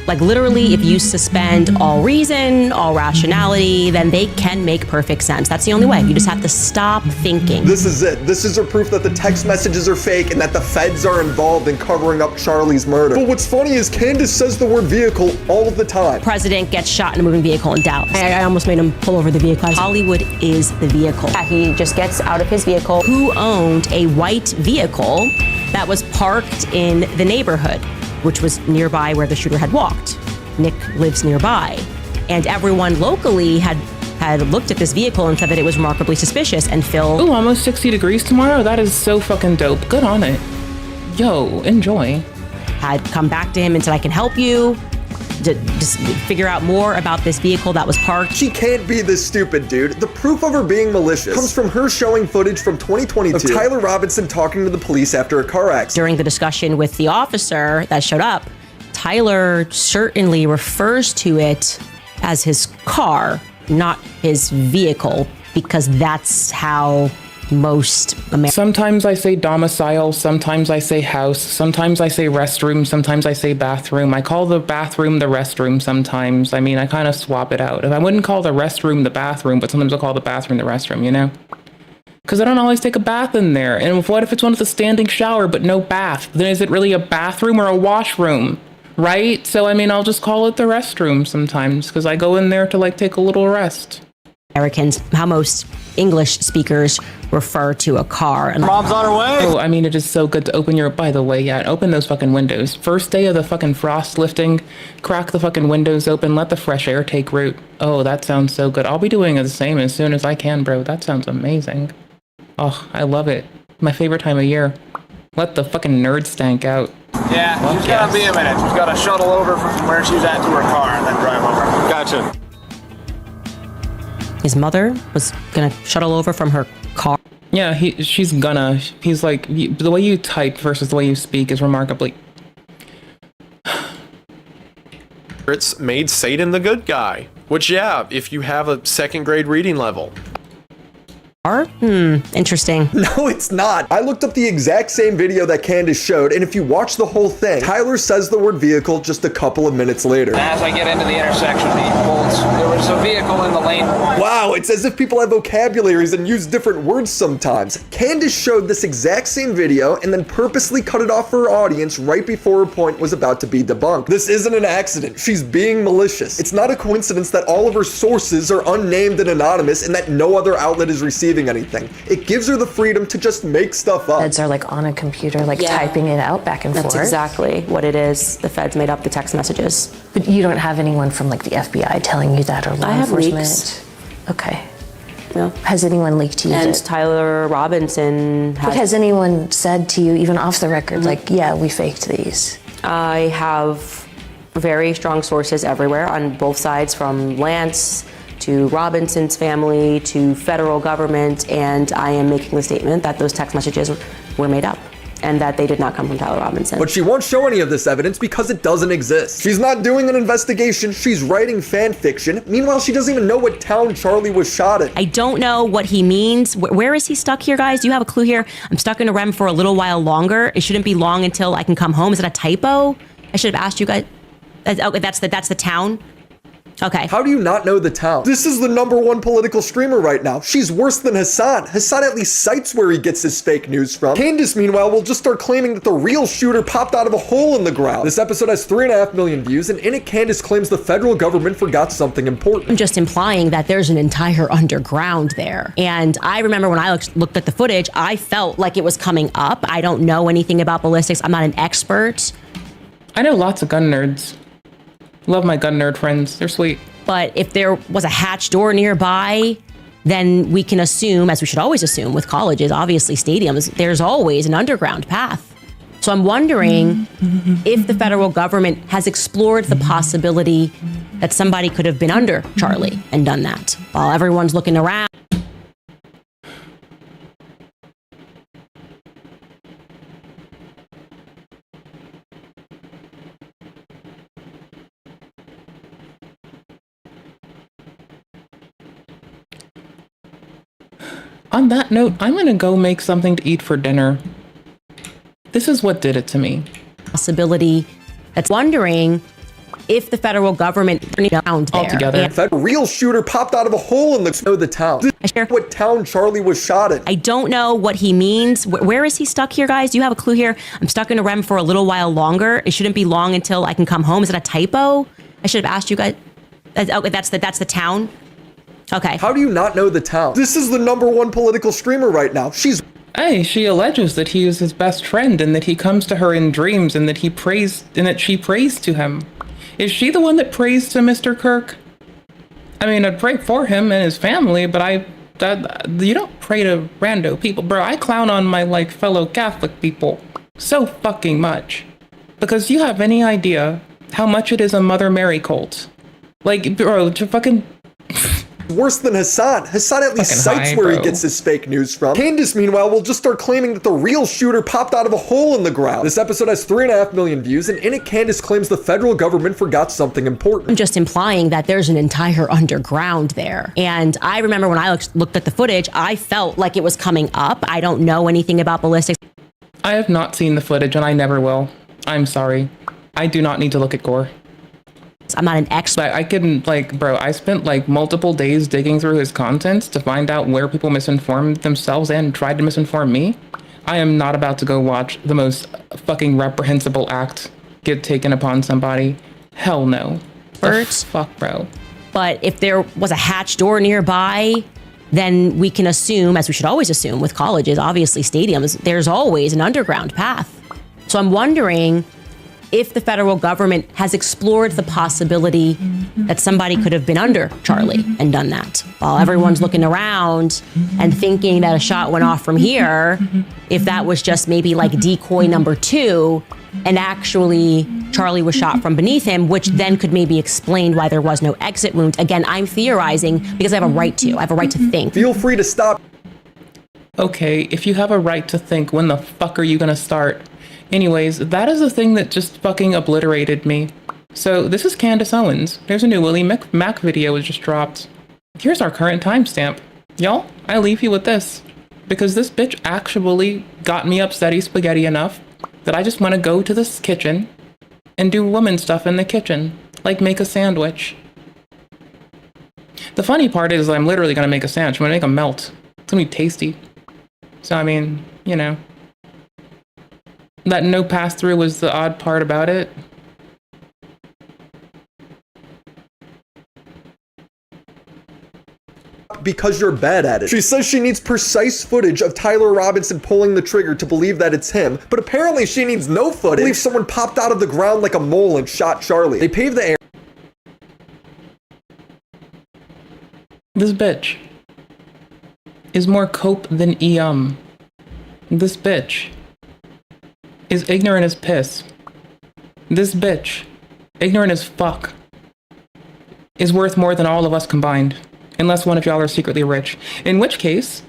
Like literally, if you suspend all reason, all rationality, then they can make perfect sense. That's the only way. You just have to stop thinking. This is it. This is her proof that the text messages are fake and that the feds are involved in covering up Charlie's murder. But what's funny is Candice says the word vehicle all of the time. President gets shot in a moving vehicle in Dallas. I almost made him pull over the vehicle. Hollywood is the vehicle. Yeah, he just gets out of his vehicle. Who owned a white vehicle that was parked in the neighborhood, which was nearby where the shooter had walked? Nick lives nearby. And everyone locally had looked at this vehicle and said that it was remarkably suspicious, and Phil... Ooh, almost 60 degrees tomorrow? That is so fucking dope. Good on it. Yo, enjoy. Had come back to him and said, I can help you to just figure out more about this vehicle that was parked. She can't be this stupid, dude. The proof of her being malicious comes from her showing footage from 2022 of Tyler Robinson talking to the police after a car accident. During the discussion with the officer that showed up, Tyler certainly refers to it as his car, not his vehicle, because that's how most Americans... Sometimes I say domicile, sometimes I say house, sometimes I say restroom, sometimes I say bathroom. I call the bathroom the restroom sometimes. I mean, I kind of swap it out. I wouldn't call the restroom the bathroom, but sometimes I'll call the bathroom the restroom, you know? Because I don't always take a bath in there. And what if it's one with a standing shower but no bath? Then is it really a bathroom or a washroom? Right? So, I mean, I'll just call it the restroom sometimes because I go in there to like take a little rest. Americans, how most English speakers refer to a car. And Mom's on her way. Oh, I mean, it is so good to open your, by the way, yeah, open those fucking windows. First day of the fucking frost lifting, crack the fucking windows open, let the fresh air take root. Oh, that sounds so good. I'll be doing the same as soon as I can, bro. That sounds amazing. Oh, I love it. My favorite time of year. Let the fucking nerd stank out. Yeah, she's gotta be a minute. She's gotta shuttle over from where she's at to her car and then drive over. Gotcha. His mother was gonna shuttle over from her car. Yeah, she's gonna. He's like, the way you type versus the way you speak is remarkably... It's made Satan the good guy. Which, yeah, if you have a second grade reading level. Interesting. No, it's not. I looked up the exact same video that Candice showed, and if you watch the whole thing, Tyler says the word vehicle just a couple of minutes later. As I get into the intersection, there was a vehicle in the lane. Wow, it's as if people have vocabularies and use different words sometimes. Candice showed this exact same video and then purposely cut it off for her audience right before her point was about to be debunked. This isn't an accident. She's being malicious. It's not a coincidence that all of her sources are unnamed and anonymous and that no other outlet is receiving anything. It gives her the freedom to just make stuff up. Feds are like on a computer, like typing it out back and forth. That's exactly what it is. The feds made up the text messages. But you don't have anyone from like the FBI telling you that, or law enforcement? Leaks. Okay. No. Has anyone leaked to you? And Tyler Robinson But has anyone said to you, even off the record, like, yeah, we faked these? I have very strong sources everywhere on both sides, from Lance to Robinson's family to federal government, and I am making the statement that those text messages were made up and that they did not come from Tyler Robinson. But she won't show any of this evidence because it doesn't exist. She's not doing an investigation, she's writing fan fiction. Meanwhile, she doesn't even know what town Charlie was shot in. I don't know what he means. Where is he stuck here, guys? Do you have a clue here? I'm stuck in a REM for a little while longer. It shouldn't be long until I can come home. Is it a typo? I should have asked you guys. Okay, that's the town. Okay. How do you not know the town? This is the #1 political streamer right now. She's worse than Hassan. Hassan at least cites where he gets his fake news from. Candice, meanwhile, will just start claiming that the real shooter popped out of a hole in the ground. This episode has 3.5 million views, and in it, Candice claims the federal government forgot something important. I'm just implying that there's an entire underground there. And I remember when I looked at the footage, I felt like it was coming up. I don't know anything about ballistics. I'm not an expert. I know lots of gun nerds. Love my gun nerd friends. They're sweet. But if there was a hatch door nearby, then we can assume, as we should always assume with colleges, obviously stadiums, there's always an underground path. So I'm wondering if the federal government has explored the possibility that somebody could have been under Charlie and done that while everyone's looking around. On that note, I'm gonna go make something to eat for dinner. This is what did it to me. Possibility that's wondering if the federal government found there. Altogether. The real shooter popped out of a hole in the town. What town Charlie was shot in. I don't know what he means. Where is he stuck here, guys? Do you have a clue here? I'm stuck in a REM for a little while longer. It shouldn't be long until I can come home. Is it a typo? I should have asked you guys. Okay, that's the town. Okay. How do you not know the town? This is the #1 political streamer right now. Hey, she alleges that he is his best friend and that he comes to her in dreams and that she prays to him. Is she the one that prays to Mr. Kirk? I mean, I'd pray for him and his family, but you don't pray to rando people, bro. I clown on my fellow Catholic people so fucking much because you have any idea how much it is a Mother Mary cult? Bro, to fucking. Worse than Hassan. Hassan at least cites where he gets his fake news from. Candice, meanwhile, will just start claiming that the real shooter popped out of a hole in the ground. This episode has 3.5 million views, and in it, Candice claims the federal government forgot something important. I'm just implying that there's an entire underground there. And I remember when I looked at the footage, I felt like it was coming up. I don't know anything about ballistics. I have not seen the footage, and I never will. I'm sorry. I do not need to look at gore. I'm not an expert. I couldn't, bro, I spent multiple days digging through his contents to find out where people misinformed themselves and tried to misinform me. I am not about to go watch the most fucking reprehensible act get taken upon somebody. Hell no. Fuck, bro. But if there was a hatch door nearby, then we can assume, as we should always assume with colleges, obviously stadiums, there's always an underground path. So I'm wondering if the federal government has explored the possibility that somebody could have been under Charlie and done that while everyone's looking around and thinking that a shot went off from here, if that was just maybe decoy number 2 and actually Charlie was shot from beneath him, which then could maybe explain why there was no exit wound. Again, I'm theorizing because I have a right to. I have a right to think. Feel free to stop. Okay, if you have a right to think, when the fuck are you gonna start? Anyways, that is the thing that just fucking obliterated me. So this is Candice Owens. There's a new Willy Mac video was just dropped. Here's our current timestamp. Y'all, I leave you with this. Because this bitch actually got me upsetty spaghetti enough that I just want to go to this kitchen and do woman stuff in the kitchen. Like make a sandwich. The funny part is I'm literally going to make a sandwich. I'm going to make them melt. It's going to be tasty. So, I mean, you know. That no pass-through was the odd part about it. Because you're bad at it. She says she needs precise footage of Tyler Robinson pulling the trigger to believe that it's him, but apparently she needs no footage. I believe someone popped out of the ground like a mole and shot Charlie. They paved the air. This bitch is more cope than This bitch is ignorant as piss. This bitch, ignorant as fuck, is worth more than all of us combined. Unless one of y'all are secretly rich. In which case,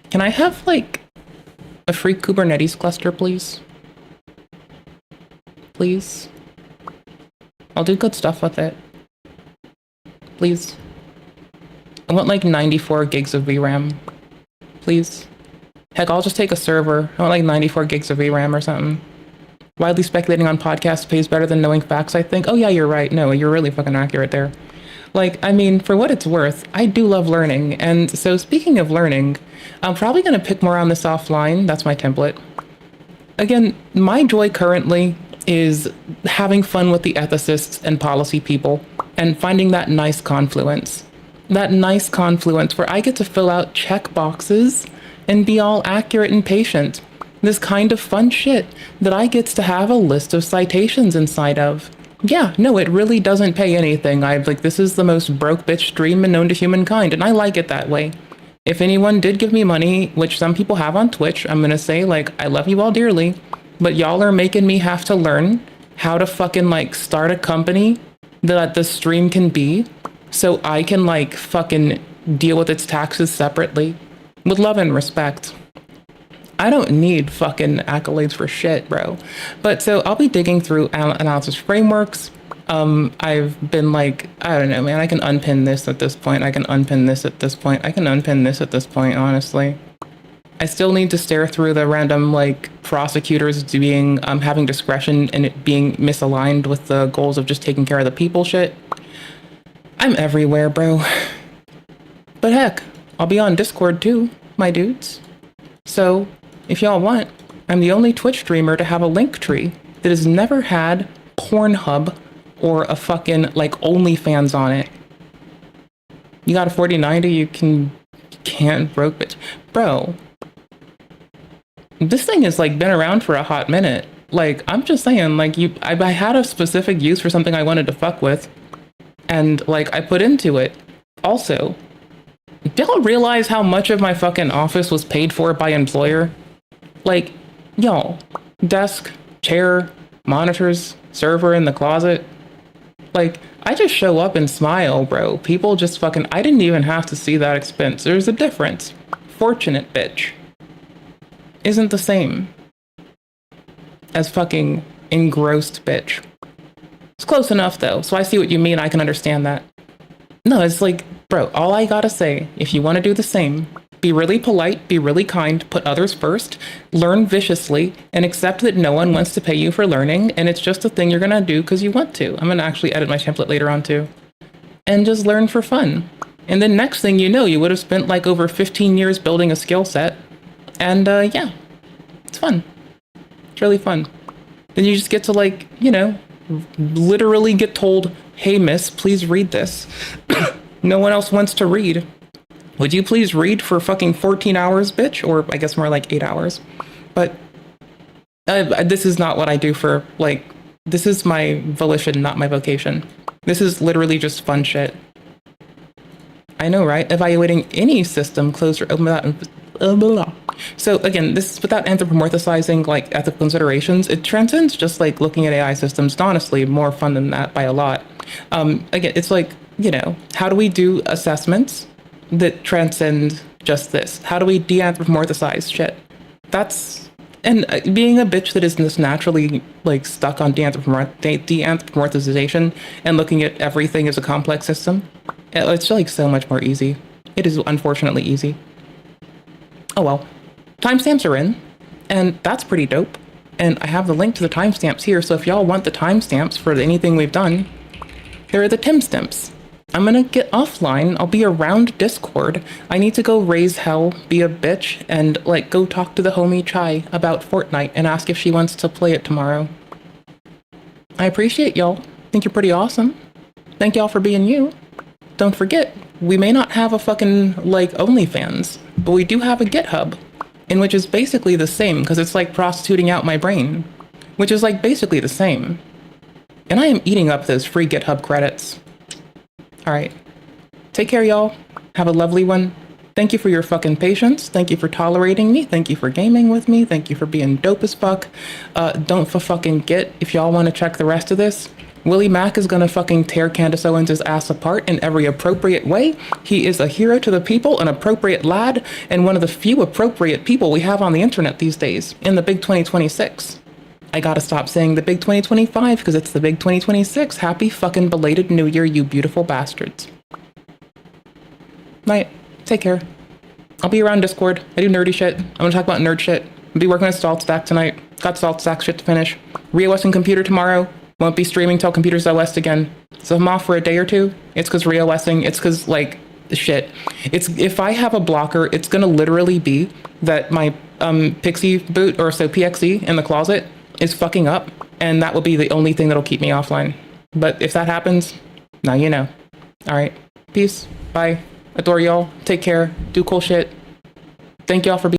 can I have, like, a free Kubernetes cluster, please? Please? I'll do good stuff with it. Please. I want, like, 94 gigs of VRAM. Please. Heck, I'll just take a server. I want, like, 94 gigs of VRAM or something. Widely speculating on podcasts pays better than knowing facts, I think. Oh, yeah, you're right. No, you're really fucking accurate there. Like, I mean, for what it's worth, I do love learning. And so speaking of learning, I'm probably going to pick more on this offline. That's my template. Again, my joy currently is having fun with the ethicists and policy people and finding that nice confluence. That nice confluence where I get to fill out check boxes and be all accurate and patient. This kind of fun shit that I get to have a list of citations inside of. Yeah, no, it really doesn't pay anything. This is the most broke bitch stream known to humankind, and I like it that way. If anyone did give me money, which some people have on Twitch, I'm gonna say, I love you all dearly, but y'all are making me have to learn how to fucking, start a company that the stream can be, so I can, fucking deal with its taxes separately. With love and respect. I don't need fucking accolades for shit, bro. But so I'll be digging through analysis frameworks. I've been I don't know, man, I can unpin this at this point. I can unpin this at this point. I can unpin this at this point, honestly. I still need to stare through the random, prosecutors being, having discretion and it being misaligned with the goals of just taking care of the people shit. I'm everywhere, bro. But heck, I'll be on Discord too, my dudes. So, if y'all want, I'm the only Twitch streamer to have a link tree that has never had Pornhub or a fucking, OnlyFans on it. You got a 4090, you can't broke bitch. Bro, this thing has, been around for a hot minute. I'm just saying, I had a specific use for something I wanted to fuck with, and, I put into it. Also, do y'all realize how much of my fucking office was paid for by employer? Y'all, desk, chair, monitors, server in the closet. I just show up and smile, bro. People just fucking, I didn't even have to see that expense. There's a difference. Fortunate bitch isn't the same as fucking engrossed bitch. It's close enough though, so I see what you mean. I can understand that. No, it's bro, all I gotta say, if you want to do the same, be really polite, be really kind, put others first, learn viciously, and accept that no one wants to pay you for learning, and it's just a thing you're gonna do because you want to. I'm gonna actually edit my template later on too. And just learn for fun. And then next thing you know, you would have spent over 15 years building a skill set. And yeah, it's fun. It's really fun. Then you just get to literally get told, hey miss, please read this. No one else wants to read. Would you please read for fucking 14 hours, bitch? Or I guess more 8 hours. But this is not what I do for, this is my volition, not my vocation. This is literally just fun shit. I know, right? Evaluating any system closed or open without... So again, this is without anthropomorphizing ethical considerations. It transcends just looking at AI systems. It's honestly more fun than that by a lot. Again, it's how do we do assessments that transcend just this? How do we de-anthropomorphize shit? And being a bitch that is just naturally stuck on de-anthropomorphization and looking at everything as a complex system, it's so much more easy. It is unfortunately easy. Oh well. Timestamps are in, and that's pretty dope. And I have the link to the timestamps here, so if y'all want the timestamps for anything we've done, here are the timestamps. I'm gonna get offline. I'll be around Discord. I need to go raise hell, be a bitch, and go talk to the homie Chai about Fortnite and ask if she wants to play it tomorrow. I appreciate y'all. Think you're pretty awesome. Thank y'all for being you. Don't forget, we may not have a fucking OnlyFans, but we do have a GitHub, in which is basically the same because it's prostituting out my brain, which is basically the same. And I am eating up those free GitHub credits. All right. Take care, y'all. Have a lovely one. Thank you for your fucking patience. Thank you for tolerating me. Thank you for gaming with me. Thank you for being dope as fuck. Don't fucking get, if y'all want to check the rest of this, Willy Mac is gonna fucking tear Candice Owens' ass apart in every appropriate way. He is a hero to the people, an appropriate lad, and one of the few appropriate people we have on the internet these days in the big 2026. I gotta stop saying the big 2025 because it's the big 2026. Happy fucking belated New Year, you beautiful bastards. Night. Take care. I'll be around Discord. I do nerdy shit. I'm gonna talk about nerd shit. I'll be working on Salt Stack tonight. Got Salt Stack shit to finish. ReOS and computer tomorrow. Won't be streaming till Computers OS again. So I'm off for a day or two. It's because reOSing. It's because like shit. It's if I have a blocker, it's gonna literally be that my Pixie boot or so PXE in the closet is fucking up, and that will be the only thing that'll keep me offline. But if that happens, now you know. All right, peace, bye. Adore y'all. Take care. Do cool shit. Thank y'all for being